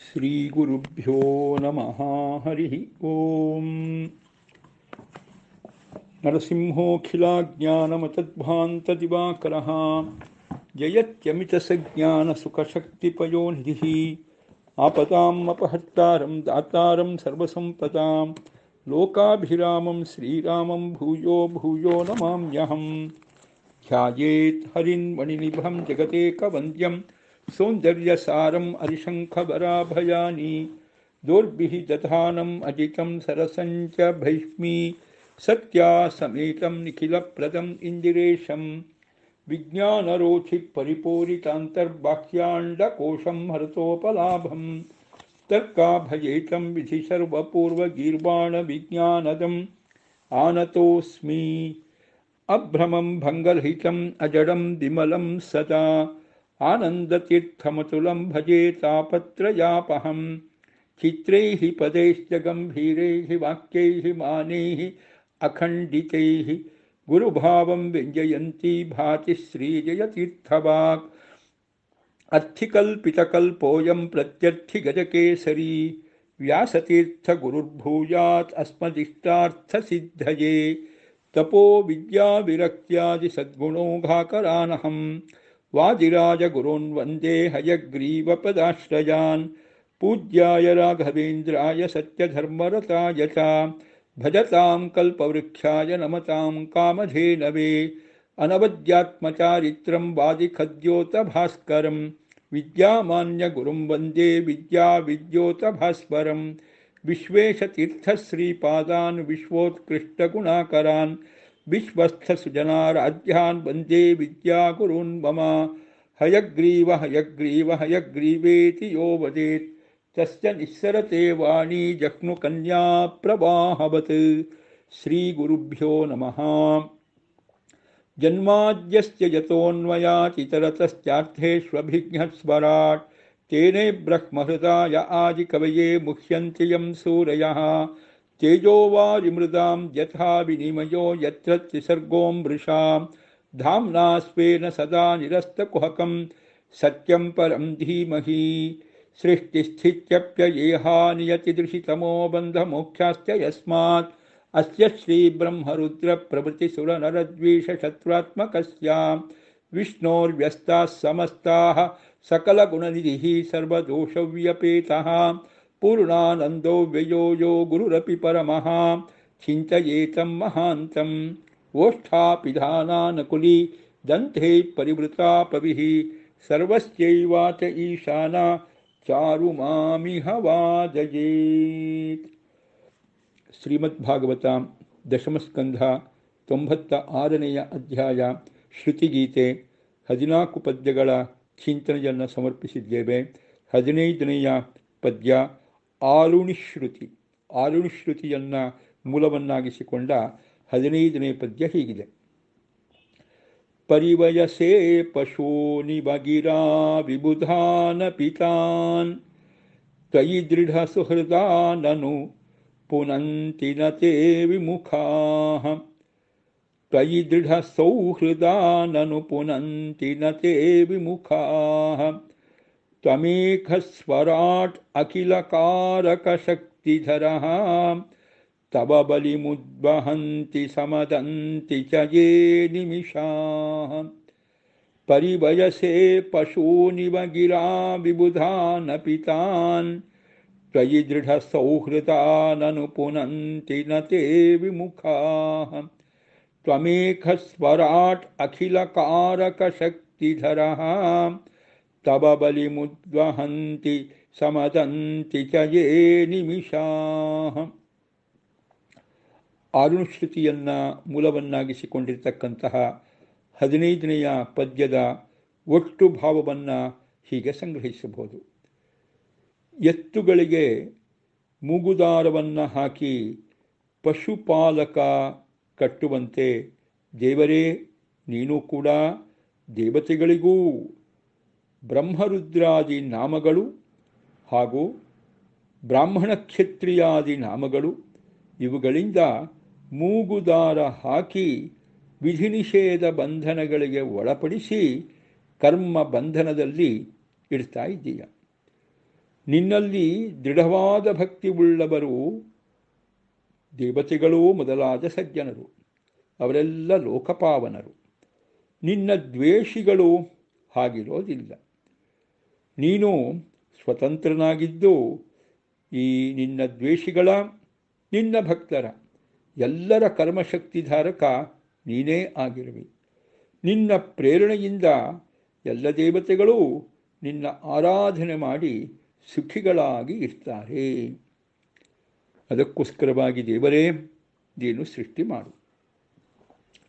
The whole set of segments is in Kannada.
ಶ್ರೀಗುರುಭ್ಯೋ ನಮಃ. ಹರಿ ಓಂ. ನರಸಿಂಹೋಖಿಲಾಜ್ಞಾನಮತಧ್ವಾಂತದಿವಾಕರಃ ಜಯತ್ಯಮಿತಸಜ್ಞಾನಸುಖಶಕ್ತಿಪಯೋನಿಧಿಃ ಆಪದಾಂ ಅಪಹರ್ತಾರಂ ದಾತಾರಂ ಸರ್ವಸಂಪದಾಂ ಲೋಕಾಭಿರಾಮಂ ಶ್ರೀರಾಮಂ ಭೂಯೋ ಭೂಯೋ ನಮಾಮ್ಯಹಂ. ಧ್ಯಾಯೇತ್ ಹರಿನ್ಮಣಿನಿಭಂ ಜಗದೇಕವಂದ್ಯಂ ಸೌಂದರ್ಯಸಾರಂ ಅರಿಶಂಖಭರಾಭಯಾನಿ ದೋರ್ಭಿಃ ದಧಾನಂ ಅಜಿತಂ ಸರಸಂಚ ಭೈಷ್ಮೀ ಸತ್ಯಾಸಮೇತಂ ನಿಖಿಲಪ್ರದಂ ಇಂದಿರೇಶಂ ವಿಜ್ಞಾನರೋಚಿ ಪರಿಪೂರಿತಾಂತರ್ಬಾಹ್ಯಾಂಡಕೋಶಂ ಹರತೋಪಲಾಭಂ ತರ್ಕಾಭಯೇತಂ ವಿಧಿ ಸರ್ವಪೂರ್ವಗೀರ್ವಾಣವಿಜ್ಞಾನದಂ ಆನತೋಸ್ಮಿ ಅಭ್ರಮಂ ಭಂಗರಹಿತಂ ಅಜಡಂ ವಿಮಲಂ ಸದಾ ಆನಂದತೀರ್ಥಮತುಲಂ ಭಜೆ ತಾಪತ್ರಯಾಪಹಂ. ಚಿತ್ರೈಃ ಪದೈಶ್ಚ ಗಂಭೀರೈಃ ವಾಕ್ಯೈಃ ಮಾನೈಃ ಅಖಂಡಿತೈಃ ಗುರುಭಾವಂ ವ್ಯಂಜಯಂತಿ ಭಾತಿ ಶ್ರೀಜಯತೀರ್ಥವಾಕ್. ಅರ್ಥಿಕಲ್ಪಿತಕಲ್ಪೋಯಂ ಪ್ರತ್ಯರ್ಥಿಗಜಕೇಸರಿ ವ್ಯಾಸತೀರ್ಥಗುರುರ್ಭೂಯಾತ್ ಅಸ್ಮದಿಷ್ಟಾರ್ಥಸಿದ್ಧಯೇ. ತಪೋ ವಿದ್ಯಾವಿರಕ್ತ್ಯಾದಿ ಸದ್ಗುಣೋಘಾಕರಾನಹಂ ವಾದಿರಾಜಗುರುನ್ ವಂದೇ ಹಯಗ್ರೀವಪದಾಶ್ರಯಾನ್. ಪೂಜ್ಯಾಯ ರಾಘವೇಂದ್ರಾಯ ಸತ್ಯಧರ್ಮರತಾಯ ಚ ಭಜತಾಂ ಕಲ್ಪವೃಕ್ಷಾಯ ನಮತಾಂ ಕಾಮಧೇನವೇ. ಅನವದ್ಯಾತ್ಮಚಾರಿತ್ರಂ ವಾದಿಖದ್ಯೋತಭಾಸ್ಕರಂ ವಿದ್ಯಾಮಾನ್ಯಗುರುಂ ವಂದೇ ವಿದ್ಯಾವಿದ್ಯೋತಭಾಸ್ವರಂ. ವಿಶ್ವೇಶತೀರ್ಥಶ್ರೀಪಾದಾನ್ ವಿಶ್ವೋತ್ಕೃಷ್ಟಗುಣಾಕರಾನ್ ವಿಶ್ವಸ್ಥಸುಜನಾರಾಧ್ಯಾನ್ ವಂದೇ ವಿದ್ಯಾಗುರುನ್ ಮಮ. ಹಯಗ್ರೀವ ಹಯಗ್ರೀವ ಹಯಗ್ರೀವೇತಿ ಯೋ ವದೇತ್ ತಸ್ಯ ನಿಸ್ಸರತೆ ವಾಣಿ ಜಹ್ನುಕನ್ಯಾ ಪ್ರವಾಹವತ್. ಶ್ರೀಗುರುಭ್ಯೋ ನಮಃ. ಜನ್ಮಾದ್ಯಸ್ಯ ಯತೋನ್ಮಯಾತಿತರತಶ್ಚಾರ್ಥೇಷ್ವಭಿಘ್ನಸ್ವರಾಟ್ ತೇನೇ ಬ್ರಹ್ಮಹೃದಾಯ ಆದಿಕವಯೇ ಮುಹ್ಯಂತಿ ಯಂ ಸೂರಯಃ. ತೇಜೋವಾರಿಮೃದಾಂ ಯಥಾ ವಿನಿಮಯೋ ಯತ್ರ ತ್ರಿಸರ್ಗೋ ಮೃಷಾ. ಧಾಮ್ನಾ ಸ್ವೇನ ಸದಾ ನಿರಸ್ತಕುಹಕಂ ಸತ್ಯಂ ಪರಂ ಧೀಮಹಿ. ಸೃಷ್ಟಿಸ್ಥಿತ್ಯಪ್ಯಯೇಹಾನಿಯತಿದೃಶಿತಮೋ ಬಂಧಮೋಕ್ಷಾಶ್ಚ ಯಸ್ಮಾತ್ ಅಸ್ಯ ಶ್ರೀಬ್ರಹ್ಮರುದ್ರಪ್ರಭೃತಿಸುರನರದ್ವೀಷಶತ್ರುತ್ಮಕಸ್ಯ ವಿಷ್ಣೋರ್ವ್ಯಸ್ತಾಃ ಸಮಸ್ತಾಃ ಸಕಲಗುಣನಿಧಿಃ ಸರ್ವದೋಷವ್ಯಪೇತಃ ಪೂರ್ಣಾನಂದೋ ವ್ಯಯೋ ಯೋ ಗುರುರಪಿ ಪರಮಃ ಚಿಂತಯೇತಂ ಮಹಾಂತಂ. ಓಷ್ಠಾಪಿಧಾನಾನಕುಲಿ ದಂತೇ ಪರಿವೃತಾಪವಿಃ ಸರ್ವಸ್ಯೈವಾತ ಈಶಾನಾ ಚಾರುಮಾಮಿಹ ವಾದಯೇತ್. ಶ್ರೀಮದ್ಭಾಗವತ ದಶಮಸ್ಕಂಧ 96ನೇ ಅಧ್ಯಾಯ ಶ್ರುತಿಗೀತೆ. 14 ಪದ್ಯಗಳ ಚಿಂತನೆಯನ್ನು ಸಮರ್ಪಿಸಿದ್ದೇವೆ. 15ನೆಯ ಪದ್ಯ ಆಲುಣಿಶ್ರುತಿ. ಆಲುಣಿಶ್ರುತಿಯನ್ನು ಮೂಲವನ್ನಾಗಿಸಿಕೊಂಡ 15ನೇ ಪದ್ಯ ಹೀಗಿದೆ. ಪರಿವಯಸೇ ಪಶೂನಿವಗಿರಾ ವಿಬುಧಾನ ಪಿತಾನ್ ತ್ವಯಿ ದೃಢ ಸುಹೃದಾನನು ಪುನಂತಿ ನ ತೇ ವಿಮುಖಾಃ. ತ್ವಯಿ ದೃಢ ಸೌಹೃದಾನನು ಪುನಂತಿ ನ ತೇ ವಿಮುಖಾಃ. ತ್ವಮೇಕಸ್ವರಾಟ್ ಅಖಿಲಕಾರಕಶಕ್ತಿಧರಃ ತವ ಬಲಿಮುದ್ವಹಂತಿ ಸಮದಂತಿ ಚ ಯೇ ನಿಮಿಷಾಃ. ಪರಿವಯಸೇ ಪಶೂನಿವ ಗಿರಾ ವಿಬುಧಾನ ಪಿತಾನ್ ತ್ವಯಿ ದೃಢ ಸೌಹೃದಾನನು ಪುನಂತಿ ನ ತೇ ವಿಮುಖಾಃ. ತ್ವಮೇಕಸ್ವರಾಟ್ ಅಖಿಲಕಾರಕಶಕ್ತಿಧರಃ ತವ ಬಲಿಮುದ್ವಹಂತಿ ಸಮದಂತಿ ಚ ಯೇ ನಿಮಿಷಾಃ. ಆಲುಣಿಶ್ರುತಿಯನ್ನು ಮೂಲವನ್ನಾಗಿಸಿಕೊಂಡಿರತಕ್ಕಂತಹ 15ನೆಯ ಪದ್ಯದ ಒಟ್ಟು ಭಾವವನ್ನು ಹೀಗೆ ಸಂಗ್ರಹಿಸಬಹುದು. ಎತ್ತುಗಳಿಗೆ ಮೂಗುದಾರವನ್ನು ಹಾಕಿ ಪಶುಪಾಲಕ ಕಟ್ಟುವಂತೆ ದೇವರೇ ನೀನು ಕೂಡ ದೇವತೆಗಳಿಗೂ ಬ್ರಹ್ಮರುದ್ರಾದಿ ನಾಮಗಳು ಹಾಗೂ ಬ್ರಾಹ್ಮಣ ಕ್ಷತ್ರಿಯಾದಿ ನಾಮಗಳು ಇವುಗಳಿಂದ ಮೂಗುದಾರ ಹಾಕಿ ವಿಧಿ ನಿಷೇಧ ಬಂಧನಗಳಿಗೆ ಒಳಪಡಿಸಿ ಕರ್ಮ ಬಂಧನದಲ್ಲಿ ಇಡ್ತಾ ಇದ್ದೀಯ. ನಿನ್ನಲ್ಲಿ ದೃಢವಾದ ಭಕ್ತಿ ಉಳ್ಳವರು ದೇವತೆಗಳೂ ಮೊದಲಾದ ಸಜ್ಜನರು, ಅವರೆಲ್ಲ ಲೋಕಪಾವನರು. ನಿನ್ನ ದ್ವೇಷಿಗಳು ಹಾಗಿರೋದಿಲ್ಲ. ನೀನು ಸ್ವತಂತ್ರನಾಗಿದ್ದು ಈ ನಿನ್ನ ದ್ವೇಷಿಗಳ, ನಿನ್ನ ಭಕ್ತರ ಎಲ್ಲರ ಕರ್ಮಶಕ್ತಿಧಾರಕ ನೀನೇ ಆಗಿರುವೆ. ನಿನ್ನ ಪ್ರೇರಣೆಯಿಂದ ಎಲ್ಲ ದೇವತೆಗಳು ನಿನ್ನ ಆರಾಧನೆ ಮಾಡಿ ಸುಖಿಗಳಾಗಿ ಇರ್ತಾರೆ. ಅದಕ್ಕೋಸ್ಕರವಾಗಿ ದೇವರೇ ನೀನು ಸೃಷ್ಟಿ ಮಾಡು.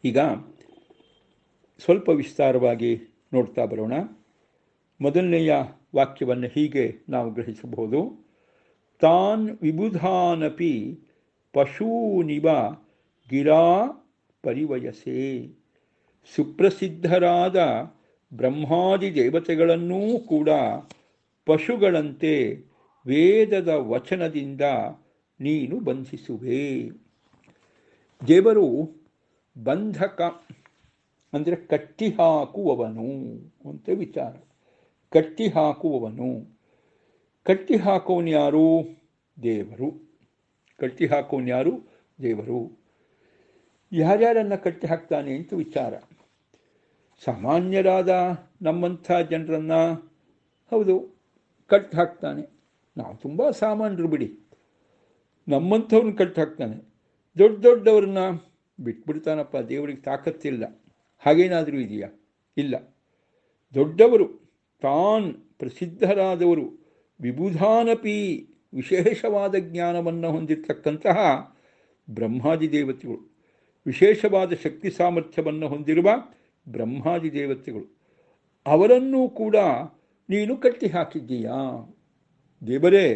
ಈಗ ಸ್ವಲ್ಪ ವಿಸ್ತಾರವಾಗಿ ನೋಡ್ತಾ ಬರೋಣ. ಮೊದಲನೆಯ ವಾಕ್ಯವನ್ನು ಹೀಗೆ ನಾವು ಗ್ರಹಿಸಬಹುದು. ತಾನ್ ವಿಬುಧಾನಪಿ ಪಶೂನಿವ ಗಿರಾ ಪರಿವಯಸೆ. ಸುಪ್ರಸಿದ್ಧರಾದ ಬ್ರಹ್ಮಾದಿ ದೇವತೆಗಳನ್ನೂ ಕೂಡ ಪಶುಗಳಂತೆ ವೇದದ ವಚನದಿಂದ ನೀನು ಬಂಧಿಸುವೆ. ದೇವರು ಬಂಧಕ ಅಂದರೆ ಕಟ್ಟಿಹಾಕುವವನು ಅಂತ ವಿಚಾರ. ಕಟ್ಟಿಹಾಕುವವನು. ಕಟ್ಟಿಹಾಕುವನು ಯಾರು? ದೇವರು. ಕಟ್ಟಿಹಾಕುವನು ಯಾರು? ದೇವರು. ಯಾರ್ಯಾರನ್ನು ಕಟ್ಟಿ ಹಾಕ್ತಾನೆ ಅಂತ ವಿಚಾರ. ಸಾಮಾನ್ಯರಾದ ನಮ್ಮಂಥ ಜನರನ್ನು ಹೌದು ಕಟ್ಟಿ ಹಾಕ್ತಾನೆ. ನಾವು ತುಂಬ ಸಾಮಾನ್ಯರು ಬಿಡಿ, ನಮ್ಮಂಥವ್ರನ್ನ ಕಟ್ಟಿ ಹಾಕ್ತಾನೆ. ದೊಡ್ಡ ದೊಡ್ಡವ್ರನ್ನ ಬಿಟ್ಬಿಡ್ತಾನಪ್ಪ, ದೇವರಿಗೆ ತಾಕತ್ತಿಲ್ಲ. ಹಾಗೇನಾದರೂ ಇದೆಯಾ? ಇಲ್ಲ. ದೊಡ್ಡವರು, ತಾನ್ ಪ್ರಸಿದ್ಧರಾದವರು, ವಿಬುಧಾನಪಿ ವಿಶೇಷವಾದ ಜ್ಞಾನವನ್ನು ಹೊಂದಿರತಕ್ಕಂತಹ ಬ್ರಹ್ಮಾದಿ ದೇವತೆಗಳು, ವಿಶೇಷವಾದ ಶಕ್ತಿ ಸಾಮರ್ಥ್ಯವನ್ನು ಹೊಂದಿರುವ ಬ್ರಹ್ಮಾದಿ ದೇವತೆಗಳು, ಅವರನ್ನೂ ಕೂಡ ನೀನು ಕಟ್ಟಿ ಹಾಕಿದ್ದೀಯಾ. ದೇವರೇ,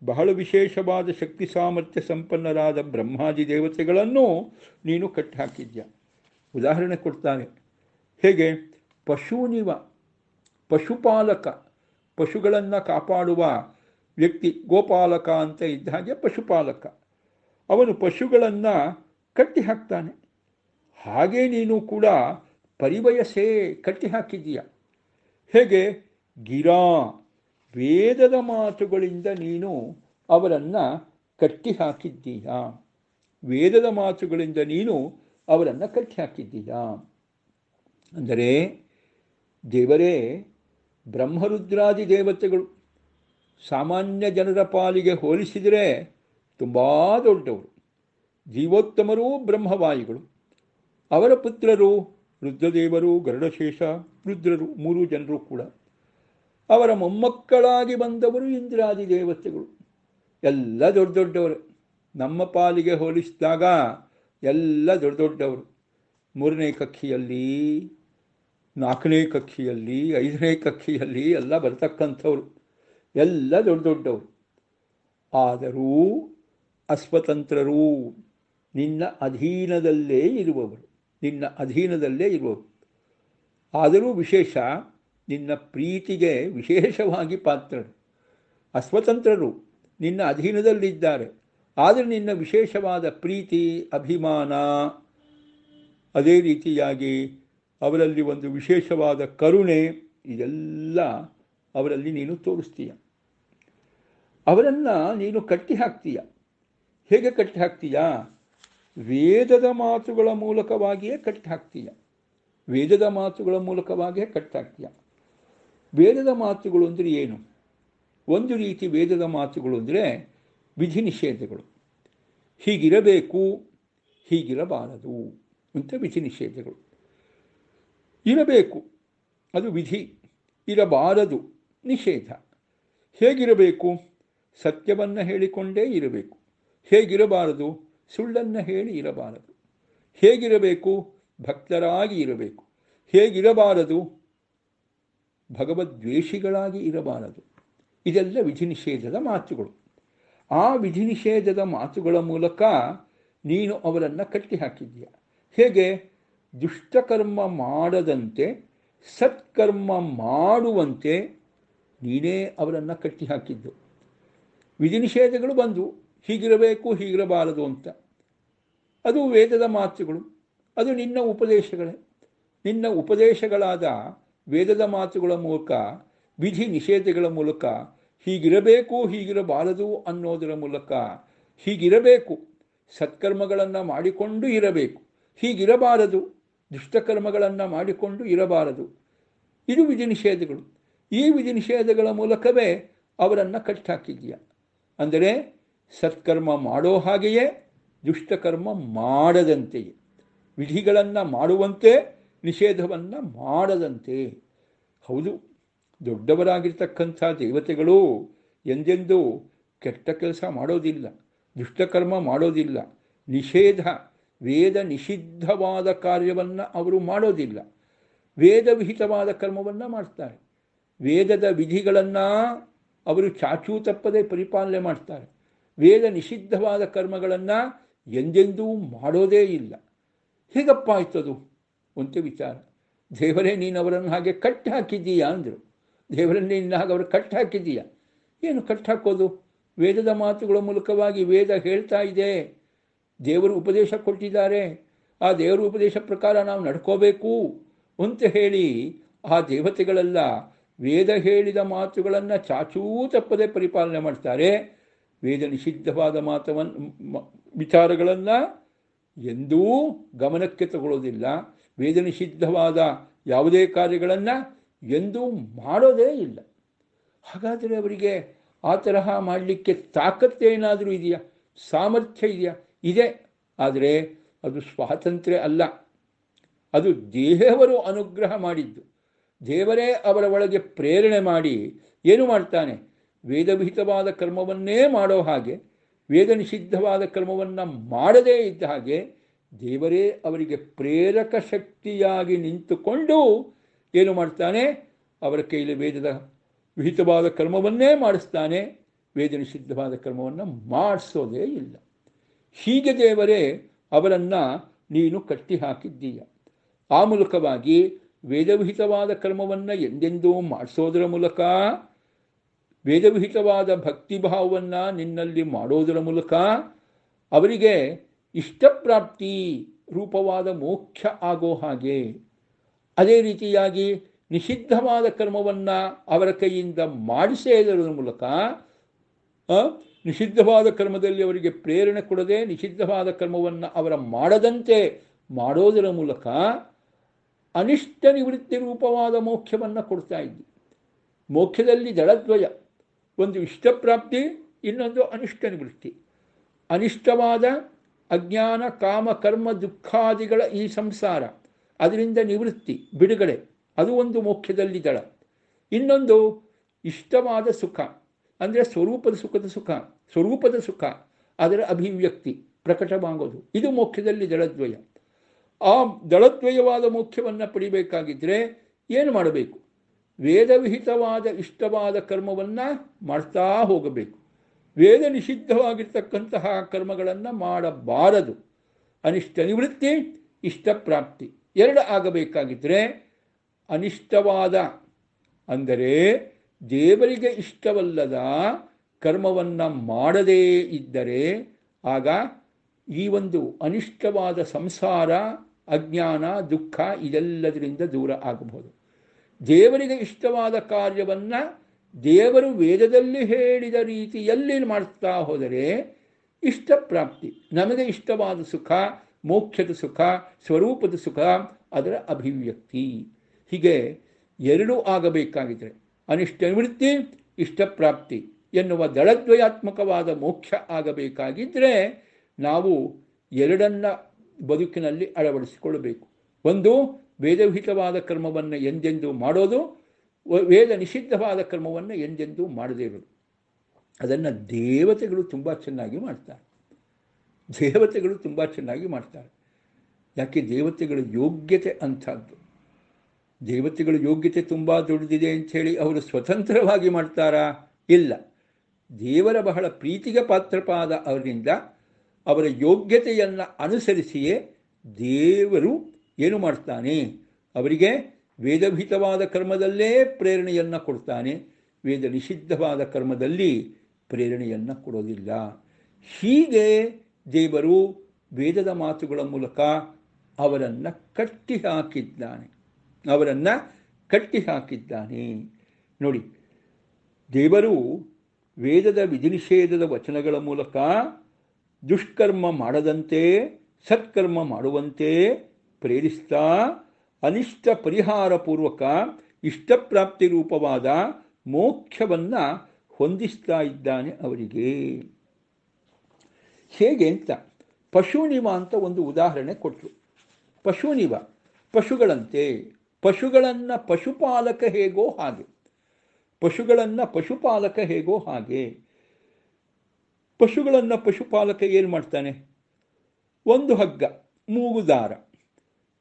ಬಹಳ ವಿಶೇಷವಾದ ಶಕ್ತಿ ಸಾಮರ್ಥ್ಯ ಸಂಪನ್ನರಾದ ಬ್ರಹ್ಮಾದಿ ದೇವತೆಗಳನ್ನು ನೀನು ಕಟ್ಟಿ ಹಾಕಿದ್ಯಾ. ಉದಾಹರಣೆ ಕೊಡ್ತಾನೆ. ಹೇಗೆ? ಪಶೂನಿವ, ಪಶುಪಾಲಕ, ಪಶುಗಳನ್ನು ಕಾಪಾಡುವ ವ್ಯಕ್ತಿ, ಗೋಪಾಲಕ ಅಂತ ಇದ್ದ ಹಾಗೆ ಪಶುಪಾಲಕ. ಅವನು ಪಶುಗಳನ್ನು ಕಟ್ಟಿ ಹಾಕ್ತಾನೆ. ಹಾಗೇ ನೀನು ಕೂಡ ಪರಿವಯಸೇ ಕಟ್ಟಿ ಹಾಕಿದ್ದೀಯ. ಹೇಗೆ? ಗಿರಾ, ವೇದದ ಮಾತುಗಳಿಂದ ನೀನು ಅವರನ್ನು ಕಟ್ಟಿ ಹಾಕಿದ್ದೀಯ. ವೇದದ ಮಾತುಗಳಿಂದ ನೀನು ಅವರನ್ನು ಕಟ್ಟಿ ಹಾಕಿದ್ದೀಯ. ಅಂದರೆ ದೇವರೇ, ಬ್ರಹ್ಮರುದ್ರಾದಿ ದೇವತೆಗಳು ಸಾಮಾನ್ಯ ಜನರ ಪಾಲಿಗೆ ಹೋಲಿಸಿದರೆ ತುಂಬ ದೊಡ್ಡವರು. ಜೀವೋತ್ತಮರೂ ಬ್ರಹ್ಮವಾಯುಗಳು, ಅವರ ಪುತ್ರರು ರುದ್ರದೇವರು, ಗರುಡಶೇಷ, ರುದ್ರರು, ಮೂರು ಜನರು ಕೂಡ. ಅವರ ಮೊಮ್ಮಕ್ಕಳಾಗಿ ಬಂದವರು ಇಂದ್ರಾದಿ ದೇವತೆಗಳು. ಎಲ್ಲ ದೊಡ್ಡ ದೊಡ್ಡವರು. ನಮ್ಮ ಪಾಲಿಗೆ ಹೋಲಿಸಿದಾಗ ಎಲ್ಲ ದೊಡ್ಡ ದೊಡ್ಡವರು. 3ನೇ ಕಕ್ಷೆಯಲ್ಲಿ, 4ನೇ ಕಕ್ಷೆಯಲ್ಲಿ, 5ನೇ ಕಕ್ಷೆಯಲ್ಲಿ ಎಲ್ಲ ಬರ್ತಕ್ಕಂಥವ್ರು ಎಲ್ಲ ದೊಡ್ಡ ದೊಡ್ಡವರು. ಆದರೂ ಅಸ್ವತಂತ್ರರು, ನಿನ್ನ ಅಧೀನದಲ್ಲೇ ಇರುವವರು, ನಿನ್ನ ಅಧೀನದಲ್ಲೇ ಇರುವವರು. ಆದರೂ ವಿಶೇಷ, ನಿನ್ನ ಪ್ರೀತಿಗೆ ವಿಶೇಷವಾಗಿ ಪಾತ್ರರು. ಅಸ್ವತಂತ್ರರು ನಿನ್ನ ಅಧೀನದಲ್ಲಿದ್ದಾರೆ, ಆದರೆ ನಿನ್ನ ವಿಶೇಷವಾದ ಪ್ರೀತಿ, ಅಭಿಮಾನ, ಅದೇ ರೀತಿಯಾಗಿ ಅವರಲ್ಲಿ ಒಂದು ವಿಶೇಷವಾದ ಕರುಣೆ, ಇದೆಲ್ಲ ಅವರಲ್ಲಿ ನೀನು ತೋರಿಸ್ತೀಯ. ಅವರನ್ನು ನೀನು ಕಟ್ಟಿ ಹಾಕ್ತೀಯ. ಹೇಗೆ ಕಟ್ಟಿ ಹಾಕ್ತೀಯ? ವೇದದ ಮಾತುಗಳ ಮೂಲಕವಾಗಿಯೇ ಕಟ್ಟಿ ಹಾಕ್ತೀಯ. ವೇದದ ಮಾತುಗಳ ಮೂಲಕವಾಗಿಯೇ ಕಟ್ಟಿ ಹಾಕ್ತೀಯ. ವೇದದ ಮಾತುಗಳು ಅಂದರೆ ಏನು? ಒಂದು ರೀತಿ ವೇದದ ಮಾತುಗಳು ಅಂದರೆ ವಿಧಿ ನಿಷೇಧಗಳು. ಹೀಗಿರಬೇಕು, ಹೀಗಿರಬಾರದು ಅಂತ ವಿಧಿ ನಿಷೇಧಗಳು. ಇರಬೇಕು ಅದು ವಿಧಿ, ಇರಬಾರದು ನಿಷೇಧ. ಹೇಗಿರಬೇಕು? ಸತ್ಯವನ್ನು ಹೇಳಿಕೊಂಡೇ ಇರಬೇಕು. ಹೇಗಿರಬಾರದು? ಸುಳ್ಳನ್ನು ಹೇಳಿ ಇರಬಾರದು. ಹೇಗಿರಬೇಕು? ಭಕ್ತರಾಗಿ ಇರಬೇಕು. ಹೇಗಿರಬಾರದು? ಭಗವದ್ವೇಷಿಗಳಾಗಿ ಇರಬಾರದು. ಇದೆಲ್ಲ ವಿಧಿ ನಿಷೇಧದ ಮಾತುಗಳು. ಆ ವಿಧಿ ನಿಷೇಧದ ಮಾತುಗಳ ಮೂಲಕ ನೀನು ಅವರನ್ನು ಕಟ್ಟಿ ಹಾಕಿದ್ದೀಯ. ಹೇಗೆ? ದುಷ್ಟಕರ್ಮ ಮಾಡದಂತೆ ಸತ್ಕರ್ಮ ಮಾಡುವಂತೆ ನೀನೇ ಅವರನ್ನು ಕಟ್ಟಿ ಹಾಕಿದ್ದು. ವಿಧಿ ನಿಷೇಧಗಳು ಬಂದು ಹೀಗಿರಬೇಕು, ಹೀಗಿರಬಾರದು ಅಂತ. ಅದು ವೇದದ ಮಾತುಗಳು, ಅದು ನಿನ್ನ ಉಪದೇಶಗಳೇ. ನಿನ್ನ ಉಪದೇಶಗಳಾದ ವೇದದ ಮಾತುಗಳ ಮೂಲಕ, ವಿಧಿ ನಿಷೇಧಗಳ ಮೂಲಕ ಹೀಗಿರಬೇಕು ಹೀಗಿರಬಾರದು ಅನ್ನೋದರ ಮೂಲಕ ಹೀಗಿರಬೇಕು, ಸತ್ಕರ್ಮಗಳನ್ನು ಮಾಡಿಕೊಂಡು ಇರಬೇಕು, ಹೀಗಿರಬಾರದು, ದುಷ್ಟಕರ್ಮಗಳನ್ನು ಮಾಡಿಕೊಂಡು ಇರಬಾರದು. ಇದು ವಿಧಿ ನಿಷೇಧಗಳು. ಈ ವಿಧಿ ನಿಷೇಧಗಳ ಮೂಲಕವೇ ಅವರನ್ನು ಕಟ್ಟಾಕಿದೀಯ. ಅಂದರೆ ಸತ್ಕರ್ಮ ಮಾಡೋ ಹಾಗೆಯೇ ದುಷ್ಟಕರ್ಮ ಮಾಡದಂತೆಯೇ, ವಿಧಿಗಳನ್ನು ಮಾಡುವಂತೆ ನಿಷೇಧವನ್ನು ಮಾಡದಂತೆ. ಹೌದು, ದೊಡ್ಡವರಾಗಿರ್ತಕ್ಕಂಥ ದೇವತೆಗಳು ಎಂದೆಂದೂ ಕೆಟ್ಟ ಕೆಲಸ ಮಾಡೋದಿಲ್ಲ, ದುಷ್ಟಕರ್ಮ ಮಾಡೋದಿಲ್ಲ, ನಿಷೇಧ ವೇದ ನಿಷಿದ್ಧವಾದ ಕಾರ್ಯವನ್ನು ಅವರು ಮಾಡೋದಿಲ್ಲ, ವೇದ ವಿಹಿತವಾದ ಕರ್ಮವನ್ನು ಮಾಡ್ತಾರೆ. ವೇದದ ವಿಧಿಗಳನ್ನು ಅವರು ಚಾಚೂ ತಪ್ಪದೆ ಪರಿಪಾಲನೆ ಮಾಡ್ತಾರೆ. ವೇದ ನಿಷಿದ್ಧವಾದ ಕರ್ಮಗಳನ್ನು ಎಂದೆಂದೂ ಮಾಡೋದೇ ಇಲ್ಲ. ಹೇಗಪ್ಪ ಆಯ್ತದು ಅಂತ ವಿಚಾರ. ದೇವರೇ ನೀನು ಅವರನ್ನು ಹಾಗೆ ಕಟ್ಟಿ ಹಾಕಿದ್ದೀಯಾ ಅಂದರು. ದೇವರನ್ನೇ ನಿನ್ನ ಹಾಗೆ ಅವರು ಕಟ್ಟಿ ಹಾಕಿದ್ದೀಯಾ? ಏನು ಕಟ್ಟಿ ಹಾಕೋದು? ವೇದದ ಮಾತುಗಳ ಮೂಲಕವಾಗಿ ವೇದ ಹೇಳ್ತಾ ಇದೆ, ದೇವರು ಉಪದೇಶ ಕೊಟ್ಟಿದ್ದಾರೆ, ಆ ದೇವರ ಉಪದೇಶ ಪ್ರಕಾರ ನಾವು ನಡ್ಕೋಬೇಕು ಅಂತ ಹೇಳಿ ಆ ದೇವತೆಗಳೆಲ್ಲ ವೇದ ಹೇಳಿದ ಮಾತುಗಳನ್ನು ಚಾಚೂ ತಪ್ಪದೆ ಪರಿಪಾಲನೆ ಮಾಡ್ತಾರೆ. ವೇದ ನಿಷಿದ್ಧವಾದ ವಿಚಾರಗಳನ್ನು ಎಂದೂ ಗಮನಕ್ಕೆ ತಗೊಳ್ಳೋದಿಲ್ಲ. ವೇದ ನಿಷಿದ್ಧವಾದ ಯಾವುದೇ ಕಾರ್ಯಗಳನ್ನು ಎಂದೂ ಮಾಡೋದೇ ಇಲ್ಲ. ಹಾಗಾದರೆ ಅವರಿಗೆ ಆ ತರಹ ಮಾಡಲಿಕ್ಕೆ ತಾಕತ್ತೇನಾದರೂ ಇದೆಯಾ? ಸಾಮರ್ಥ್ಯ ಇದೆಯಾ? ಇದೆ. ಆದರೆ ಅದು ಸ್ವಾತಂತ್ರ್ಯ ಅಲ್ಲ, ಅದು ದೇವರು ಅನುಗ್ರಹ ಮಾಡಿದ್ದು. ದೇವರೇ ಅವರ ಒಳಗೆ ಪ್ರೇರಣೆ ಮಾಡಿ ಏನು ಮಾಡ್ತಾನೆ? ವೇದವಿಹಿತವಾದ ಕರ್ಮವನ್ನೇ ಮಾಡೋ ಹಾಗೆ, ವೇದ ನಿಷಿದ್ಧವಾದ ಕರ್ಮವನ್ನು ಮಾಡದೇ ಇದ್ದ ಹಾಗೆ ದೇವರೇ ಅವರಿಗೆ ಪ್ರೇರಕ ಶಕ್ತಿಯಾಗಿ ನಿಂತುಕೊಂಡು ಏನು ಮಾಡ್ತಾನೆ? ಅವರ ಕೈಲಿ ವೇದದ ವಿಹಿತವಾದ ಕರ್ಮವನ್ನೇ ಮಾಡಿಸ್ತಾನೆ, ವೇದ ನಿಷಿದ್ಧವಾದ ಕರ್ಮವನ್ನು ಮಾಡಿಸೋದೇ ಇಲ್ಲ. ಹೀಗೆ ದೇವರೇ ಅವರನ್ನು ನೀನು ಕಟ್ಟಿ ಹಾಕಿದ್ದೀಯ. ಆ ಮೂಲಕವಾಗಿ ವೇದವಿಹಿತವಾದ ಕರ್ಮವನ್ನು ಎಂದೆಂದೂ ಮಾಡಿಸೋದರ ಮೂಲಕ, ವೇದವಿಹಿತವಾದ ಭಕ್ತಿಭಾವವನ್ನು ನಿನ್ನಲ್ಲಿ ಮಾಡೋದರ ಮೂಲಕ ಅವರಿಗೆ ಇಷ್ಟಪ್ರಾಪ್ತಿ ರೂಪವಾದ ಮೋಕ್ಷ ಆಗೋ ಹಾಗೆ, ಅದೇ ರೀತಿಯಾಗಿ ನಿಷಿದ್ಧವಾದ ಕರ್ಮವನ್ನು ಅವರ ಕೈಯಿಂದ ಮಾಡಿಸೋದರ ಮೂಲಕ, ನಿಷಿದ್ಧವಾದ ಕರ್ಮದಲ್ಲಿ ಅವರಿಗೆ ಪ್ರೇರಣೆ ಕೊಡದೆ ನಿಷಿದ್ಧವಾದ ಕರ್ಮವನ್ನು ಅವರ ಮಾಡದಂತೆ ಮಾಡೋದರ ಮೂಲಕ ಅನಿಷ್ಟ ನಿವೃತ್ತಿ ರೂಪವಾದ ಮೋಕ್ಷವನ್ನು ಕೊಡ್ತಾ ಇದ್ದಿ. ಮೋಕ್ಷದಲ್ಲಿ ದಳದ್ವಯ, ಒಂದು ಇಷ್ಟಪ್ರಾಪ್ತಿ, ಇನ್ನೊಂದು ಅನಿಷ್ಟ ನಿವೃತ್ತಿ. ಅನಿಷ್ಟವಾದ ಅಜ್ಞಾನ ಕಾಮ ಕರ್ಮ ದುಃಖಾದಿಗಳ ಈ ಸಂಸಾರ, ಅದರಿಂದ ನಿವೃತ್ತಿ ಬಿಡುಗಡೆ, ಅದು ಒಂದು ಮೋಕ್ಷದಲ್ಲಿ ದಳ. ಇನ್ನೊಂದು ಇಷ್ಟವಾದ ಸುಖ, ಅಂದರೆ ಸ್ವರೂಪದ ಸುಖ, ಅದರ ಅಭಿವ್ಯಕ್ತಿ ಪ್ರಕಟವಾಗೋದು, ಇದು ಮೋಕ್ಷದಲ್ಲಿ ದಳದ್ವಯ. ಆ ದಳದ್ವಯವಾದ ಮೋಕ್ಷವನ್ನು ಪಡಿಬೇಕಾಗಿದ್ದರೆ ಏನು ಮಾಡಬೇಕು? ವೇದವಿಹಿತವಾದ ಇಷ್ಟವಾದ ಕರ್ಮವನ್ನು ಮಾಡ್ತಾ ಹೋಗಬೇಕು. ವೇದ ನಿಷಿದ್ಧವಾಗಿರ್ತಕ್ಕಂತಹ ಕರ್ಮಗಳನ್ನು ಮಾಡಬಾರದು. ಅನಿಷ್ಟ ನಿವೃತ್ತಿ, ಇಷ್ಟಪ್ರಾಪ್ತಿ ಎರಡು ಆಗಬೇಕಾಗಿದ್ದರೆ ಅನಿಷ್ಟವಾದ ಅಂದರೆ ದೇವರಿಗೆ ಇಷ್ಟವಲ್ಲದ ಕರ್ಮವನ್ನು ಮಾಡದೇ ಇದ್ದರೆ ಆಗ ಈ ಒಂದು ಅನಿಷ್ಟವಾದ ಸಂಸಾರ, ಅಜ್ಞಾನ, ದುಃಖ ಇದೆಲ್ಲದರಿಂದ ದೂರ ಆಗಬಹುದು. ದೇವರಿಗೆ ಇಷ್ಟವಾದ ಕಾರ್ಯವನ್ನು ದೇವರು ವೇದದಲ್ಲಿ ಹೇಳಿದ ರೀತಿಯಲ್ಲಿ ಮಾಡ್ತಾ ಹೋದರೆ ಇಷ್ಟಪ್ರಾಪ್ತಿ, ನಮಗೆ ಇಷ್ಟವಾದ ಸುಖ, ಮೋಕ್ಷದ ಸುಖ, ಸ್ವರೂಪದ ಸುಖ, ಅದರ ಅಭಿವ್ಯಕ್ತಿ. ಹೀಗೆ ಎರಡೂ ಆಗಬೇಕಾಗಿದ್ದರೆ ಅನಿಷ್ಟ ನಿವೃತ್ತಿ, ಇಷ್ಟಪ್ರಾಪ್ತಿ ಎನ್ನುವ ದಳದ್ವಯಾತ್ಮಕವಾದ ಮೋಕ್ಷ ಆಗಬೇಕಾಗಿದ್ದರೆ ನಾವು ಎರಡನ್ನ ಬದುಕಿನಲ್ಲಿ ಅಳವಡಿಸಿಕೊಳ್ಳಬೇಕು. ಒಂದು, ವೇದವಿಹಿತವಾದ ಕರ್ಮವನ್ನು ಎಂದೆಂದೂ ಮಾಡೋದು, ವೇದ ನಿಷಿದ್ಧವಾದ ಕರ್ಮವನ್ನು ಎಂದೆಂದೂ ಮಾಡದೇ ಇರೋದು. ಅದನ್ನು ದೇವತೆಗಳು ತುಂಬ ಚೆನ್ನಾಗಿ ಮಾಡ್ತಾರೆ. ಯಾಕೆ? ದೇವತೆಗಳ ಯೋಗ್ಯತೆ ಅಂಥದ್ದು. ದೇವತೆಗಳ ಯೋಗ್ಯತೆ ತುಂಬ ದೊಡ್ಡದಿದೆ ಅಂಥೇಳಿ ಅವರು ಸ್ವತಂತ್ರವಾಗಿ ಮಾಡ್ತಾರಾ? ಇಲ್ಲ. ದೇವರ ಬಹಳ ಪ್ರೀತಿಗೆ ಪಾತ್ರಪಾದ ಅವರಿಂದ ಅವರ ಯೋಗ್ಯತೆಯನ್ನು ಅನುಸರಿಸಿಯೇ ದೇವರು ಏನು ಮಾಡ್ತಾನೆ? ಅವರಿಗೆ ವೇದವಿಹಿತವಾದ ಕರ್ಮದಲ್ಲೇ ಪ್ರೇರಣೆಯನ್ನು ಕೊಡ್ತಾನೆ, ವೇದ ನಿಷಿದ್ಧವಾದ ಕರ್ಮದಲ್ಲಿ ಪ್ರೇರಣೆಯನ್ನು ಕೊಡೋದಿಲ್ಲ. ಹೀಗೆ ದೇವರು ವೇದದ ಮಾತುಗಳ ಮೂಲಕ ಅವರನ್ನು ಕಟ್ಟಿ ಹಾಕಿದ್ದಾನೆ. ನೋಡಿ, ದೇವರು ವೇದದ ವಿಧಿನಿಷೇಧದ ವಚನಗಳ ಮೂಲಕ ದುಷ್ಕರ್ಮ ಮಾಡದಂತೆ ಸತ್ಕರ್ಮ ಮಾಡುವಂತೆ ಪ್ರೇರಿಸ್ತಾ ಅನಿಷ್ಟ ಪರಿಹಾರ ಪೂರ್ವಕ ಇಷ್ಟಪ್ರಾಪ್ತಿ ರೂಪವಾದ ಮೋಕ್ಷವನ್ನು ಹೊಂದಿಸ್ತಾ ಇದ್ದಾನೆ ಅವರಿಗೆ. ಹೇಗೆ ಅಂತ ಪಶುನಿವ ಅಂತ ಒಂದು ಉದಾಹರಣೆ ಕೊಟ್ಟರು. ಪಶುನಿವ ಪಶುಗಳಂತೆ, ಪಶುಗಳನ್ನು ಪಶುಪಾಲಕ ಹೇಗೋ ಹಾಗೆ, ಪಶುಗಳನ್ನು ಪಶುಪಾಲಕ ಹೇಗೋ ಹಾಗೆ. ಪಶುಗಳನ್ನು ಪಶುಪಾಲಕ ಏನು ಮಾಡ್ತಾನೆ? ಒಂದು ಹಗ್ಗ, ಮೂಗುದಾರ,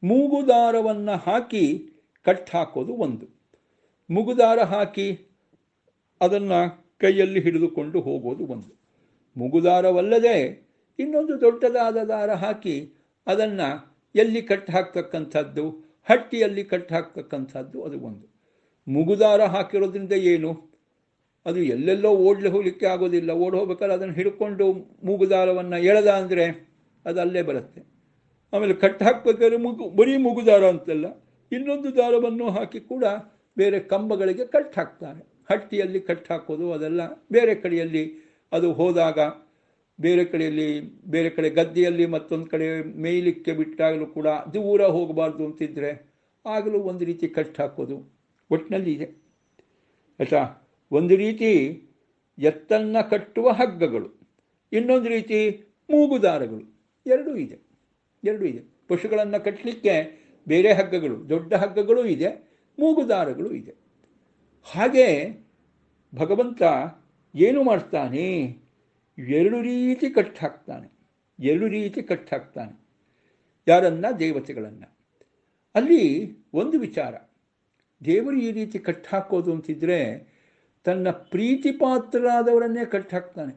ಮೂಗುದಾರವನ್ನು ಹಾಕಿ ಕಟ್ ಹಾಕೋದು ಒಂದು, ಮೂಗುದಾರ ಹಾಕಿ ಅದನ್ನು ಕೈಯಲ್ಲಿ ಹಿಡಿದುಕೊಂಡು ಹೋಗೋದು ಒಂದು. ಮೂಗುದಾರವಲ್ಲದೆ ಇನ್ನೊಂದು ದೊಡ್ಡದಾದ ದಾರ ಹಾಕಿ ಅದನ್ನು ಎಲ್ಲಿ ಕಟ್ ಹಾಕ್ತಕ್ಕಂಥದ್ದು, ಹಟ್ಟಿಯಲ್ಲಿ ಕಟ್ ಹಾಕ್ತಕ್ಕಂಥದ್ದು, ಅದು ಒಂದು. ಮೂಗುದಾರ ಹಾಕಿರೋದ್ರಿಂದ ಏನು, ಅದು ಎಲ್ಲೆಲ್ಲೋ ಓಡ್ಲಿ ಹೋಗಲಿಕ್ಕೆ ಆಗೋದಿಲ್ಲ. ಓಡಿ ಹೋಗ್ಬೇಕಾದ್ರೆ ಅದನ್ನು ಹಿಡ್ಕೊಂಡು ಮೂಗುದಾರವನ್ನು ಎಳೆದ ಅಂದರೆ ಅದು ಅಲ್ಲೇ ಬರುತ್ತೆ. ಆಮೇಲೆ ಕಟ್ ಹಾಕ್ಬೇಕಾದ್ರೆ ಬರೀ ಮೂಗುದಾರ ಅಂತಲ್ಲ, ಇನ್ನೊಂದು ದಾರವನ್ನು ಹಾಕಿ ಕೂಡ ಬೇರೆ ಕಂಬಗಳಿಗೆ ಕಟ್ ಹಾಕ್ತಾರೆ. ಹಟ್ಟಿಯಲ್ಲಿ ಕಟ್ ಹಾಕೋದು ಅದೆಲ್ಲ ಬೇರೆ ಕಡೆಯಲ್ಲಿ ಅದು ಹೋದಾಗ ಬೇರೆ ಕಡೆ ಗದ್ದೆಯಲ್ಲಿ ಮತ್ತೊಂದು ಕಡೆ ಮೇಯ್ಲಿಕ್ಕೆ ಬಿಟ್ಟಾಗಲೂ ಕೂಡ ದೂರ ಹೋಗಬಾರ್ದು ಅಂತಿದ್ರೆ ಆಗಲೂ ಒಂದು ರೀತಿ ಕಟ್ ಹಾಕೋದು ಒಟ್ಟಿನಲ್ಲಿ ಇದೆ ಆಯಿತಾ. ಒಂದು ರೀತಿ ಎತ್ತನ್ನು ಕಟ್ಟುವ ಹಗ್ಗಗಳು, ಇನ್ನೊಂದು ರೀತಿ ಮೂಗುದಾರಗಳು, ಎರಡೂ ಇದೆ. ಪಶುಗಳನ್ನು ಕಟ್ಟಲಿಕ್ಕೆ ಬೇರೆ ಹಗ್ಗಗಳು, ದೊಡ್ಡ ಹಗ್ಗಗಳು ಇದೆ, ಮೂಗುದಾರಗಳು ಇದೆ. ಹಾಗೆ ಭಗವಂತ ಏನು ಮಾಡ್ತಾನೆ, ಎರಡು ರೀತಿ ಕಟ್ ಹಾಕ್ತಾನೆ. ಯಾರನ್ನ? ದೇವತೆಗಳನ್ನು. ಅಲ್ಲಿ ಒಂದು ವಿಚಾರ, ದೇವರು ಈ ರೀತಿ ಕಟ್ ಹಾಕೋದು ಅಂತಿದ್ರೆ ತನ್ನ ಪ್ರೀತಿ ಪಾತ್ರರಾದವರನ್ನೇ ಕಟ್ ಹಾಕ್ತಾನೆ.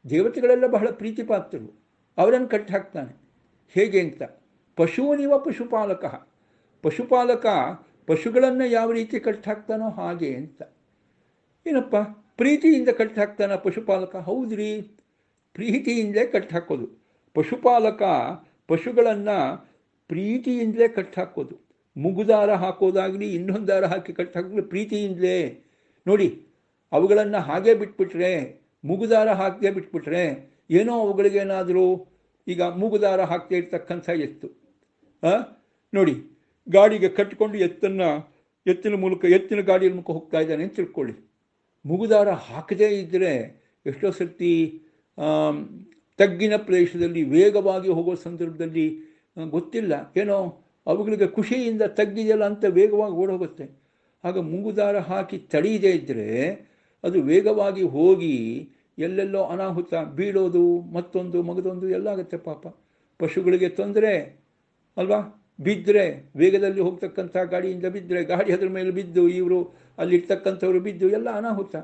ದೇವತೆಗಳೆಲ್ಲ ಬಹಳ ಪ್ರೀತಿ ಪಾತ್ರರು, ಅವರನ್ನು ಕಟ್ ಹಾಕ್ತಾನೆ. ಹೇಗೆ ಅಂತ, ಪಶುವನಿವ ಪಶುಪಾಲಕ ಪಶುಗಳನ್ನು ಯಾವ ರೀತಿ ಕಟ್ ಹಾಕ್ತಾನೋ ಹಾಗೆ ಅಂತ. ಏನಪ್ಪ, ಪ್ರೀತಿಯಿಂದ ಕಟ್ ಹಾಕ್ತಾನ ಪಶುಪಾಲಕ? ಹೌದ್ರಿ, ಪ್ರೀತಿಯಿಂದಲೇ ಕಟ್ ಹಾಕೋದು. ಪಶುಪಾಲಕ ಪಶುಗಳನ್ನು ಪ್ರೀತಿಯಿಂದಲೇ ಕಟ್ ಹಾಕೋದು. ಮುಗುದಾರ ಹಾಕೋದಾಗಲಿ ಇನ್ನೊಂದು ದಾರ ಹಾಕಿ ಕಟ್ ಹಾಕೋದು ಪ್ರೀತಿಯಿಂದಲೇ. ನೋಡಿ, ಅವುಗಳನ್ನು ಹಾಗೆ ಬಿಟ್ಬಿಟ್ರೆ, ಮೂಗುದಾರ ಹಾಕದೆ ಬಿಟ್ಬಿಟ್ರೆ ಏನೋ ಅವುಗಳಿಗೇನಾದರೂ, ಈಗ ಮೂಗುದಾರ ಹಾಕ್ತಾ ಇರ್ತಕ್ಕಂಥ ಎತ್ತು ನೋಡಿ, ಗಾಡಿಗೆ ಕಟ್ಟಿಕೊಂಡು ಎತ್ತಿನ ಗಾಡಿಯ ಮೂಲಕ ಹೋಗ್ತಾ ಇದ್ದಾನೆ ಅಂತ ತಿಳ್ಕೊಳ್ಳಿ. ಮೂಗುದಾರ ಹಾಕದೇ ಇದ್ದರೆ ಎಷ್ಟೋ ಸರ್ತಿ ತಗ್ಗಿನ ಪ್ರದೇಶದಲ್ಲಿ ವೇಗವಾಗಿ ಹೋಗೋ ಸಂದರ್ಭದಲ್ಲಿ ಗೊತ್ತಿಲ್ಲ, ಏನೋ ಅವುಗಳಿಗೆ ಖುಷಿಯಿಂದ ತಗ್ಗಿದೆಯಲ್ಲ ಅಂತ ವೇಗವಾಗಿ ಓಡೋಗುತ್ತೆ. ಆಗ ಮೂಗುದಾರ ಹಾಕಿ ತಡೆಯದೇ ಇದ್ದರೆ ಅದು ವೇಗವಾಗಿ ಹೋಗಿ ಎಲ್ಲೆಲ್ಲೋ ಅನಾಹುತ, ಬೀಳೋದು, ಮತ್ತೊಂದು ಮಗದೊಂದು ಎಲ್ಲ ಆಗುತ್ತೆ. ಪಾಪ ಪಶುಗಳಿಗೆ ತೊಂದರೆ ಅಲ್ವಾ. ಬಿದ್ದರೆ, ವೇಗದಲ್ಲಿ ಹೋಗ್ತಕ್ಕಂಥ ಗಾಡಿಯಿಂದ ಬಿದ್ದರೆ, ಗಾಡಿ ಅದ್ರ ಮೇಲೆ ಬಿದ್ದು ಇವರು ಅಲ್ಲಿರ್ತಕ್ಕಂಥವ್ರು ಬಿದ್ದು ಎಲ್ಲ ಅನಾಹುತ.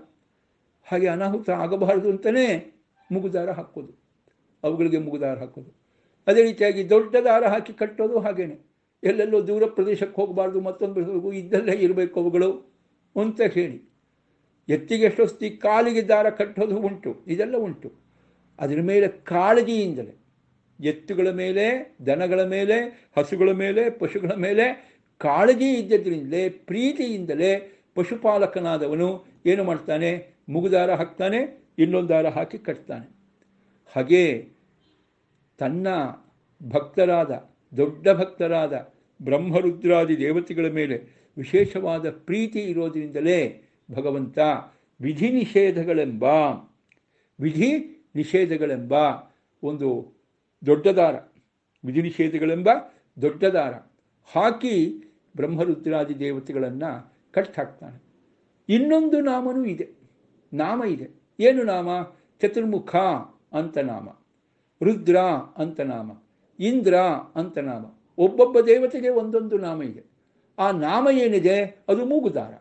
ಹಾಗೆ ಅನಾಹುತ ಆಗಬಾರದು ಅಂತಲೇ ಮೂಗುದಾರ ಹಾಕೋದು, ಅವುಗಳಿಗೆ ಮೂಗುದಾರ ಹಾಕೋದು. ಅದೇ ರೀತಿಯಾಗಿ ದೊಡ್ಡ ದಾರ ಹಾಕಿ ಕಟ್ಟೋದು ಹಾಗೇನೆ. ಎಲ್ಲೆಲ್ಲೋ ದೂರ ಪ್ರದೇಶಕ್ಕೆ ಹೋಗಬಾರ್ದು, ಮತ್ತೊಂದು ಇದ್ದಲ್ಲೇ ಇರಬೇಕು ಅವುಗಳು ಅಂತ ಹೇಳಿ. ಎತ್ತಿಗೆ ಎಷ್ಟೊಸ್ತಿ ಕಾಲಿಗೆ ದಾರ ಕಟ್ಟೋದು ಉಂಟು, ಇದೆಲ್ಲ ಉಂಟು. ಅದರ ಮೇಲೆ ಕಾಳಜಿಯಿಂದಲೇ, ಎತ್ತುಗಳ ಮೇಲೆ, ದನಗಳ ಮೇಲೆ, ಹಸುಗಳ ಮೇಲೆ, ಪಶುಗಳ ಮೇಲೆ ಕಾಳಜಿ ಇದ್ದದ್ರಿಂದಲೇ, ಪ್ರೀತಿಯಿಂದಲೇ ಪಶುಪಾಲಕನಾದವನು ಏನು ಮಾಡ್ತಾನೆ, ಮುಗುದಾರ ಹಾಕ್ತಾನೆ, ಇನ್ನೊಂದು ದಾರ ಹಾಕಿ ಕಟ್ತಾನೆ. ಹಾಗೇ ತನ್ನ ಭಕ್ತರಾದ, ದೊಡ್ಡ ಭಕ್ತರಾದ ಬ್ರಹ್ಮರುದ್ರಾದಿ ದೇವತೆಗಳ ಮೇಲೆ ವಿಶೇಷವಾದ ಪ್ರೀತಿ ಇರೋದರಿಂದಲೇ ಭಗವಂತ ವಿಧಿ ನಿಷೇಧಗಳೆಂಬ ಒಂದು ದೊಡ್ಡ ದಾರ, ವಿಧಿ ನಿಷೇಧಗಳೆಂಬ ದೊಡ್ಡ ದಾರ ಹಾಕಿ ಬ್ರಹ್ಮರುದ್ರಾದಿ ದೇವತೆಗಳನ್ನು ಕಟ್ ಹಾಕ್ತಾನೆ. ಇನ್ನೊಂದು ನಾಮನೂ ಇದೆ, ನಾಮ ಇದೆ. ಏನು ನಾಮ? ಚತುರ್ಮುಖ ಅಂತ ನಾಮ, ರುದ್ರ ಅಂತ ನಾಮ, ಇಂದ್ರ ಅಂತ ನಾಮ. ಒಬ್ಬೊಬ್ಬ ದೇವತೆಗೆ ಒಂದೊಂದು ನಾಮ ಇದೆ. ಆ ನಾಮ ಏನಿದೆ ಅದು ಮೂಗುದಾರ.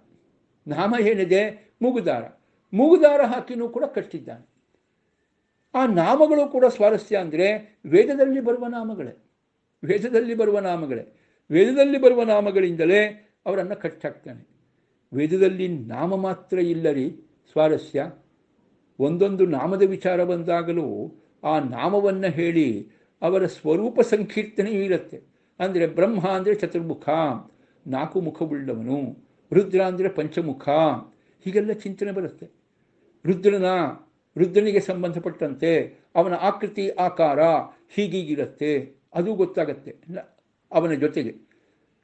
ನಾಮ ಏನಿದೆ ಮೂಗುದಾರ. ಮೂಗುದಾರ ಹಾಕಿನೂ ಕೂಡ ಕಟ್ಟಿದ್ದಾನೆ. ಆ ನಾಮಗಳು ಕೂಡ ಸ್ವಾರಸ್ಯ ಅಂದರೆ ವೇದದಲ್ಲಿ ಬರುವ ನಾಮಗಳೇ. ವೇದದಲ್ಲಿ ಬರುವ ನಾಮಗಳಿಂದಲೇ ಅವರನ್ನು ಕಟ್ಟಾಕ್ತಾನೆ. ವೇದದಲ್ಲಿ ನಾಮ ಮಾತ್ರ ಇಲ್ಲರಿ ಸ್ವಾರಸ್ಯ. ಒಂದೊಂದು ನಾಮದ ವಿಚಾರ ಬಂದಾಗಲೂ ಆ ನಾಮವನ್ನು ಹೇಳಿ ಅವರ ಸ್ವರೂಪ ಸಂಕೀರ್ತನೆಯೂ ಇರುತ್ತೆ. ಅಂದರೆ ಬ್ರಹ್ಮ ಅಂದರೆ ಚತುರ್ಮುಖ, 4 ಮುಖವುಳ್ಳವನು. ರುದ್ರ ಅಂದರೆ ಪಂಚಮುಖ. ಹೀಗೆಲ್ಲ ಚಿಂತನೆ ಬರುತ್ತೆ. ರುದ್ರನಿಗೆ ಸಂಬಂಧಪಟ್ಟಂತೆ ಅವನ ಆಕೃತಿ ಆಕಾರ ಹೀಗೀಗಿರುತ್ತೆ, ಅದು ಗೊತ್ತಾಗತ್ತೆ ಅವನ ಜೊತೆಗೆ.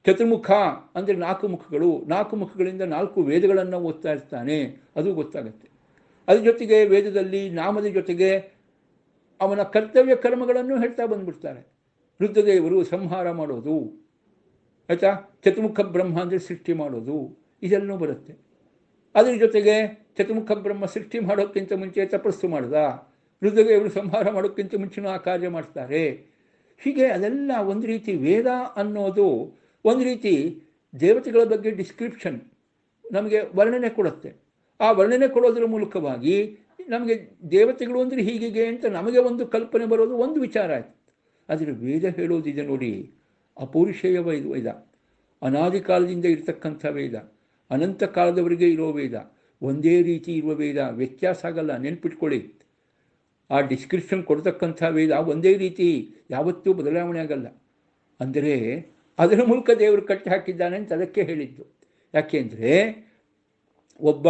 ಚತುರ್ಮುಖ ಅಂದರೆ 4 ಮುಖಗಳು, 4 ಮುಖಗಳಿಂದ 4 ವೇದಗಳನ್ನು ಓದ್ತಾ ಇರ್ತಾನೆ, ಅದು ಗೊತ್ತಾಗತ್ತೆ. ಅದ್ರ ಜೊತೆಗೆ ವೇದದಲ್ಲಿ ನಾಮದ ಜೊತೆಗೆ ಅವನ ಕರ್ತವ್ಯ ಕರ್ಮಗಳನ್ನು ಹೇಳ್ತಾ ಬಂದ್ಬಿಡ್ತಾರೆ. ರುದ್ರದೇವರು ಸಂಹಾರ ಮಾಡೋದು, ಆಯಿತಾ, ಚತುರ್ಮುಖ ಬ್ರಹ್ಮ ಅಂದರೆ ಸೃಷ್ಟಿ ಮಾಡೋದು, ಇದೆಲ್ಲವೂ ಬರುತ್ತೆ. ಅದ್ರ ಜೊತೆಗೆ ಚತುರ್ಮುಖ ಬ್ರಹ್ಮ ಸೃಷ್ಟಿ ಮಾಡೋಕ್ಕಿಂತ ಮುಂಚೆ ತಪಸ್ಸು ಮಾಡ್ದ, ರುದ್ರದೇವರು ಸಂಹಾರ ಮಾಡೋಕ್ಕಿಂತ ಮುಂಚೆನೂ ಆ ಕಾರ್ಯ ಮಾಡ್ತಾರೆ. ಹೀಗೆ ಅದೆಲ್ಲ ಒಂದು ರೀತಿ ವೇದ ಅನ್ನೋದು ಒಂದು ರೀತಿ ದೇವತೆಗಳ ಬಗ್ಗೆ ಡಿಸ್ಕ್ರಿಪ್ಷನ್, ನಮಗೆ ವರ್ಣನೆ ಕೊಡುತ್ತೆ. ಆ ವರ್ಣನೆ ಕೊಡೋದ್ರ ಮೂಲಕವಾಗಿ ನಮಗೆ ದೇವತೆಗಳು ಅಂದರೆ ಹೀಗೆ ಅಂತ ನಮಗೆ ಒಂದು ಕಲ್ಪನೆ ಬರೋದು ಒಂದು ವಿಚಾರ ಆಯಿತು. ಆದರೆ ವೇದ ಹೇಳೋದಿದೆ ನೋಡಿ, ಅಪೌರುಷೇಯ ವೇದ, ಅನಾದಿ ಕಾಲದಿಂದ ಇರತಕ್ಕಂಥ ವೇದ, ಅನಂತ ಕಾಲದವರೆಗೆ ಇರೋ ವೇದ, ಒಂದೇ ರೀತಿ ಇರುವ ವೇದ, ವ್ಯತ್ಯಾಸ ಆಗಲ್ಲ, ನೆನ್ಪಿಟ್ಕೊಳ್ಳಿ. ಆ ಡಿಸ್ಕ್ರಿಪ್ಷನ್ ಕೊಡ್ತಕ್ಕಂಥ ವೇದ ಒಂದೇ ರೀತಿ, ಯಾವತ್ತೂ ಬದಲಾವಣೆ ಆಗಲ್ಲ. ಅಂದರೆ ಅದರ ಮೂಲಕ ದೇವರು ಕಟ್ಟಿ ಹಾಕಿದ್ದಾನೆ ಅಂತ ಅದಕ್ಕೆ ಹೇಳಿದ್ದು. ಯಾಕೆಂದರೆ ಒಬ್ಬ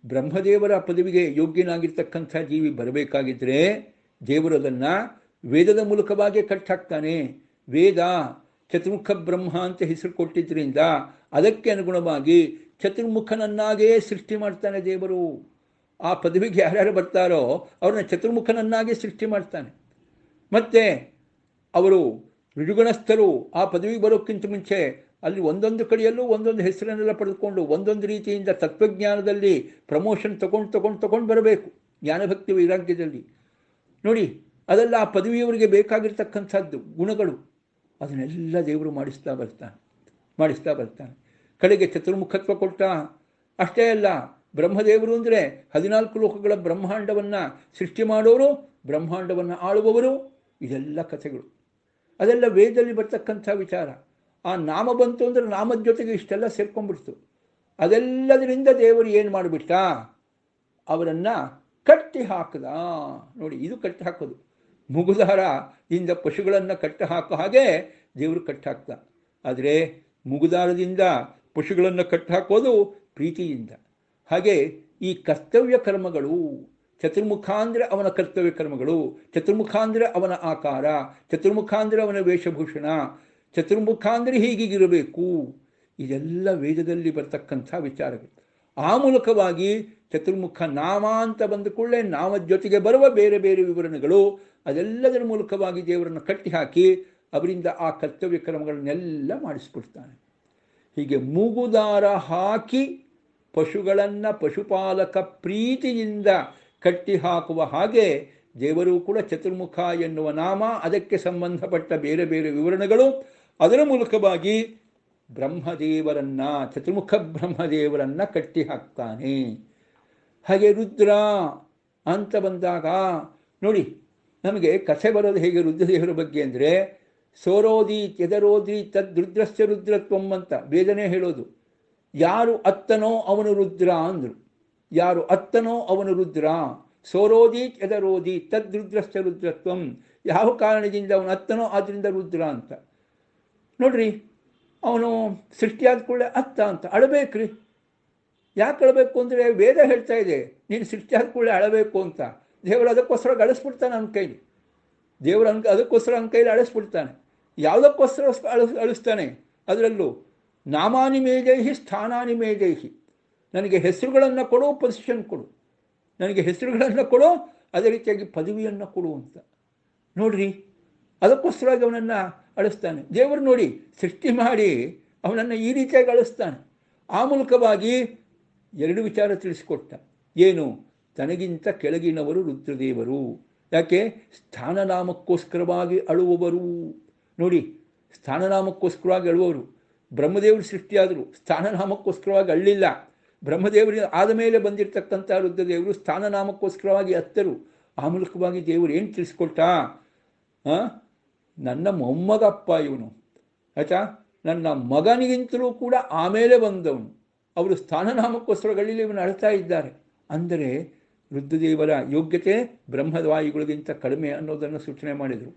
ಬ್ರಹ್ಮದೇವರ ಪದವಿಗೆ ಯೋಗ್ಯನಾಗಿರ್ತಕ್ಕಂಥ ಜೀವಿ ಬರಬೇಕಾಗಿದ್ದರೆ ದೇವರು ಅದನ್ನು ವೇದದ ಮೂಲಕವಾಗಿ ಕಟ್ಟಾಕ್ತಾನೆ. ವೇದ ಚತುರ್ಮುಖ ಬ್ರಹ್ಮ ಅಂತ ಹೆಸರು ಕೊಟ್ಟಿದ್ದರಿಂದ ಅದಕ್ಕೆ ಅನುಗುಣವಾಗಿ ಚತುರ್ಮುಖನನ್ನಾಗೇ ಸೃಷ್ಟಿ ಮಾಡ್ತಾನೆ ದೇವರು. ಆ ಪದವಿಗೆ ಯಾರ್ಯಾರು ಬರ್ತಾರೋ ಅವ್ರನ್ನ ಚತುರ್ಮುಖನನ್ನಾಗೇ ಸೃಷ್ಟಿ ಮಾಡ್ತಾನೆ. ಮತ್ತು ಅವರು ಋಜುಗಣಸ್ಥರು ಆ ಪದವಿಗೆ ಬರೋಕ್ಕಿಂತ ಮುಂಚೆ ಅಲ್ಲಿ ಒಂದೊಂದು ಕಡೆಯಲ್ಲೂ ಒಂದೊಂದು ಹೆಸರನ್ನೆಲ್ಲ ಪಡೆದುಕೊಂಡು ಒಂದೊಂದು ರೀತಿಯಿಂದ ತತ್ವಜ್ಞಾನದಲ್ಲಿ ಪ್ರಮೋಷನ್ ತಗೊಂಡು ಬರಬೇಕು. ಜ್ಞಾನಭಕ್ತಿ ವೈರಾಗ್ಯದಲ್ಲಿ ನೋಡಿ, ಅದೆಲ್ಲ ಆ ಪದವಿಯವರಿಗೆ ಬೇಕಾಗಿರ್ತಕ್ಕಂಥದ್ದು ಗುಣಗಳು, ಅದನ್ನೆಲ್ಲ ದೇವರು ಮಾಡಿಸ್ತಾ ಬರ್ತಾನೆ. ಕಡೆಗೆ ಚತುರ್ಮುಖತ್ವ ಕೊಟ್ಟ. ಅಷ್ಟೇ ಅಲ್ಲ, ಬ್ರಹ್ಮದೇವರು ಅಂದರೆ 14 ಲೋಕಗಳ ಬ್ರಹ್ಮಾಂಡವನ್ನು ಸೃಷ್ಟಿ ಮಾಡೋರು, ಬ್ರಹ್ಮಾಂಡವನ್ನು ಆಳುವವರು, ಇದೆಲ್ಲ ಕಥೆಗಳು. ಅದೆಲ್ಲ ವೇದದಲ್ಲಿ ಬರ್ತಕ್ಕಂಥ ವಿಚಾರ. ಆ ನಾಮ ಬಂತು ಅಂದರೆ ನಾಮದ ಜೊತೆಗೆ ಇಷ್ಟೆಲ್ಲ ಸೇರ್ಕೊಂಡ್ಬಿಡ್ತು. ಅದೆಲ್ಲದರಿಂದ ದೇವರು ಏನು ಮಾಡಿಬಿಟ್ಟ, ಅವರನ್ನು ಕಟ್ಟಿ ಹಾಕದ. ನೋಡಿ, ಇದು ಕಟ್ಟಿ ಹಾಕೋದು. ಮುಗುದಾರದಿಂದ ಪಶುಗಳನ್ನು ಕಟ್ಟಿ ಹಾಕೋ ಹಾಗೆ ದೇವರು ಕಟ್ಟಿ ಹಾಕ್ತ. ಆದರೆ ಮುಗುದಾರದಿಂದ ಪಶುಗಳನ್ನು ಕಟ್ಟಿ ಹಾಕೋದು ಪ್ರೀತಿಯಿಂದ. ಹಾಗೆ ಈ ಕರ್ತವ್ಯ ಕರ್ಮಗಳು, ಚತುರ್ಮುಖ ಅಂದರೆ ಅವನ ಕರ್ತವ್ಯ ಕರ್ಮಗಳು, ಚತುರ್ಮುಖ ಅಂದರೆ ಅವನ ಆಕಾರ, ಚತುರ್ಮುಖ ಅಂದರೆ ಅವನ ವೇಷಭೂಷಣ, ಚತುರ್ಮುಖ ಅಂದರೆ ಹೀಗಿರಬೇಕು, ಇದೆಲ್ಲ ವೇದದಲ್ಲಿ ಬರ್ತಕ್ಕಂಥ ವಿಚಾರಗಳು. ಆ ಮೂಲಕವಾಗಿ ಚತುರ್ಮುಖ ನಾಮ ಅಂತ ಬಂದ ಕೂಡಲೇ ನಾಮದ ಜೊತೆಗೆ ಬರುವ ಬೇರೆ ಬೇರೆ ವಿವರಣೆಗಳು, ಅದೆಲ್ಲದರ ಮೂಲಕವಾಗಿ ದೇವರನ್ನು ಕಟ್ಟಿ ಹಾಕಿ ಅವರಿಂದ ಆ ಕರ್ತವ್ಯ ಕ್ರಮಗಳನ್ನೆಲ್ಲ ಮಾಡಿಸ್ಬಿಡ್ತಾನೆ. ಹೀಗೆ ಮೂಗುದಾರ ಹಾಕಿ ಪಶುಗಳನ್ನು ಪಶುಪಾಲಕ ಪ್ರೀತಿಯಿಂದ ಕಟ್ಟಿ ಹಾಕುವ ಹಾಗೆ ದೇವರು ಕೂಡ ಚತುರ್ಮುಖ ಎನ್ನುವ ನಾಮ, ಅದಕ್ಕೆ ಸಂಬಂಧಪಟ್ಟ ಬೇರೆ ಬೇರೆ ವಿವರಣೆಗಳು, ಅದರ ಮೂಲಕವಾಗಿ ಬ್ರಹ್ಮದೇವರನ್ನ, ಚತುರ್ಮುಖ ಬ್ರಹ್ಮದೇವರನ್ನ ಕಟ್ಟಿ ಹಾಕ್ತಾನೆ. ಹಾಗೆ ರುದ್ರ ಅಂತ ಬಂದಾಗ ನೋಡಿ, ನಮಗೆ ಕಥೆ ಬರೋದು ಹೇಗೆ ರುದ್ರದೇವರ ಬಗ್ಗೆ ಅಂದರೆ, ಸೋರೋದಿ ಎದರೋದಿ ತದ್ರುದ್ರಸ್ಯ ರುದ್ರತ್ವಂ ಅಂತ ವೇದನೆ ಹೇಳೋದು. ಯಾರು ಅತ್ತನೋ ಅವನು ರುದ್ರ ಅಂದರು. ಯಾರು ಅತ್ತನೋ ಅವನು ರುದ್ರ. ಸೋರೋದಿ ಎದರೋದಿ ತದ್ರುದ್ರಸ್ಯ ರುದ್ರತ್ವಂ. ಯಾವ ಕಾರಣದಿಂದ ಅವನು ಅತ್ತನೋ ಆದ್ದರಿಂದ ರುದ್ರ ಅಂತ. ನೋಡ್ರಿ, ಅವನು ಸೃಷ್ಟಿಯಾದ ಕೂಡಲೇ ಅತ್ತ ಅಂತ ಅಳಬೇಕ್ರಿ. ಯಾಕೆ ಅಳಬೇಕು ಅಂದರೆ ವೇದ ಹೇಳ್ತಾ ಇದೆ, ನೀನು ಸೃಷ್ಟಿಯಾದ ಕೂಡಲೇ ಅಳಬೇಕು ಅಂತ. ದೇವರು ಅದಕ್ಕೋಸ್ಕರ ಅಳಿಸ್ಬಿಡ್ತಾನೆ ಅವನ ಕೈಲಿ. ದೇವರು ಅದಕ್ಕೋಸ್ಕರ ಅವನ ಕೈಲಿ ಅಳಿಸ್ಬಿಡ್ತಾನೆ. ಯಾವುದಕ್ಕೋಸ್ಕರ ಅಳಿಸ್ತಾನೆ? ಅದರಲ್ಲೂ ನಾಮಾನಿ ಮೇಜೈಹಿ ಸ್ಥಾನಾನಿ ಮೇಜೈಹಿ. ನನಗೆ ಹೆಸರುಗಳನ್ನು ಕೊಡು, ಪೊಸಿಷನ್ ಕೊಡು, ನನಗೆ ಹೆಸರುಗಳನ್ನು ಕೊಡು, ಅದೇ ರೀತಿಯಾಗಿ ಪದವಿಯನ್ನು ಕೊಡು ಅಂತ. ನೋಡ್ರಿ, ಅದಕ್ಕೋಸ್ಕರವಾಗಿ ಅವನನ್ನು ಅಳಿಸ್ತಾನೆ. ದೇವರು ನೋಡಿ ಸೃಷ್ಟಿ ಮಾಡಿ ಅವನನ್ನು ಈ ರೀತಿಯಾಗಿ ಅಳಿಸ್ತಾನೆ. ಆ ಮೂಲಕವಾಗಿ 2 ವಿಚಾರ ತಿಳಿಸಿಕೊಟ್ಟ. ಏನು? ತನಗಿಂತ ಕೆಳಗಿನವರು ರುದ್ರದೇವರು. ಯಾಕೆ? ಸ್ಥಾನನಾಮಕ್ಕೋಸ್ಕರವಾಗಿ ಅಳುವವರು. ನೋಡಿ, ಸ್ಥಾನನಾಮಕ್ಕೋಸ್ಕರವಾಗಿ ಅಳುವವರು. ಬ್ರಹ್ಮದೇವರು ಸೃಷ್ಟಿಯಾದರು, ಸ್ಥಾನನಾಮಕ್ಕೋಸ್ಕರವಾಗಿ ಅಳ್ಳಿಲ್ಲ. ಬ್ರಹ್ಮದೇವರ ಆದ ಮೇಲೆ ಬಂದಿರತಕ್ಕಂಥ ರುದ್ರದೇವರು ಸ್ಥಾನನಾಮಕ್ಕೋಸ್ಕರವಾಗಿ ಅತ್ತರು. ಆ ಮೂಲಕವಾಗಿ ದೇವರು ಏನು ತಿಳಿಸ್ಕೊಟ್ಟ? ನನ್ನ ಮೊಮ್ಮಗಪ್ಪ ಇವನು, ಆಯ್ತಾ, ನನ್ನ ಮಗನಿಗಿಂತಲೂ ಕೂಡ ಆಮೇಲೆ ಬಂದವನು. ಅವರು ಸ್ಥಾನನಾಮಕ್ಕೋಸ್ಕರಗಳಲ್ಲಿ ಇವನು ಅಳ್ತಾ ಇದ್ದಾರೆ. ಅಂದರೆ ರುದ್ರದೇವರ ಯೋಗ್ಯತೆ ಬ್ರಹ್ಮವಾಯುಗಳಿಗಿಂತ ಕಡಿಮೆ ಅನ್ನೋದನ್ನು ಸೂಚನೆ ಮಾಡಿದರು.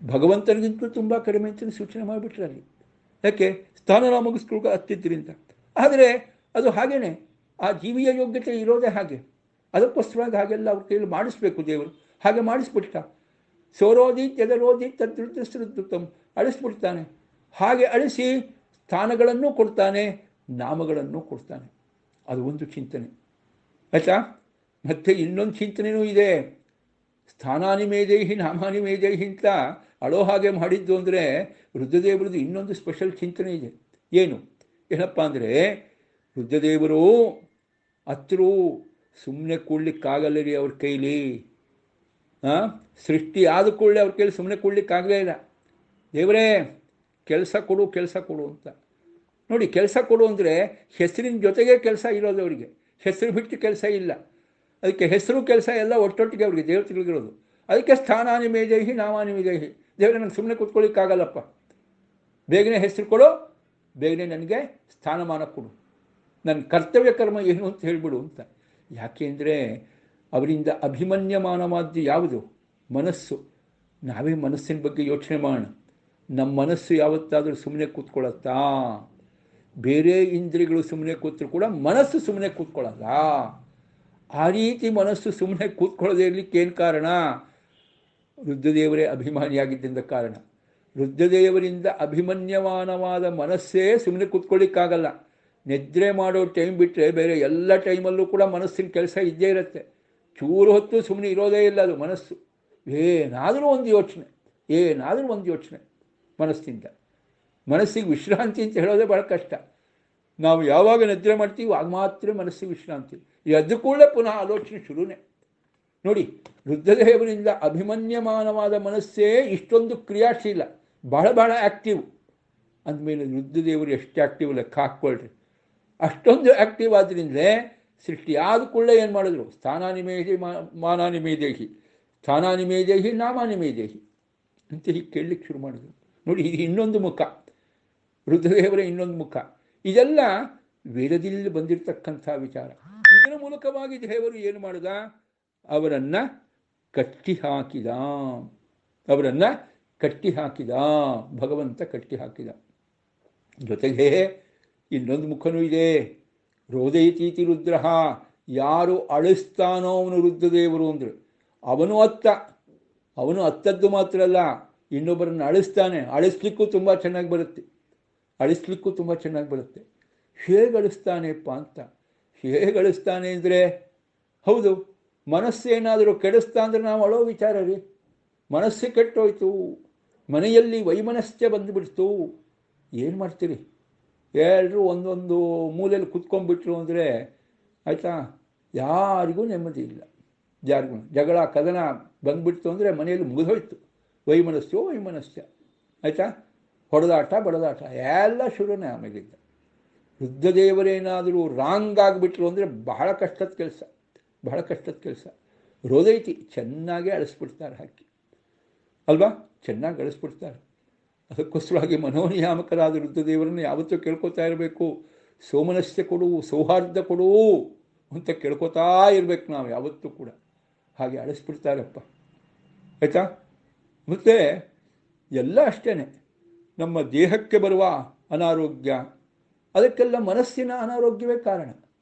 ಭಗವಂತನಿಗಿಂತಲೂ ತುಂಬ ಕಡಿಮೆ ಅಂತ ಸೂಚನೆ ಮಾಡಿಬಿಟ್ರೆ ಅಲ್ಲಿ. ಯಾಕೆ? ಸ್ಥಾನನಾಮಗೋಸ್ಕರ ಹತ್ತಿದ್ದರಿಂದ. ಆದರೆ ಅದು ಹಾಗೇನೆ, ಆ ಜೀವಿಯ ಯೋಗ್ಯತೆ ಇರೋದೇ ಹಾಗೆ. ಅದಕ್ಕೋಸ್ಕರವಾಗಿ ಹಾಗೆಲ್ಲ ಅವ್ರ ಕೈಯಲ್ಲಿ ಮಾಡಿಸ್ಬೇಕು ದೇವರು. ಹಾಗೆ ಮಾಡಿಸ್ಬಿಟ್ಟ. ಸೋರೋದಿ ತೆದರೋದಿ ತದ್ರುತಂ, ಅಳಿಸ್ಬಿಡ್ತಾನೆ. ಹಾಗೆ ಅಳಿಸಿ ಸ್ಥಾನಗಳನ್ನು ಕೊಡ್ತಾನೆ, ನಾಮಗಳನ್ನು ಕೊಡ್ತಾನೆ. ಅದು ಒಂದು ಚಿಂತನೆ ಆಯ್ತಾ. ಮತ್ತೆ ಇನ್ನೊಂದು ಚಿಂತನೆಯೂ ಇದೆ. ಸ್ಥಾನಾನಿ ಮೇದೇಹಿ ನಾಮಾನಿ ಮೇದೇಹಿ ಅಂತ ಅಳೋ ಹಾಗೆ ಮಾಡಿದ್ದು ಅಂದರೆ ರುದ್ರದೇವರದ್ದು ಇನ್ನೊಂದು ಸ್ಪೆಷಲ್ ಚಿಂತನೆ ಇದೆ. ಏನಪ್ಪ ಅಂದರೆ, ರುದ್ರದೇವರು ಹತ್ರು ಸುಮ್ಮನೆ ಕೂಡ್ಲಿಕ್ಕಾಗಲ್ಲ ರೀ ಅವ್ರ ಕೈಲಿ. ಸೃಷ್ಟಿ ಆದ ಕೂಡಲೇ ಅವ್ರ ಕೈಲಿ ಸುಮ್ಮನೆ ಕೂಡ್ಲಿಕ್ಕಾಗಲೇ ಇಲ್ಲ. ದೇವರೇ ಕೆಲಸ ಕೊಡು ಅಂತ. ನೋಡಿ, ಕೆಲಸ ಕೊಡು ಅಂದರೆ ಹೆಸರಿನ ಜೊತೆಗೆ ಕೆಲಸ ಇರೋದು ಅವರಿಗೆ. ಹೆಸರು ಬಿಟ್ಟು ಕೆಲಸ ಇಲ್ಲ. ಅದಕ್ಕೆ ಹೆಸರು ಕೆಲಸ ಎಲ್ಲ ಒಟ್ಟೊಟ್ಟಿಗೆ ಅವ್ರಿಗೆ ದೇವತೆಗಳಿಗಿರೋದು. ಅದಕ್ಕೆ ಸ್ಥಾನಾನಿ ಮೇದೇಹಿ ನಾಮಾನಿ ಮೇದೇಹಿ. ದೇವರೇ ನನಗೆ ಸುಮ್ಮನೆ ಕೂತ್ಕೊಳ್ಳಿಕ್ಕಾಗಲ್ಲಪ್ಪ, ಬೇಗನೆ ಹೆಸರು ಕೊಡು, ಬೇಗನೆ ನನಗೆ ಸ್ಥಾನಮಾನ ಕೊಡು, ನನ್ನ ಕರ್ತವ್ಯ ಕರ್ಮ ಏನು ಅಂತ ಹೇಳಿಬಿಡು ಅಂತ. ಯಾಕೆ ಅಂದರೆ ಅವರಿಂದ ಅಭಿಮನ್ಯಮಾನವಾದ್ದು ಯಾವುದು? ಮನಸ್ಸು. ನಾವೇ ಮನಸ್ಸಿನ ಬಗ್ಗೆ ಯೋಚನೆ ಮಾಡೋಣ. ನಮ್ಮ ಮನಸ್ಸು ಯಾವತ್ತಾದರೂ ಸುಮ್ಮನೆ ಕೂತ್ಕೊಳ್ಳುತ್ತಾ? ಬೇರೆ ಇಂದ್ರಿಯಗಳು ಸುಮ್ಮನೆ ಕೂತ್ರು ಕೂಡ ಮನಸ್ಸು ಸುಮ್ಮನೆ ಕೂತ್ಕೊಳ್ಳಲ್ಲ. ಆ ರೀತಿ ಮನಸ್ಸು ಸುಮ್ಮನೆ ಕೂತ್ಕೊಳ್ಳೋದೇ ಇರಲಿಕ್ಕೆ ಏನು ಕಾರಣ? ರುದ್ರದೇವರೇ ಅಭಿಮಾನಿಯಾಗಿದ್ದರಿಂದ ಕಾರಣ. ರುದ್ರದೇವರಿಂದ ಅಭಿಮನ್ಯಮಾನವಾದ ಮನಸ್ಸೇ ಸುಮ್ಮನೆ ಕೂತ್ಕೊಳ್ಳಿಕ್ಕಾಗಲ್ಲ. ನಿದ್ರೆ ಮಾಡೋ ಟೈಮ್ ಬಿಟ್ಟರೆ ಬೇರೆ ಎಲ್ಲ ಟೈಮಲ್ಲೂ ಕೂಡ ಮನಸ್ಸಿನ ಕೆಲಸ ಇದ್ದೇ ಇರುತ್ತೆ. ಚೂರು ಹೊತ್ತು ಸುಮ್ಮನೆ ಇರೋದೇ ಇಲ್ಲ ಅದು ಮನಸ್ಸು. ಏನಾದರೂ ಒಂದು ಯೋಚನೆ ಮನಸ್ಸಿಂದ. ಮನಸ್ಸಿಗೆ ವಿಶ್ರಾಂತಿ ಅಂತ ಹೇಳೋದೇ ಭಾಳ ಕಷ್ಟ. ನಾವು ಯಾವಾಗ ನಿದ್ರೆ ಮಾಡ್ತೀವಿ ಆಗ ಮಾತ್ರ ಮನಸ್ಸಿಗೆ ವಿಶ್ರಾಂತಿ. ಎದ್ದು ಕೂಡಲೇ ಪುನಃ ಆಲೋಚನೆ ಶುರುನೇ. ನೋಡಿ, ರುದ್ರದೇವರಿಂದ ಅಭಿಮನ್ಯಮಾನವಾದ ಮನಸ್ಸೇ ಇಷ್ಟೊಂದು ಕ್ರಿಯಾಶೀಲ, ಬಹಳ ಆ್ಯಕ್ಟಿವ್. ಅಂದಮೇಲೆ ರುದ್ರದೇವರು ಎಷ್ಟು ಆ್ಯಕ್ಟಿವ್ ಲೆಕ್ಕ ಹಾಕ್ಕೊಳ್ರಿ. ಅಷ್ಟೊಂದು ಆ್ಯಕ್ಟಿವ್ ಆದ್ದರಿಂದಲೇ ಸೃಷ್ಟಿ ಆದ ಕೂಡಲೇ ಏನು ಮಾಡಿದ್ರು? ಸ್ಥಾನಾನಿ ಮೇದೇಹಿ ಮಾನಾನಿ ಮೇದೇಹಿ, ಸ್ಥಾನಾನಿ ಮೇದೇಹಿ ನಾಮಾನಿ ಮೇದೇಹಿ ಅಂತ ಹೀಗೆ ಕೇಳಲಿಕ್ಕೆ ಶುರು ಮಾಡಿದ್ರು. ನೋಡಿ, ಇದು ಇನ್ನೊಂದು ಮುಖ, ರುದ್ರದೇವರ ಇನ್ನೊಂದು ಮುಖ. ಇದೆಲ್ಲ ವೇದದಲ್ಲಿ ಬಂದಿರತಕ್ಕಂಥ ವಿಚಾರ. ಇದರ ಮೂಲಕವಾಗಿ ದೇವರು ಏನು ಮಾಡಿದ? ಅವರನ್ನು ಕಟ್ಟಿ ಹಾಕಿದ ಭಗವಂತ ಕಟ್ಟಿ ಹಾಕಿದ. ಜೊತೆಗೆ ಇನ್ನೊಂದು ಮುಖನೂ ಇದೆ. ರೋದಯತೀತಿ ರುದ್ರ. ಯಾರು ಅಳಿಸ್ತಾನೋ ಅವನು ರುದ್ರದೇವರು ಅಂದರೆ ಅವನು ಅತ್ತದ್ದು ಮಾತ್ರ ಅಲ್ಲ, ಇನ್ನೊಬ್ಬರನ್ನು ಅಳಿಸ್ಲಿಕ್ಕೂ ತುಂಬ ಚೆನ್ನಾಗಿ ಬರುತ್ತೆ. ಹೇಗೆ ಅಳಿಸ್ತಾನೆಪ್ಪ ಅಂತ. ಹೇಗೆ ಅಳಿಸ್ತಾನೆ ಅಂದರೆ, ಹೌದು, ಮನಸ್ಸೇನಾದರೂ ಕೆಡಿಸ್ತಾ ಅಂದರೆ ನಾವು ಅಳೋ ವಿಚಾರ ರೀ. ಮನಸ್ಸು ಕೆಟ್ಟೋಯ್ತು, ಮನೆಯಲ್ಲಿ ವೈಮನಸ್ಯ ಬಂದುಬಿಡ್ತು, ಏನು ಮಾಡ್ತೀರಿ? ಎಲ್ಲರೂ ಒಂದೊಂದು ಮೂಲೆಯಲ್ಲಿ ಕುತ್ಕೊಂಡ್ಬಿಟ್ರು ಅಂದರೆ ಆಯಿತಾ, ಯಾರಿಗೂ ನೆಮ್ಮದಿ ಇಲ್ಲ. ಜಗಳ ಕದನ ಬಂದುಬಿಡ್ತು ಅಂದರೆ ಮನೆಯಲ್ಲಿ ಮುಗಿದೋಯ್ತು. ವೈಮನಸ್ಯ ಆಯಿತಾ, ಹೊಡೆದಾಟ ಬಡದಾಟ ಎಲ್ಲ ಶುರುನೇ ಆಮೇಲಿಂದ. ರುದ್ರದೇವರೇನಾದರೂ ರಾಂಗ್ ಆಗಿಬಿಟ್ರು ಅಂದರೆ ಬಹಳ ಕಷ್ಟದ ಕೆಲಸ. ರೋದೈತಿ ಚೆನ್ನಾಗೇ ಅಳಿಸ್ಬಿಡ್ತಾರೆ ಹಾಕಿ ಅಲ್ವಾ, ಚೆನ್ನಾಗಿ ಅಳಿಸ್ಬಿಡ್ತಾರೆ. ಅದಕ್ಕೋಸ್ಕರವಾಗಿ ಮನೋನಿಯಾಮಕರಾದ ರುದ್ರದೇವರನ್ನು ಯಾವತ್ತೂ ಕೇಳ್ಕೊತಾ ಇರಬೇಕು. ಸೋಮನಸ್ಯ ಕೊಡು, ಸೌಹಾರ್ದ ಕೊಡು ಅಂತ ಕೇಳ್ಕೊತಾ ಇರಬೇಕು ನಾವು ಯಾವತ್ತೂ ಕೂಡ. ಹಾಗೆ ಅಳಿಸ್ಬಿಡ್ತಾರಪ್ಪ ಆಯಿತಾ. ಮತ್ತು ಎಲ್ಲ ಅಷ್ಟೇ, ನಮ್ಮ ದೇಹಕ್ಕೆ ಬರುವ ಅನಾರೋಗ್ಯ ಅದಕ್ಕೆಲ್ಲ ಮನಸ್ಸಿನ ಅನಾರೋಗ್ಯವೇ ಕಾರಣ.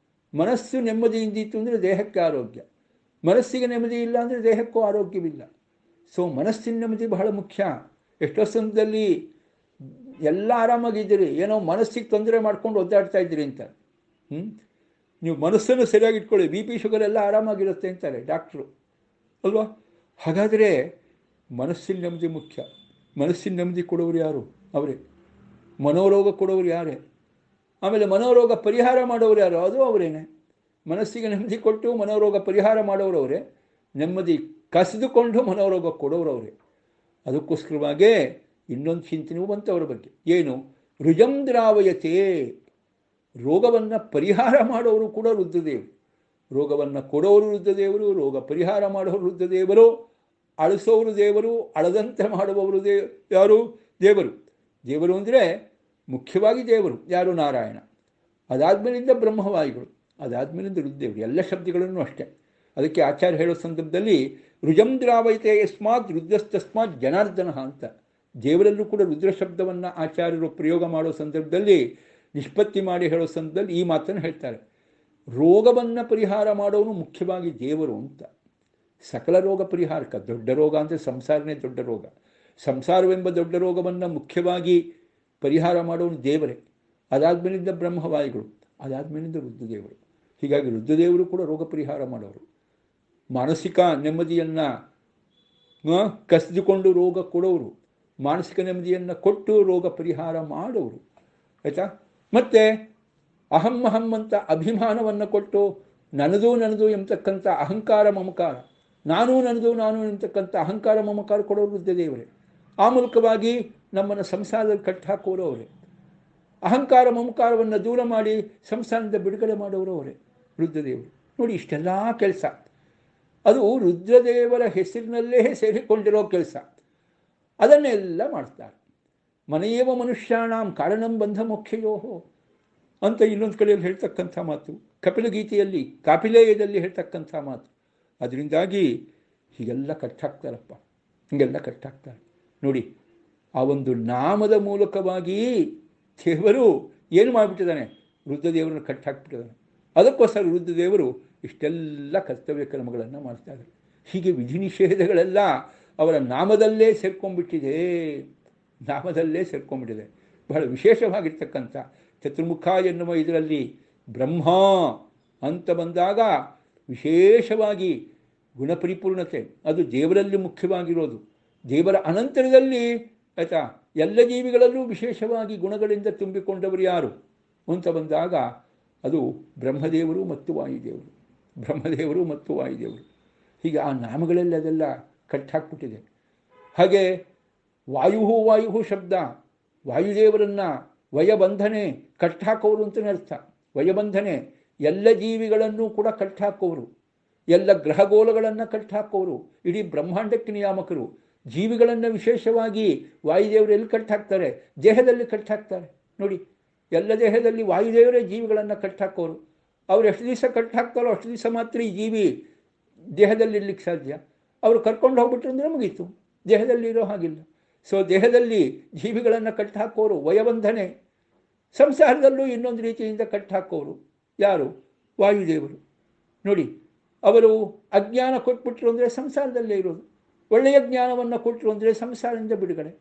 ಮನಸ್ಸು ನೆಮ್ಮದಿಯಿಂದಿತ್ತು ಅಂದರೆ ದೇಹಕ್ಕೆ ಆರೋಗ್ಯ, ಮನಸ್ಸಿಗೆ ನೆಮ್ಮದಿ ಇಲ್ಲ ಅಂದರೆ ದೇಹಕ್ಕೂ ಆರೋಗ್ಯವಿಲ್ಲ. ಸೊ ಮನಸ್ಸಿನ ನೆಮ್ಮದಿ ಬಹಳ ಮುಖ್ಯ. ಎಷ್ಟೋ ಸಂದರ್ಭದಲ್ಲಿ ಎಲ್ಲ ಆರಾಮಾಗಿದ್ದೀರಿ, ಏನೋ ಮನಸ್ಸಿಗೆ ತೊಂದರೆ ಮಾಡ್ಕೊಂಡು ಒದ್ದಾಡ್ತಾ ಇದ್ದೀರಿ ಅಂತಾರೆ. ನೀವು ಮನಸ್ಸನ್ನು ಸರಿಯಾಗಿ ಇಟ್ಕೊಳ್ಳಿ, BP ಶುಗರ್ ಎಲ್ಲ ಆರಾಮಾಗಿರುತ್ತೆ ಅಂತಾರೆ ಡಾಕ್ಟ್ರು ಅಲ್ವಾ. ಹಾಗಾದರೆ ಮನಸ್ಸಿನ ನೆಮ್ಮದಿ ಮುಖ್ಯ. ಮನಸ್ಸಿನ ನೆಮ್ಮದಿ ಕೊಡೋರು ಯಾರು? ಅವರೇ. ಮನೋರೋಗ ಕೊಡೋರು ಯಾರೇ? ಆಮೇಲೆ ಮನೋರೋಗ ಪರಿಹಾರ ಮಾಡೋರು ಯಾರು? ಅದು ಅವರೇನೆ. ಮನಸ್ಸಿಗೆ ನೆಮ್ಮದಿ ಕೊಟ್ಟು ಮನೋರೋಗ ಪರಿಹಾರ ಮಾಡೋರು ಅವರೇ, ನೆಮ್ಮದಿ ಕಸಿದುಕೊಂಡು ಮನೋರೋಗ ಕೊಡೋರು ಅವರೇ. ಅದಕ್ಕೋಸ್ಕರವಾಗೇ ಇನ್ನೊಂದು ಚಿಂತನೆಯೂ ಬಂತು ಅವರ ಬಗ್ಗೆ. ಏನು? ರುಜಂ ದ್ರಾವಯತೆ. ರೋಗವನ್ನು ಪರಿಹಾರ ಮಾಡೋರು ಕೂಡ ರುದ್ರದೇವರು. ರೋಗವನ್ನು ಕೊಡೋರು ರುದ್ರದೇವರು, ರೋಗ ಪರಿಹಾರ ಮಾಡೋರು ರುದ್ರದೇವರು, ಅಳಿಸೋರು ದೇವರು, ಅಳದಂತೆ ಮಾಡುವವರು ಯಾರು? ದೇವರು ಅಂದರೆ ಮುಖ್ಯವಾಗಿ ದೇವರು ಯಾರು? ನಾರಾಯಣ. ಅದಾದಮೇಲಿಂದ ಬ್ರಹ್ಮವಾಯುಗಳು, ಅದಾದಮೇಲಿಂದ ರುದ್ರದೇವರು. ಎಲ್ಲ ಶಬ್ದಗಳನ್ನು ಅಷ್ಟೇ. ಅದಕ್ಕೆ ಆಚಾರ್ಯ ಹೇಳೋ ಸಂದರ್ಭದಲ್ಲಿ ರುಜಂ ದ್ರಾವಯತೆ ಯಸ್ಮಾತ್ ರುದ್ರಸ್ತಸ್ಮಾತ್ ಜನಾರ್ದನ ಅಂತ. ದೇವರಲ್ಲೂ ಕೂಡ ರುದ್ರ ಶಬ್ದವನ್ನು ಆಚಾರ್ಯರು ಪ್ರಯೋಗ ಮಾಡೋ ಸಂದರ್ಭದಲ್ಲಿ, ನಿಷ್ಪತ್ತಿ ಮಾಡಿ ಹೇಳೋ ಸಂದರ್ಭದಲ್ಲಿ ಈ ಮಾತನ್ನು ಹೇಳ್ತಾರೆ. ರೋಗವನ್ನು ಪರಿಹಾರ ಮಾಡೋನು ಮುಖ್ಯವಾಗಿ ದೇವರು ಅಂತ. ಸಕಲ ರೋಗ ಪರಿಹಾರಕ. ದೊಡ್ಡ ರೋಗ ಅಂದರೆ ಸಂಸಾರನೇ ದೊಡ್ಡ ರೋಗ. ಸಂಸಾರವೆಂಬ ದೊಡ್ಡ ರೋಗವನ್ನು ಮುಖ್ಯವಾಗಿ ಪರಿಹಾರ ಮಾಡೋನು ದೇವರೇ. ಅದಾದಮೇಲಿಂದ ಬ್ರಹ್ಮವಾಯುಗಳು, ಅದಾದಮೇಲಿಂದ ರುದ್ರದೇವರು. ಹೀಗಾಗಿ ರುದ್ರದೇವರು ಕೂಡ ರೋಗ ಪರಿಹಾರ ಮಾಡೋರು. ಮಾನಸಿಕ ನೆಮ್ಮದಿಯನ್ನು ಕಸಿದುಕೊಂಡು ರೋಗ ಕೊಡೋರು, ಮಾನಸಿಕ ನೆಮ್ಮದಿಯನ್ನು ಕೊಟ್ಟು ರೋಗ ಪರಿಹಾರ ಮಾಡೋರು. ಆಯಿತಾ? ಮತ್ತು ಅಹಂ ಅಹಂ ಅಂತ ಅಭಿಮಾನವನ್ನು ಕೊಟ್ಟು ನನ್ನದು ಎಂಬತಕ್ಕಂಥ ಅಹಂಕಾರ ಮಮಕಾರ, ನಾನು ಎಂಬತಕ್ಕಂಥ ಅಹಂಕಾರ ಮಮಕಾರ ಕೊಡೋರು ರುದ್ರದೇವರೇ. ಆ ಮೂಲಕವಾಗಿ ನಮ್ಮನ್ನು ಸಂಸಾರದಲ್ಲಿ ಕಟ್ಟಾಕೋರು ಅವರೇ. ಅಹಂಕಾರ ಮಮಕಾರವನ್ನು ದೂರ ಮಾಡಿ ಸಂಸಾರದಿಂದ ಬಿಡುಗಡೆ ಮಾಡೋರು ಅವರೇ ರುದ್ರದೇವರು. ನೋಡಿ, ಇಷ್ಟೆಲ್ಲ ಕೆಲಸ ಅದು ರುದ್ರದೇವರ ಹೆಸರಿನಲ್ಲೇ ಸೇರಿಕೊಂಡಿರೋ ಕೆಲಸ. ಅದನ್ನೆಲ್ಲ ಮಾಡ್ತಾರೆ. ಮನೆಯೇವ ಮನುಷ್ಯಾಣಾಂ ಕಾರಣಂ ಬಂಧ ಮೋಕ್ಷಯೋಹೋ ಅಂತ ಇನ್ನೊಂದು ಕಡೆಯಲ್ಲಿ ಹೇಳ್ತಕ್ಕಂಥ ಮಾತು, ಕಪಿಲಗೀತೆಯಲ್ಲಿ ಕಾಪಿಲೇಯದಲ್ಲಿ ಹೇಳ್ತಕ್ಕಂಥ ಮಾತು. ಅದರಿಂದಾಗಿ ಹೀಗೆಲ್ಲ ಕಟ್ಟಾಕ್ತಾರಪ್ಪ, ಹೀಗೆಲ್ಲ ಕಟ್ಟಾಕ್ತಾರೆ. ನೋಡಿ, ಆ ಒಂದು ನಾಮದ ಮೂಲಕವಾಗಿ ದೇವರು ಏನು ಮಾಡಿಬಿಟ್ಟಿದ್ದಾನೆ, ರುದ್ರದೇವರನ್ನು ಕಟ್ಟಾಕ್ಬಿಟ್ಟಿದ್ದಾನೆ. ಅದಕ್ಕೋಸ್ಕರ ರುದ್ರದೇವರು ಇಷ್ಟೆಲ್ಲ ಕರ್ತವ್ಯ ಕರ್ಮಗಳನ್ನು ಮಾಡ್ತಾರೆ. ಹೀಗೆ ವಿಧಿ ನಿಷೇಧಗಳೆಲ್ಲ ಅವರ ನಾಮದಲ್ಲೇ ಸೇರ್ಕೊಂಡ್ಬಿಟ್ಟಿದೆ, ನಾಮದಲ್ಲೇ ಸೇರ್ಕೊಂಡ್ಬಿಟ್ಟಿದೆ. ಬಹಳ ವಿಶೇಷವಾಗಿರ್ತಕ್ಕಂಥ ಚತುರ್ಮುಖ ಎನ್ನುವ ಇದರಲ್ಲಿ ಬ್ರಹ್ಮ ಅಂತ ಬಂದಾಗ ವಿಶೇಷವಾಗಿ ಗುಣಪರಿಪೂರ್ಣತೆ ಅದು ದೇವರಲ್ಲಿ ಮುಖ್ಯವಾಗಿರೋದು. ದೇವರ ಅನಂತರದಲ್ಲಿ ಆಯಿತಾ ಎಲ್ಲ ಜೀವಿಗಳಲ್ಲೂ ವಿಶೇಷವಾಗಿ ಗುಣಗಳಿಂದ ತುಂಬಿಕೊಂಡವರು ಯಾರು ಅಂತ ಬಂದಾಗ ಅದು ಬ್ರಹ್ಮದೇವರು ಮತ್ತು ವಾಯುದೇವರು, ಬ್ರಹ್ಮದೇವರು ಮತ್ತು ವಾಯುದೇವರು. ಹೀಗೆ ಆ ನಾಮಗಳಲ್ಲಿ ಅದೆಲ್ಲ ಕಟ್ಟಾಕ್ಬಿಟ್ಟಿದೆ. ಹಾಗೆ ವಾಯು ಶಬ್ದ ವಾಯುದೇವರನ್ನು ವಯಬಂಧನೆ ಕಟ್ಟಾಕೋರು ಅಂತಲೇ ಅರ್ಥ. ವಯಬಂಧನೆ ಎಲ್ಲ ಜೀವಿಗಳನ್ನು ಕೂಡ ಕಟ್ಟಾಕೋರು, ಎಲ್ಲ ಗ್ರಹಗೋಲಗಳನ್ನು ಕಟ್ಟಾಕೋರು, ಇಡೀ ಬ್ರಹ್ಮಾಂಡಕ್ಕೆ ನಿಯಾಮಕರು. ಜೀವಿಗಳನ್ನು ವಿಶೇಷವಾಗಿ ವಾಯುದೇವರು ಎಲ್ಲಿ ಕಟ್ಟಾಕ್ತಾರೆ? ದೇಹದಲ್ಲಿ ಕಟ್ಟಾಕ್ತಾರೆ. ನೋಡಿ, ಎಲ್ಲ ದೇಹದಲ್ಲಿ ವಾಯುದೇವರೇ ಜೀವಿಗಳನ್ನು ಕಟ್ಟಾಕೋರು. ಅವ್ರು ಎಷ್ಟು ದಿವಸ ಕಟ್ಟಾಕ್ತಾರೋ ಅಷ್ಟು ದಿವಸ ಮಾತ್ರ ಈ ಜೀವಿ ದೇಹದಲ್ಲಿ ಇರ್ಲಿಕ್ಕೆ ಸಾಧ್ಯ. ಅವರು ಕರ್ಕೊಂಡು ಹೋಗ್ಬಿಟ್ರು ಅಂದರೆ ಮುಗೀತು, ದೇಹದಲ್ಲಿ ಇರೋ ಹಾಗಿಲ್ಲ. ಸೊ ದೇಹದಲ್ಲಿ ಜೀವಿಗಳನ್ನು ಕಟ್ಟಾಕೋರು ವಯಬಂಧನೆ. ಸಂಸಾರದಲ್ಲೂ ಇನ್ನೊಂದು ರೀತಿಯಿಂದ ಕಟ್ಟಾಕೋರು ಯಾರು? ವಾಯುದೇವರು. ನೋಡಿ, ಅವರು ಅಜ್ಞಾನ ಕೊಟ್ಬಿಟ್ರು ಅಂದರೆ ಸಂಸಾರದಲ್ಲೇ ಇರೋದು, ಒಳ್ಳೆಯ ಜ್ಞಾನವನ್ನು ಕೊಟ್ಟರು ಅಂದರೆ ಸಂಸಾರದಿಂದ ಬಿಡುಗಡೆ.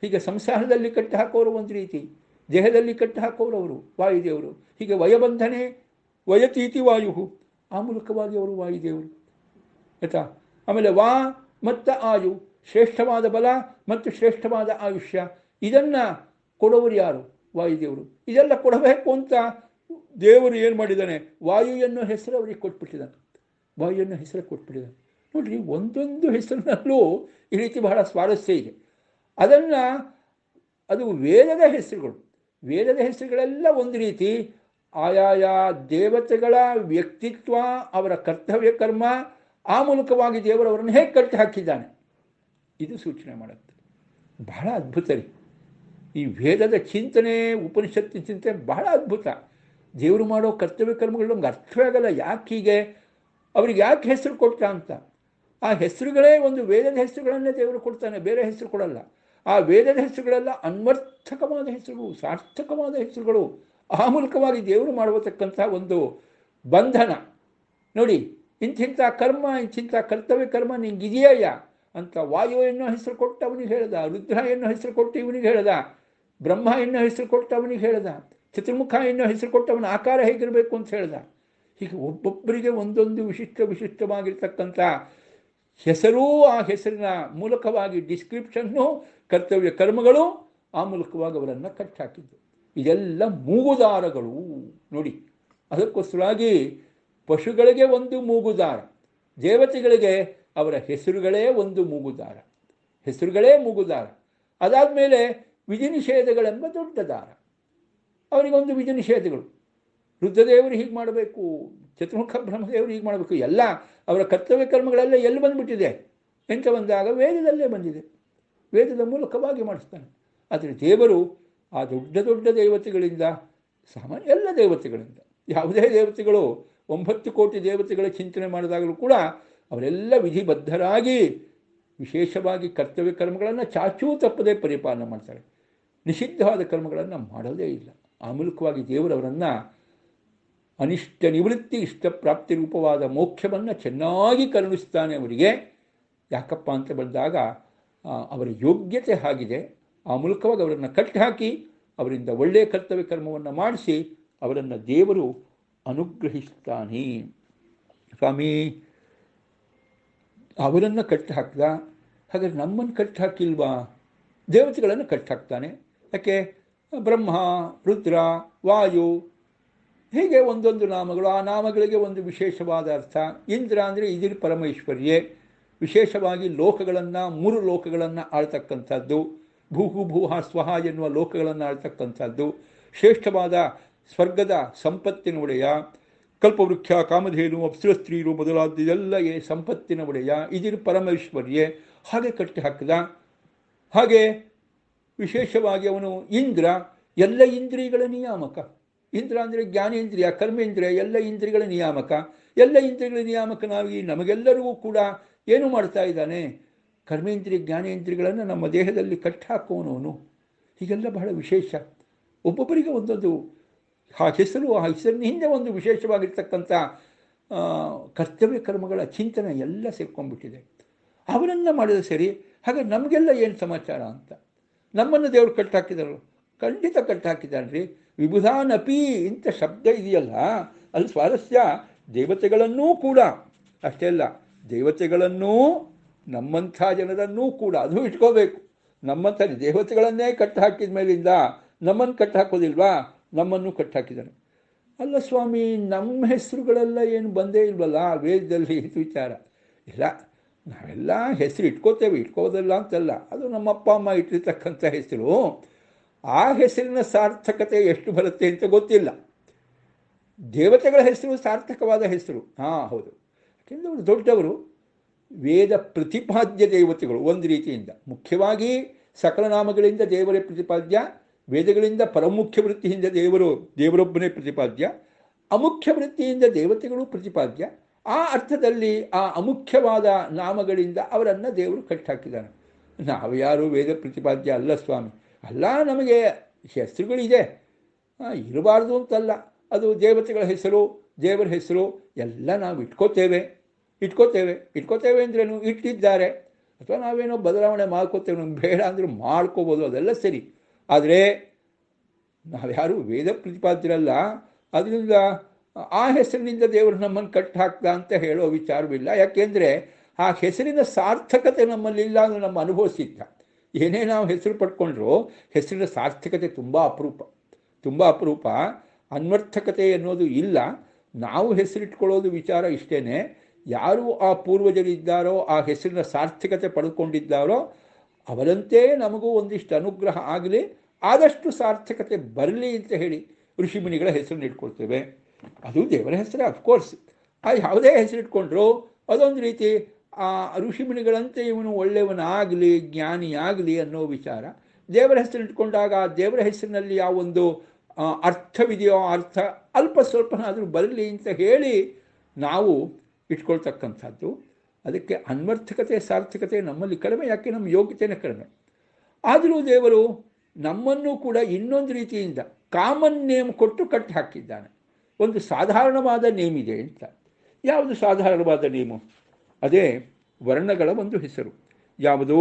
ಹೀಗೆ ಸಂಸಾರದಲ್ಲಿ ಕಟ್ಟಿ ಹಾಕೋರು ಒಂದು ರೀತಿ, ದೇಹದಲ್ಲಿ ಕಟ್ಟಿ ಹಾಕೋರು ಅವರು ವಾಯುದೇವರು. ಹೀಗೆ ವಯಬಂಧನೆ ವಯತೀತಿ ವಾಯು, ಆ ಮೂಲಕವಾಗಿ ಅವರು ವಾಯುದೇವರು ಆಯಿತಾ. ಆಮೇಲೆ ವಾ ಮತ್ತು ಆಯು, ಶ್ರೇಷ್ಠವಾದ ಬಲ ಮತ್ತು ಶ್ರೇಷ್ಠವಾದ ಆಯುಷ್ಯ, ಇದನ್ನು ಕೊಡೋರು ಯಾರು? ವಾಯುದೇವರು. ಇದೆಲ್ಲ ಕೊಡಬೇಕು ಅಂತ ದೇವರು ಏನು ಮಾಡಿದ್ದಾನೆ? ವಾಯು ಎನ್ನೋ ಹೆಸರು ಅವರಿಗೆ ಕೊಟ್ಬಿಟ್ಟಿದ್ದಾನೆ, ವಾಯು ಎನ್ನೋ ಹೆಸರು ಕೊಟ್ಬಿಟ್ಟಿದ್ದಾನೆ. ನೋಡ್ರಿ, ಒಂದೊಂದು ಹೆಸರಿನಲ್ಲೂ ಈ ರೀತಿ ಬಹಳ ಸ್ವಾರಸ್ಯ ಇದೆ. ಅದು ವೇದದ ಹೆಸರುಗಳು. ವೇದದ ಹೆಸರುಗಳೆಲ್ಲ ಒಂದು ರೀತಿ ಆಯಾಯ ದೇವತೆಗಳ ವ್ಯಕ್ತಿತ್ವ, ಅವರ ಕರ್ತವ್ಯ ಕರ್ಮ, ಆ ಮೂಲಕವಾಗಿ ದೇವರವರನ್ನು ಹೇಗೆ ಕಟ್ಟಿ ಹಾಕಿದ್ದಾನೆ ಇದು ಸೂಚನೆ ಮಾಡುತ್ತೆ. ಬಹಳ ಅದ್ಭುತ ರೀ ಈ ವೇದದ ಚಿಂತನೆ, ಉಪನಿಷತ್ತಿನ ಚಿಂತನೆ ಬಹಳ ಅದ್ಭುತ. ದೇವರು ಮಾಡೋ ಕರ್ತವ್ಯ ಕರ್ಮಗಳು ನಮ್ಗೆ ಅರ್ಥವೇ ಆಗಲ್ಲ. ಯಾಕೆ ಹೀಗೆ, ಅವ್ರಿಗೆ ಯಾಕೆ ಹೆಸರು ಕೊಟ್ಟ ಅಂತ. ಆ ಹೆಸರುಗಳೇ ಒಂದು ವೇದದ ಹೆಸರುಗಳನ್ನೇ ದೇವರು ಕೊಡ್ತಾನೆ, ಬೇರೆ ಹೆಸರು ಕೊಡಲ್ಲ. ಆ ವೇದದ ಹೆಸರುಗಳೆಲ್ಲ ಅನ್ವರ್ಥಕವಾದ ಹೆಸರುಗಳು, ಸಾರ್ಥಕವಾದ ಹೆಸರುಗಳು. ಆ ಮೂಲಕವಾಗಿ ದೇವರು ಮಾಡತಕ್ಕಂಥ ಒಂದು ಬಂಧನ. ನೋಡಿ, ಇಂಥಿಂಥ ಕರ್ಮ, ಇಂಥಿಂಥ ಕರ್ತವ್ಯ ಕರ್ಮ ನಿಂಗಿದೆಯಾ ಅಂತ ವಾಯು ಎನ್ನೋ ಹೆಸರು ಕೊಟ್ಟು ಅವನಿಗೆ ಹೇಳ್ದ, ರುದ್ರ ಎನ್ನೋ ಹೆಸರು ಕೊಟ್ಟು ಇವನಿಗೆ ಹೇಳ್ದ, ಬ್ರಹ್ಮ ಎನ್ನೋ ಹೆಸರು ಕೊಟ್ಟು ಅವನಿಗೆ ಹೇಳ್ದ, ಚತುರ್ಮುಖ ಎನ್ನೋ ಹೆಸರು ಕೊಟ್ಟು ಅವನ ಆಕಾರ ಹೇಗಿರಬೇಕು ಅಂತ ಹೇಳ್ದ. ಹೀಗೆ ಒಬ್ಬೊಬ್ಬರಿಗೆ ಒಂದೊಂದು ವಿಶಿಷ್ಟವಾಗಿರ್ತಕ್ಕಂಥ ಹೆಸರೂ, ಆ ಹೆಸರಿನ ಮೂಲಕವಾಗಿ ಡಿಸ್ಕ್ರಿಪ್ಷನ್ನು, ಕರ್ತವ್ಯ ಕರ್ಮಗಳು, ಆ ಮೂಲಕವಾಗಿ ಅವರನ್ನು ಕಟ್ಟಾಕಿದ್ದು. ಇದೆಲ್ಲ ಮೂಗುದಾರಗಳು. ನೋಡಿ, ಅದಕ್ಕೋಸ್ಕರವಾಗಿ ಪಶುಗಳಿಗೆ ಒಂದು ಮೂಗುದಾರ, ದೇವತೆಗಳಿಗೆ ಅವರ ಹೆಸರುಗಳೇ ಒಂದು ಮೂಗುದಾರ, ಹೆಸರುಗಳೇ ಮೂಗುದಾರ. ಅದಾದಮೇಲೆ ವಿಧಿ ನಿಷೇಧಗಳೆಂಬ ದೊಡ್ಡ ದಾರ. ಅವರಿಗೊಂದು ವಿಧಿ ನಿಷೇಧಗಳು. ರುದ್ರದೇವರು ಹೀಗೆ ಮಾಡಬೇಕು, ಚತುರ್ಮುಖ ಬ್ರಹ್ಮದೇವರು ಹೀಗೆ ಮಾಡಬೇಕು, ಎಲ್ಲ ಅವರ ಕರ್ತವ್ಯ ಕರ್ಮಗಳೆಲ್ಲ ಎಲ್ಲಿ ಬಂದುಬಿಟ್ಟಿದೆ ಅಂತ ಬಂದಾಗ ವೇದದಲ್ಲೇ ಬಂದಿದೆ, ವೇದದ ಮೂಲಕವಾಗಿ ಮಾಡಿಸ್ತಾನೆ. ಆದರೆ ದೇವರು ಆ ದೊಡ್ಡ ದೊಡ್ಡ ದೇವತೆಗಳಿಂದ, ಸಾಮಾನ್ಯ ಎಲ್ಲ ದೇವತೆಗಳಿಂದ, ಯಾವುದೇ ದೇವತೆಗಳು 9 ಕೋಟಿ ದೇವತೆಗಳ ಚಿಂತನೆ ಮಾಡಿದಾಗಲೂ ಕೂಡ ಅವರೆಲ್ಲ ವಿಧಿಬದ್ಧರಾಗಿ ವಿಶೇಷವಾಗಿ ಕರ್ತವ್ಯ ಕರ್ಮಗಳನ್ನು ಚಾಚೂ ತಪ್ಪದೇ ಪರಿಪಾಲನೆ ಮಾಡ್ತಾರೆ. ನಿಷಿದ್ಧವಾದ ಕರ್ಮಗಳನ್ನು ಮಾಡೋದೇ ಇಲ್ಲ. ಆ ಮೂಲಕವಾಗಿ ದೇವರವರನ್ನು ಅನಿಷ್ಟ ನಿವೃತ್ತಿ ಇಷ್ಟಪ್ರಾಪ್ತಿ ರೂಪವಾದ ಮೋಕ್ಷವನ್ನು ಚೆನ್ನಾಗಿ ಕರುಣಿಸ್ತಾನೆ ಅವರಿಗೆ. ಯಾಕಪ್ಪ ಅಂತ ಬಂದಾಗ ಅವರ ಯೋಗ್ಯತೆ ಆಗಿದೆ. ಆ ಮೂಲಕವಾಗಿ ಅವರನ್ನು ಕಟ್ಟಿಹಾಕಿ ಅವರಿಂದ ಒಳ್ಳೆಯ ಕರ್ತವ್ಯ ಕರ್ಮವನ್ನು ಮಾಡಿಸಿ ಅವರನ್ನು ದೇವರು ಅನುಗ್ರಹಿಸ್ತಾನೆ. ಸ್ವಾಮಿ ಅವರನ್ನು ಕಟ್ಟಿ ಹಾಕಿದ, ಹಾಗಾದ್ರೆ ನಮ್ಮನ್ನು ಕಟ್ಟಿ ಹಾಕಿಲ್ವಾ? ದೇವತೆಗಳನ್ನು ಕಟ್ಟಿ ಹಾಕ್ತಾನೆ. ಯಾಕೆ? ಬ್ರಹ್ಮ, ರುದ್ರ, ವಾಯು, ಹೀಗೆ ಒಂದೊಂದು ನಾಮಗಳು, ಆ ನಾಮಗಳಿಗೆ ಒಂದು ವಿಶೇಷವಾದ ಅರ್ಥ. ಇಂದ್ರ ಅಂದರೆ ಇದಿರ್ ಪರಮೇಶ್ವರ್ಯೇ, ವಿಶೇಷವಾಗಿ ಲೋಕಗಳನ್ನು, 3 ಲೋಕಗಳನ್ನು ಆಳ್ತಕ್ಕಂಥದ್ದು. ಭೂಹು ಭೂಹ ಸ್ವಹ ಎನ್ನುವ ಲೋಕಗಳನ್ನು ಆಳ್ತಕ್ಕಂಥದ್ದು. ಶ್ರೇಷ್ಠವಾದ ಸ್ವರ್ಗದ ಸಂಪತ್ತಿನ ಒಡೆಯ, ಕಲ್ಪವೃಕ್ಷ, ಕಾಮಧೇನು, ಅಪ್ಸರಸ್ತ್ರೀರು ಮೊದಲಾದೆಲ್ಲ ಸಂಪತ್ತಿನ ಒಡೆಯ ಇದಿರ್ ಪರಮೇಶ್ವರ್ಯೇ, ಹಾಗೆ ಕಟ್ಟಿ ಹಾಕಿದ. ಹಾಗೆ ವಿಶೇಷವಾಗಿ ಅವನು ಇಂದ್ರ, ಎಲ್ಲ ಇಂದ್ರಿಯಗಳ ನಿಯಾಮಕ. ಇಂದ್ರ ಅಂದರೆ ಜ್ಞಾನೇಂದ್ರಿಯ, ಕರ್ಮೇಂದ್ರಿಯ, ಎಲ್ಲ ಇಂದ್ರಿಯಗಳ ನಿಯಾಮಕ. ಎಲ್ಲ ಇಂದ್ರಿಯಗಳ ನಿಯಾಮಕನಾಗಿ ನಮಗೆಲ್ಲರಿಗೂ ಕೂಡ ಏನು ಮಾಡ್ತಾ ಇದ್ದಾನೆ? ಕರ್ಮೇಂದ್ರಿಯ ಜ್ಞಾನೇಂದ್ರಿಯಗಳನ್ನು ನಮ್ಮ ದೇಹದಲ್ಲಿ ಕಟ್ಟಾಕೋನವನು. ಹೀಗೆಲ್ಲ ಬಹಳ ವಿಶೇಷ. ಒಬ್ಬೊಬ್ಬರಿಗೆ ಒಂದೊಂದು ಆ ಹೆಸರು, ಆ ಹೆಸರಿನ ಹಿಂದೆ ಒಂದು ವಿಶೇಷವಾಗಿರ್ತಕ್ಕಂಥ ಕರ್ತವ್ಯ ಕರ್ಮಗಳ ಚಿಂತನೆ ಎಲ್ಲ ಸೇರ್ಕೊಂಡ್ಬಿಟ್ಟಿದೆ. ಅವರನ್ನು ಮಾಡಿದ ಸರಿ. ಹಾಗೆ ನಮಗೆಲ್ಲ ಏನು ಸಮಾಚಾರ ಅಂತ ನಮ್ಮನ್ನು ದೇವರು ಕಟ್ಟಾಕಿದರು. ಖಂಡಿತ ಕಟ್ಟಾಕಿದ್ದಾನೆ ರೀ. ವಿಬುಧಾನಪಿ ಇಂಥ ಶಬ್ದ ಇದೆಯಲ್ಲ, ಅಲ್ಲಿ ಸ್ವಾರಸ್ಯ. ದೇವತೆಗಳನ್ನೂ ಕೂಡ ಅಷ್ಟೇ ಅಲ್ಲ, ದೇವತೆಗಳನ್ನೂ ನಮ್ಮಂಥ ಜನರನ್ನೂ ಕೂಡ ಅದು ಇಟ್ಕೋಬೇಕು. ನಮ್ಮಂಥ ದೇವತೆಗಳನ್ನೇ ಕಟ್ಟು ಹಾಕಿದ ಮೇಲಿಂದ ನಮ್ಮನ್ನು ಕಟ್ಟು ಹಾಕೋದಿಲ್ವಾ? ನಮ್ಮನ್ನು ಕಟ್ಟು ಹಾಕಿದ್ದಾನೆ. ಅಲ್ಲ ಸ್ವಾಮಿ, ನಮ್ಮ ಹೆಸರುಗಳೆಲ್ಲ ಏನು ಬಂದೇ ಇಲ್ವಲ್ಲ ವೇದದಲ್ಲಿ? ಇದು ವಿಚಾರ ಇಲ್ಲ. ನಾವೆಲ್ಲ ಹೆಸರು ಇಟ್ಕೋತೇವೆ, ಇಟ್ಕೋದಿಲ್ಲ ಅಂತಲ್ಲ. ಅದು ನಮ್ಮ ಅಪ್ಪ ಅಮ್ಮ ಇಟ್ಟಿರ್ತಕ್ಕಂಥ ಹೆಸರು. ಆ ಹೆಸರಿನ ಸಾರ್ಥಕತೆ ಎಷ್ಟು ಬರುತ್ತೆ ಅಂತ ಗೊತ್ತಿಲ್ಲ. ದೇವತೆಗಳ ಹೆಸರು ಸಾರ್ಥಕವಾದ ಹೆಸರು. ಹೌದು. ಯಾಕೆಂದರೆ ಅವರು ದೊಡ್ಡವರು, ವೇದ ಪ್ರತಿಪಾದ್ಯ ದೇವತೆಗಳು ಒಂದು ರೀತಿಯಿಂದ. ಮುಖ್ಯವಾಗಿ ಸಕಲ ನಾಮಗಳಿಂದ ದೇವರೇ ಪ್ರತಿಪಾದ್ಯ, ವೇದಗಳಿಂದ ಪರಮುಖ್ಯ ವೃತ್ತಿಯಿಂದ ದೇವರೊಬ್ಬನೇ ಪ್ರತಿಪಾದ್ಯ, ಅಮುಖ್ಯ ವೃತ್ತಿಯಿಂದ ದೇವತೆಗಳು ಪ್ರತಿಪಾದ್ಯ. ಆ ಅರ್ಥದಲ್ಲಿ ಆ ಅಮುಖ್ಯವಾದ ನಾಮಗಳಿಂದ ಅವರನ್ನು ದೇವರು ಕಟ್ಟಾಕಿದ್ದಾನೆ. ನಾವು ಯಾರು ವೇದ ಪ್ರತಿಪಾದ್ಯ ಅಲ್ಲ ಸ್ವಾಮಿ. ಅಲ್ಲ, ನಮಗೆ ಹೆಸರುಗಳಿದೆ, ಇರಬಾರ್ದು ಅಂತಲ್ಲ. ಅದು ದೇವತೆಗಳ ಹೆಸರು, ದೇವರ ಹೆಸರು ಎಲ್ಲ ನಾವು ಇಟ್ಕೋತೇವೆ ಅಂದ್ರೇನು? ಇಟ್ಟಿದ್ದಾರೆ. ಅಥವಾ ನಾವೇನೋ ಬದಲಾವಣೆ ಮಾಡ್ಕೋತೇವೆ, ನಮ್ಗೆ ಬೇಡ ಅಂದರೂ ಮಾಡ್ಕೋಬೋದು, ಅದೆಲ್ಲ ಸರಿ. ಆದರೆ ನಾವ್ಯಾರು ವೇದ ಪ್ರತಿಪಾದ್ಯರಲ್ಲ. ಅದರಿಂದ ಆ ಹೆಸರಿನಿಂದ ದೇವರು ನಮ್ಮನ್ನು ಕಟ್ಟು ಹಾಕ್ದ ಅಂತ ಹೇಳೋ ವಿಚಾರವಿಲ್ಲ. ಯಾಕೆಂದರೆ ಆ ಹೆಸರಿನ ಸಾರ್ಥಕತೆ ನಮ್ಮಲ್ಲಿಲ್ಲ, ಅದು ನಮ್ಮ ಅನುಭವಿಸಿದ್ದ. ಏನೇ ನಾವು ಹೆಸರು ಪಡ್ಕೊಂಡ್ರೂ ಹೆಸರಿನ ಸಾರ್ಥಕತೆ ತುಂಬ ಅಪರೂಪ. ಅನ್ವರ್ಥಕತೆ ಅನ್ನೋದು ಇಲ್ಲ. ನಾವು ಹೆಸರಿಟ್ಕೊಳ್ಳೋದು ವಿಚಾರ ಇಷ್ಟೇ. ಯಾರು ಆ ಪೂರ್ವಜರಿದ್ದಾರೋ, ಆ ಹೆಸರಿನ ಸಾರ್ಥಕತೆ ಪಡ್ಕೊಂಡಿದ್ದಾರೋ ಅವರಂತೆ ನಮಗೂ ಒಂದಿಷ್ಟು ಅನುಗ್ರಹ ಆಗಲಿ, ಆದಷ್ಟು ಸಾರ್ಥಕತೆ ಬರಲಿ ಅಂತ ಹೇಳಿ ಋಷಿಮುನಿಗಳ ಹೆಸರನ್ನು ಇಟ್ಕೊಳ್ತೇವೆ. ಅದು ದೇವರ ಹೆಸರೇ ಅಫ್ಕೋರ್ಸ್. ಯಾವುದೇ ಹೆಸರಿಟ್ಕೊಂಡ್ರು ಅದೊಂದು ರೀತಿ ಆ ಋಷಿಮುನಿಗಳಂತೆ ಇವನು ಒಳ್ಳೆಯವನಾಗಲಿ, ಜ್ಞಾನಿಯಾಗಲಿ ಅನ್ನೋ ವಿಚಾರ. ದೇವರ ಹೆಸರಿಟ್ಕೊಂಡಾಗ ಆ ದೇವರ ಹೆಸರಿನಲ್ಲಿ ಆ ಒಂದು ಅರ್ಥವಿದೆಯೋ, ಅರ್ಥ ಅಲ್ಪ ಸ್ವಲ್ಪನಾದರೂ ಬರಲಿ ಅಂತ ಹೇಳಿ ನಾವು ಇಟ್ಕೊಳ್ತಕ್ಕಂಥದ್ದು. ಅದಕ್ಕೆ ಅನ್ವರ್ಥಕತೆ, ಸಾರ್ಥಕತೆ ನಮ್ಮಲ್ಲಿ ಕಡಿಮೆ. ಯಾಕೆ? ನಮ್ಮ ಯೋಗ್ಯತೆಯೇ ಕಡಿಮೆ. ಆದರೂ ದೇವರು ನಮ್ಮನ್ನು ಕೂಡ ಇನ್ನೊಂದು ರೀತಿಯಿಂದ ಕಾಮನ್ ನೇಮ್ ಕೊಟ್ಟು ಕಟ್ಟಿ ಹಾಕಿದ್ದಾನೆ. ಒಂದು ಸಾಧಾರಣವಾದ ನೇಮ್ ಇದೆ ಅಂತ. ಯಾವುದು ಸಾಧಾರಣವಾದ ನೇಮು? ಅದೇ ವರ್ಣಗಳ ಒಂದು ಹೆಸರು. ಯಾವುದು?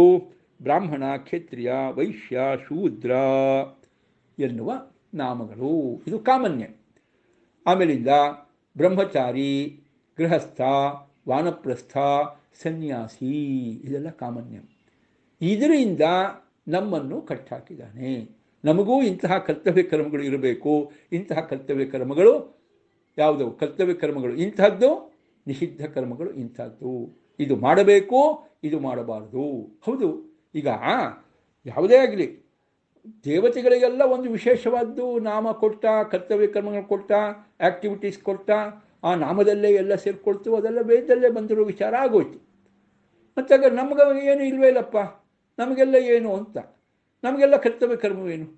ಬ್ರಾಹ್ಮಣ, ಕ್ಷತ್ರಿಯ, ವೈಶ್ಯ, ಶೂದ್ರ ಎನ್ನುವ ನಾಮಗಳು. ಇದು ಕಾಮನ್ಯ. ಆಮೇಲಿಂದ ಬ್ರಹ್ಮಚಾರಿ, ಗೃಹಸ್ಥ, ವಾನಪ್ರಸ್ಥ, ಸನ್ಯಾಸಿ, ಇದೆಲ್ಲ ಕಾಮನ್ಯ. ಇದರಿಂದ ನಮ್ಮನ್ನು ಕಟ್ಟಾಕಿದ್ದಾನೆ. ನಮಗೂ ಇಂತಹ ಕರ್ತವ್ಯ ಕರ್ಮಗಳು ಇರಬೇಕು. ಇಂತಹ ಕರ್ತವ್ಯ ಕರ್ಮಗಳು ಯಾವುದು? ಕರ್ತವ್ಯ ಕರ್ಮಗಳು ಇಂಥದ್ದು, ನಿಷಿದ್ಧ ಕರ್ಮಗಳು ಇಂಥದ್ದು. ಇದು ಮಾಡಬೇಕು, ಇದು ಮಾಡಬಾರ್ದು. ಹೌದು. ಈಗ ಯಾವುದೇ ಆಗಲಿ, ದೇವತೆಗಳಿಗೆಲ್ಲ ಒಂದು ವಿಶೇಷವಾದ್ದು ನಾಮ ಕೊಟ್ಟ, ಕರ್ತವ್ಯ ಕರ್ಮಗಳು ಕೊಟ್ಟ, ಆ್ಯಕ್ಟಿವಿಟೀಸ್ ಕೊಟ್ಟ, ಆ ನಾಮದಲ್ಲೇ ಎಲ್ಲ ಸೇರಿಕೊಳ್ತು. ಅದೆಲ್ಲ ವೇದದಲ್ಲೇ ಬಂದಿರೋ ವಿಚಾರ ಆಗೋಯ್ತು. ಮತ್ತು ನಮ್ಗೆ ಏನು ಇಲ್ವೇ ಇಲ್ಲಪ್ಪ, ನಮಗೆಲ್ಲ ಏನು ಅಂತ, ನಮಗೆಲ್ಲ ಕರ್ತವ್ಯ ಕರ್ಮವೇನು?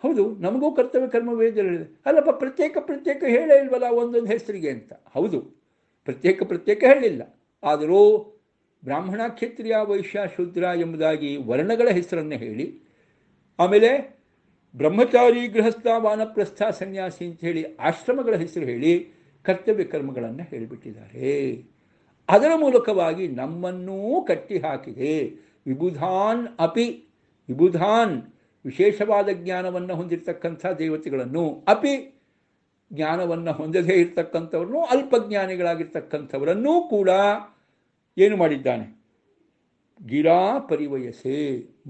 ಹೌದು, ನಮಗೂ ಕರ್ತವ್ಯ ಕರ್ಮ ವೇದಗಳಿದೆ. ಅಲ್ಲಪ್ಪ, ಪ್ರತ್ಯೇಕ ಹೇಳೇ ಇಲ್ವಲ್ಲ ಒಂದೊಂದು ಹೆಸರಿಗೆ ಅಂತ. ಹೌದು, ಪ್ರತ್ಯೇಕ ಹೇಳಿಲ್ಲ. ಆದರೂ ಬ್ರಾಹ್ಮಣ, ಕ್ಷತ್ರಿಯ, ವೈಶ್ಯ, ಶೂದ್ರ ಎಂಬುದಾಗಿ ವರ್ಣಗಳ ಹೆಸರನ್ನು ಹೇಳಿ, ಆಮೇಲೆ ಬ್ರಹ್ಮಚಾರಿ, ಗೃಹಸ್ಥ, ವಾನಪ್ರಸ್ಥ, ಸನ್ಯಾಸಿ ಅಂತ ಹೇಳಿ ಆಶ್ರಮಗಳ ಹೆಸರು ಹೇಳಿ ಕರ್ತವ್ಯ ಕರ್ಮಗಳನ್ನು ಹೇಳಿಬಿಟ್ಟಿದ್ದಾರೆ. ಅದರ ಮೂಲಕವಾಗಿ ನಮ್ಮನ್ನೂ ಕಟ್ಟಿ ಹಾಕಿದೆ. ವಿಬುಧಾನ್ ಅಪಿ, ವಿಬುಧಾನ್ ವಿಶೇಷವಾದ ಜ್ಞಾನವನ್ನು ಹೊಂದಿರತಕ್ಕಂಥ ದೇವತೆಗಳನ್ನು, ಅಪಿ ಜ್ಞಾನವನ್ನು ಹೊಂದದೇ ಇರತಕ್ಕಂಥವ್ರನ್ನು, ಅಲ್ಪಜ್ಞಾನಿಗಳಾಗಿರ್ತಕ್ಕಂಥವರನ್ನೂ ಕೂಡ ಏನು ಮಾಡಿದ್ದಾನೆ? ಗಿರಾ ಪರಿವಯಸೆ,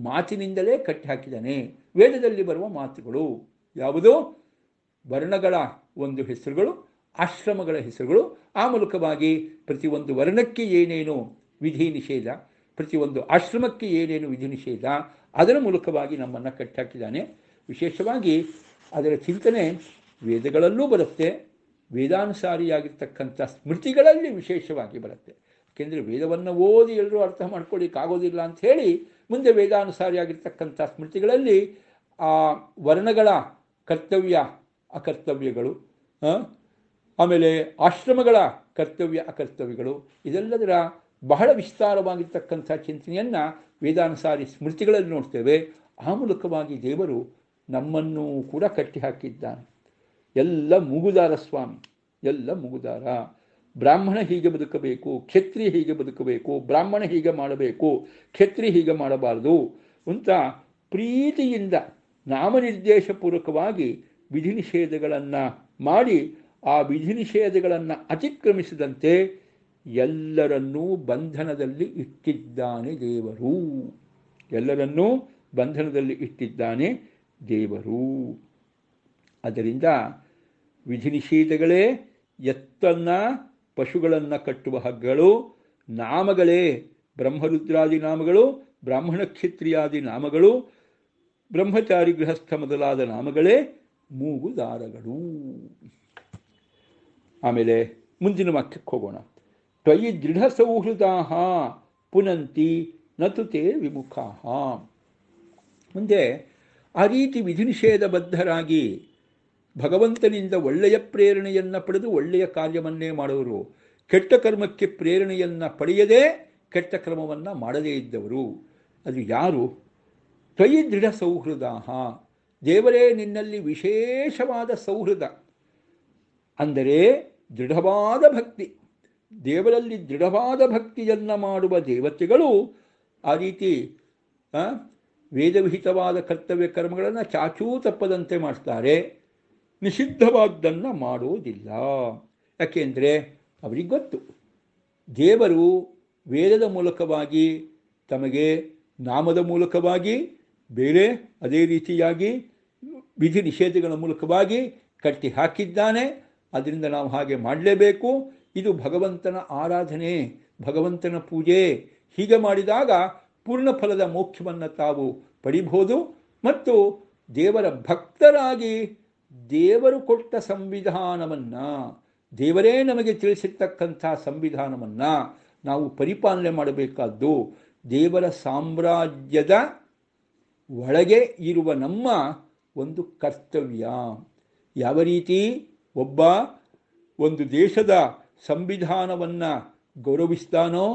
ಮಾತಿನಿಂದಲೇ ಕಟ್ಟಿ ಹಾಕಿದ್ದಾನೆ. ವೇದದಲ್ಲಿ ಬರುವ ಮಾತುಗಳು ಯಾವುದು? ವರ್ಣಗಳ ಒಂದು ಹೆಸರುಗಳು, ಆಶ್ರಮಗಳ ಹೆಸರುಗಳು. ಆ ಮೂಲಕವಾಗಿ ಪ್ರತಿಯೊಂದು ವರ್ಣಕ್ಕೆ ಏನೇನು ವಿಧಿ ನಿಷೇಧ, ಪ್ರತಿಯೊಂದು ಆಶ್ರಮಕ್ಕೆ ಏನೇನು ವಿಧಿ ನಿಷೇಧ, ಅದರ ಮೂಲಕವಾಗಿ ನಮ್ಮನ್ನು ಕಟ್ಟಾಕಿದ್ದಾನೆ. ವಿಶೇಷವಾಗಿ ಅದರ ಚಿಂತನೆ ವೇದಗಳಲ್ಲೂ ಬರುತ್ತೆ, ವೇದಾನುಸಾರಿಯಾಗಿರ್ತಕ್ಕಂಥ ಸ್ಮೃತಿಗಳಲ್ಲಿ ವಿಶೇಷವಾಗಿ ಬರುತ್ತೆ. ಯಾಕೆಂದರೆ ವೇದವನ್ನು ಓದಿ ಎಲ್ಲರೂ ಅರ್ಥ ಮಾಡ್ಕೊಳ್ಳಿಕ್ಕಾಗೋದಿಲ್ಲ ಅಂಥೇಳಿ ಮುಂದೆ ವೇದಾನುಸಾರಿಯಾಗಿರ್ತಕ್ಕಂಥ ಸ್ಮೃತಿಗಳಲ್ಲಿ ಆ ವರ್ಣಗಳ ಕರ್ತವ್ಯ ಅಕರ್ತವ್ಯಗಳು, ಆಮೇಲೆ ಆಶ್ರಮಗಳ ಕರ್ತವ್ಯ ಅಕರ್ತವ್ಯಗಳು, ಇದೆಲ್ಲದರ ಬಹಳ ವಿಸ್ತಾರವಾಗಿರ್ತಕ್ಕಂಥ ಚಿಂತನೆಯನ್ನು ವೇದಾನುಸಾರಿ ಸ್ಮೃತಿಗಳಲ್ಲಿ ನೋಡ್ತೇವೆ. ಆ ಮೂಲಕವಾಗಿ ದೇವರು ನಮ್ಮನ್ನು ಕೂಡ ಕಟ್ಟಿ ಹಾಕಿದ್ದಾನೆ. ಎಲ್ಲ ಮುಗುದಾರ ಸ್ವಾಮಿ, ಎಲ್ಲ ಮುಗುದಾರ. ಬ್ರಾಹ್ಮಣ ಹೀಗೆ ಬದುಕಬೇಕು, ಕ್ಷತ್ರಿಯ ಹೀಗೆ ಬದುಕಬೇಕು, ಬ್ರಾಹ್ಮಣ ಹೀಗೆ ಮಾಡಬೇಕು, ಕ್ಷತ್ರಿಯ ಹೀಗೆ ಮಾಡಬಾರದು ಅಂತ ಪ್ರೀತಿಯಿಂದ ನಾಮನಿರ್ದೇಶಪೂರ್ವಕವಾಗಿ ವಿಧಿ ನಿಷೇಧಗಳನ್ನು ಮಾಡಿ ಆ ವಿಧಿ ನಿಷೇಧಗಳನ್ನು ಅತಿಕ್ರಮಿಸಿದಂತೆ ಎಲ್ಲರನ್ನೂ ಬಂಧನದಲ್ಲಿ ಇಟ್ಟಿದ್ದಾನೆ ದೇವರು. ಎಲ್ಲರನ್ನೂ ಬಂಧನದಲ್ಲಿ ಇಟ್ಟಿದ್ದಾನೆ ದೇವರು. ಅದರಿಂದ ವಿಧಿ ನಿಷೇಧಗಳೇ ಎತ್ತನ್ನು ಪಶುಗಳನ್ನು ಕಟ್ಟುವ ಹಗ್ಗಗಳು, ನಾಮಗಳೇ ಬ್ರಹ್ಮರುದ್ರಾದಿ ನಾಮಗಳು, ಬ್ರಾಹ್ಮಣ ಕ್ಷತ್ರಿಯಾದಿ ನಾಮಗಳು, ಬ್ರಹ್ಮಚಾರಿ ಗೃಹಸ್ಥ ಮೊದಲಾದ ನಾಮಗಳೇ ಮೂಗುದಾರಗಳು. ಆಮೇಲೆ ಮುಂದಿನ ವಾಕ್ಯಕ್ಕೆ ಹೋಗೋಣ. ತ್ವಯಿ ದೃಢ ಸೌಹೃದಾಹ ಪುನಂತಿ ನತುತೆ ವಿಮುಖಾಹ. ಮುಂದೆ ಆ ರೀತಿ ವಿಧಿ ನಿಷೇಧಬದ್ಧರಾಗಿ ಭಗವಂತನಿಂದ ಒಳ್ಳೆಯ ಪ್ರೇರಣೆಯನ್ನು ಪಡೆದು ಒಳ್ಳೆಯ ಕಾರ್ಯವನ್ನೇ ಮಾಡುವರು, ಕೆಟ್ಟ ಕರ್ಮಕ್ಕೆ ಪ್ರೇರಣೆಯನ್ನು ಪಡೆಯದೇ ಕೆಟ್ಟ ಕ್ರಮವನ್ನು ಮಾಡದೇ ಇದ್ದವರು ಅದು ಯಾರು? ತ್ವಯಿ ದೃಢ ಸೌಹೃದಾಹ, ದೇವರೇ ನಿನ್ನಲ್ಲಿ ವಿಶೇಷವಾದ ಸೌಹೃದ ಅಂದರೆ ದೃಢವಾದ ಭಕ್ತಿ. ದೇವರಲ್ಲಿ ದೃಢವಾದ ಭಕ್ತಿಯನ್ನು ಮಾಡುವ ದೇವತೆಗಳು ಆ ರೀತಿ ವೇದವಿಹಿತವಾದ ಕರ್ತವ್ಯ ಕರ್ಮಗಳನ್ನು ಚಾಚೂ ತಪ್ಪದಂತೆ ಮಾಡ್ತಾರೆ, ನಿಷಿದ್ಧವಾದ್ದನ್ನು ಮಾಡೋದಿಲ್ಲ. ಯಾಕೆಂದರೆ ಅವರಿಗೆ ಗೊತ್ತು ದೇವರು ವೇದದ ಮೂಲಕವಾಗಿ ತಮಗೆ ನಾಮದ ಮೂಲಕವಾಗಿ ಬೇರೆ ಅದೇ ರೀತಿಯಾಗಿ ವಿಧಿ ನಿಷೇಧಗಳ ಮೂಲಕವಾಗಿ ಕಟ್ಟಿ ಹಾಕಿದ್ದಾನೆ. ಅದರಿಂದ ನಾವು ಹಾಗೆ ಮಾಡಲೇಬೇಕು. ಇದು ಭಗವಂತನ ಆರಾಧನೆ, ಭಗವಂತನ ಪೂಜೆ. ಹೀಗೆ ಮಾಡಿದಾಗ ಪೂರ್ಣ ಫಲದ ಮೋಕ್ಷವನ್ನು ತಾವು ಪಡಿಬಹುದು ಮತ್ತು ದೇವರ ಭಕ್ತರಾಗಿ ದೇವರು ಕೊಟ್ಟ ಸಂವಿಧಾನವನ್ನು, ದೇವರೇ ನಮಗೆ ತಿಳಿಸಿರ್ತಕ್ಕಂಥ ಸಂವಿಧಾನವನ್ನು ನಾವು ಪರಿಪಾಲನೆ ಮಾಡಬೇಕಾದ್ದು ದೇವರ ಸಾಮ್ರಾಜ್ಯದ ಒಳಗೆ ಇರುವ ನಮ್ಮ ಒಂದು ಕರ್ತವ್ಯ. ಯಾವ ರೀತಿ ಒಬ್ಬ ಒಂದು ದೇಶದ ಸಂವಿಧಾನವನ್ನು ಗೌರವಿಸ್ತಾನೋ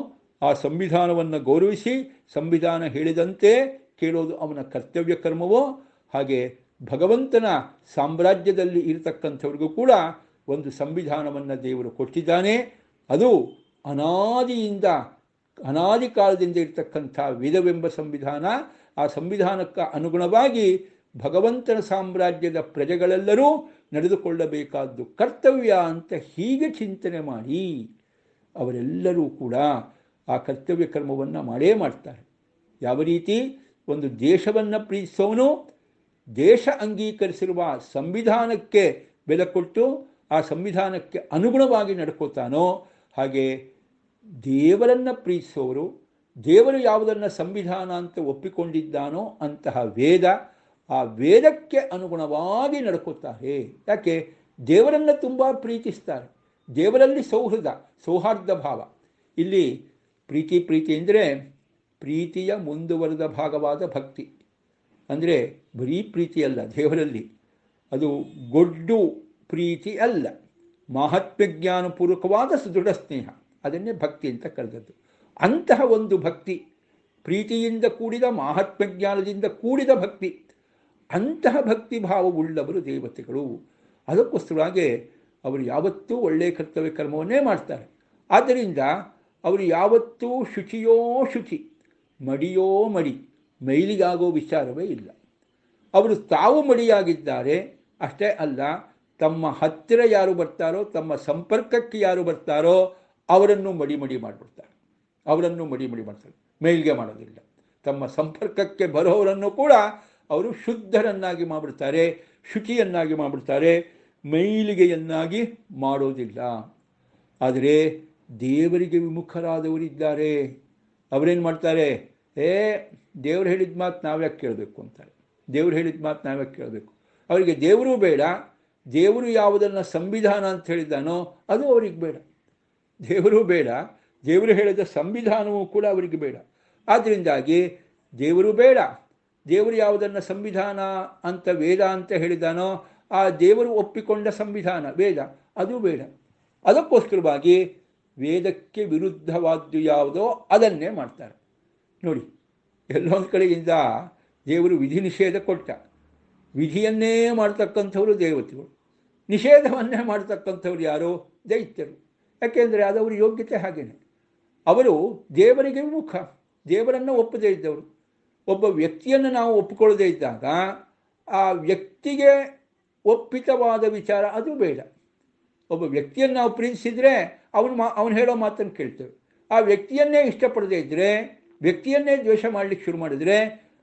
ಆ ಸಂವಿಧಾನವನ್ನು ಗೌರವಿಸಿ ಸಂವಿಧಾನ ಹೇಳಿದಂತೆ ಕೇಳೋದು ಅವನ ಕರ್ತವ್ಯ ಕರ್ಮವೋ, ಹಾಗೆ ಭಗವಂತನ ಸಾಮ್ರಾಜ್ಯದಲ್ಲಿ ಇರತಕ್ಕಂಥವ್ರಿಗೂ ಕೂಡ ಒಂದು ಸಂವಿಧಾನವನ್ನು ದೇವರು ಕೊಟ್ಟಿದ್ದಾನೆ. ಅದು ಅನಾದಿ ಕಾಲದಿಂದ ಇರತಕ್ಕಂಥ ವೇದವೆಂಬ ಸಂವಿಧಾನ. ಆ ಸಂವಿಧಾನಕ್ಕೆ ಅನುಗುಣವಾಗಿ ಭಗವಂತನ ಸಾಮ್ರಾಜ್ಯದ ಪ್ರಜೆಗಳೆಲ್ಲರೂ ನಡೆದುಕೊಳ್ಳಬೇಕಾದ್ದು ಕರ್ತವ್ಯ ಅಂತ ಹೀಗೆ ಚಿಂತನೆ ಮಾಡಿ ಅವರೆಲ್ಲರೂ ಕೂಡ ಆ ಕರ್ತವ್ಯ ಕರ್ಮವನ್ನು ಮಾಡೇ ಮಾಡ್ತಾರೆ. ಯಾವ ರೀತಿ ಒಂದು ದೇಶವನ್ನು ಪ್ರೀತಿಸೋನು ದೇಶ ಅಂಗೀಕರಿಸಿರುವ ಸಂವಿಧಾನಕ್ಕೆ ಬೆಲೆ ಕೊಟ್ಟು ಆ ಸಂವಿಧಾನಕ್ಕೆ ಅನುಗುಣವಾಗಿ ನಡ್ಕೋತಾನೋ, ಹಾಗೆ ದೇವರನ್ನು ಪ್ರೀತಿಸೋರು ದೇವರು ಯಾವುದನ್ನು ಸಂವಿಧಾನ ಅಂತ ಒಪ್ಪಿಕೊಂಡಿದ್ದಾನೋ ಅಂತಹ ವೇದ, ಆ ವೇದಕ್ಕೆ ಅನುಗುಣವಾಗಿ ನಡ್ಕೋತಾರೆ. ಯಾಕೆ? ದೇವರನ್ನು ತುಂಬ ಪ್ರೀತಿಸ್ತಾರೆ. ದೇವರಲ್ಲಿ ಸೌಹಾರ್ದ ಭಾವ. ಇಲ್ಲಿ ಪ್ರೀತಿ ಅಂದರೆ ಪ್ರೀತಿಯ ಮುಂದುವರೆದ ಭಾಗವಾದ ಭಕ್ತಿ. ಅಂದರೆ ಬರೀ ಪ್ರೀತಿ ಅಲ್ಲ ದೇವರಲ್ಲಿ, ಅದು ಗೊಡ್ಡು ಪ್ರೀತಿ ಅಲ್ಲ, ಮಹಾತ್ಮ್ಯ ಜ್ಞಾನಪೂರ್ವಕವಾದ ಸುದೃಢ ಸ್ನೇಹ, ಅದನ್ನೇ ಭಕ್ತಿ ಅಂತ ಕರೆದದ್ದು. ಅಂತಹ ಒಂದು ಭಕ್ತಿ, ಪ್ರೀತಿಯಿಂದ ಕೂಡಿದ ಮಹಾತ್ಮ್ಯ ಜ್ಞಾನದಿಂದ ಕೂಡಿದ ಭಕ್ತಿ, ಅಂತಹ ಭಕ್ತಿಭಾವವುಳ್ಳವರು ದೇವತೆಗಳು. ಅದಕ್ಕೋಸ್ಕರವಾಗಿ ಅವರು ಯಾವತ್ತೂ ಒಳ್ಳೆಯ ಕರ್ತವ್ಯ ಕರ್ಮವನ್ನೇ ಮಾಡ್ತಾರೆ. ಆದ್ದರಿಂದ ಅವರು ಯಾವತ್ತೂ ಶುಚಿಯೋ ಶುಚಿ, ಮಡಿಯೋ ಮಡಿ, ಮೈಲಿಗಾಗೋ ವಿಚಾರವೇ ಇಲ್ಲ. ಅವರು ತಾವು ಮಡಿಯಾಗಿದ್ದಾರೆ ಅಷ್ಟೇ ಅಲ್ಲ, ತಮ್ಮ ಹತ್ತಿರ ಯಾರು ಬರ್ತಾರೋ, ತಮ್ಮ ಸಂಪರ್ಕಕ್ಕೆ ಯಾರು ಬರ್ತಾರೋ ಅವರನ್ನು ಮಡಿ ಮಾಡಿಬಿಡ್ತಾರೆ. ಅವರನ್ನು ಮಡಿ ಮಾಡ್ತಾರೆ, ಮೈಲಿಗೆ ಮಾಡೋದಿಲ್ಲ. ತಮ್ಮ ಸಂಪರ್ಕಕ್ಕೆ ಬರೋವರನ್ನು ಕೂಡ ಅವರು ಶುದ್ಧರನ್ನಾಗಿ ಮಾಡಿಬಿಡ್ತಾರೆ, ಶುಚಿಯನ್ನಾಗಿ ಮಾಡಿಬಿಡ್ತಾರೆ, ಮೈಲಿಗೆಯನ್ನಾಗಿ ಮಾಡೋದಿಲ್ಲ. ಆದರೆ ದೇವರಿಗೆ ವಿಮುಖರಾದವರಿದ್ದಾರೆ. ಅವರೇನು ಮಾಡ್ತಾರೆ? ದೇವರು ಹೇಳಿದ ಮಾತು ನಾವ್ಯಾಕೆ ಕೇಳಬೇಕು ಅಂತಾರೆ. ದೇವರು ಹೇಳಿದ ಮಾತು ನಾವ್ಯಾಕೆ ಕೇಳಬೇಕು? ಅವರಿಗೆ ದೇವರೂ ಬೇಡ, ದೇವರು ಯಾವುದನ್ನು ಸಂವಿಧಾನ ಅಂತ ಹೇಳಿದ್ದಾನೋ ಅದು ಅವರಿಗೆ ಬೇಡ. ದೇವರೂ ಬೇಡ, ದೇವರು ಹೇಳಿದ ಸಂವಿಧಾನವೂ ಕೂಡ ಅವರಿಗೆ ಬೇಡ. ಆದ್ದರಿಂದಾಗಿ ದೇವರು ಬೇಡ, ದೇವರು ಯಾವುದನ್ನು ಸಂವಿಧಾನ ಅಂತ ವೇದ ಅಂತ ಹೇಳಿದಾನೋ ಆ ದೇವರು ಒಪ್ಪಿಕೊಂಡ ಸಂವಿಧಾನ ವೇದ ಅದು ಬೇಡ. ಅದಕ್ಕೋಸ್ಕರವಾಗಿ ವೇದಕ್ಕೆ ವಿರುದ್ಧವಾದ್ದು ಯಾವುದೋ ಅದನ್ನೇ ಮಾಡ್ತಾರೆ. ನೋಡಿ, ಎಲ್ಲೊಂದು ಕಡೆಯಿಂದ ದೇವರು ವಿಧಿ ನಿಷೇಧ ಕೊಟ್ಟ. ವಿಧಿಯನ್ನೇ ಮಾಡ್ತಕ್ಕಂಥವರು ದೇವತೆಗಳು, ನಿಷೇಧವನ್ನೇ ಮಾಡ್ತಕ್ಕಂಥವ್ರು ಯಾರು? ದೈತ್ಯರು. ಯಾಕೆಂದರೆ ಅದವರ ಯೋಗ್ಯತೆ ಹಾಗೇನೆ. ಅವರು ದೇವರಿಗೆ ವಿಮುಖ, ದೇವರನ್ನು ಒಪ್ಪದೇ ಇದ್ದವರು. ಒಬ್ಬ ವ್ಯಕ್ತಿಯನ್ನು ನಾವು ಒಪ್ಪಿಕೊಳ್ಳದೇ ಇದ್ದಾಗ ಆ ವ್ಯಕ್ತಿಗೆ ಒಪ್ಪಿತವಾದ ವಿಚಾರ ಅದು ಬೇಡ. ಒಬ್ಬ ವ್ಯಕ್ತಿಯನ್ನು ನಾವು ಪ್ರೀತಿಸಿದರೆ ಅವನು ಹೇಳೋ ಮಾತನ್ನು ಕೇಳ್ತೇವೆ. ಆ ವ್ಯಕ್ತಿಯನ್ನೇ ಇಷ್ಟಪಡದೇ ಇದ್ದರೆ, ವ್ಯಕ್ತಿಯನ್ನೇ ದ್ವೇಷ ಮಾಡಲಿಕ್ಕೆ ಶುರು ಮಾಡಿದರೆ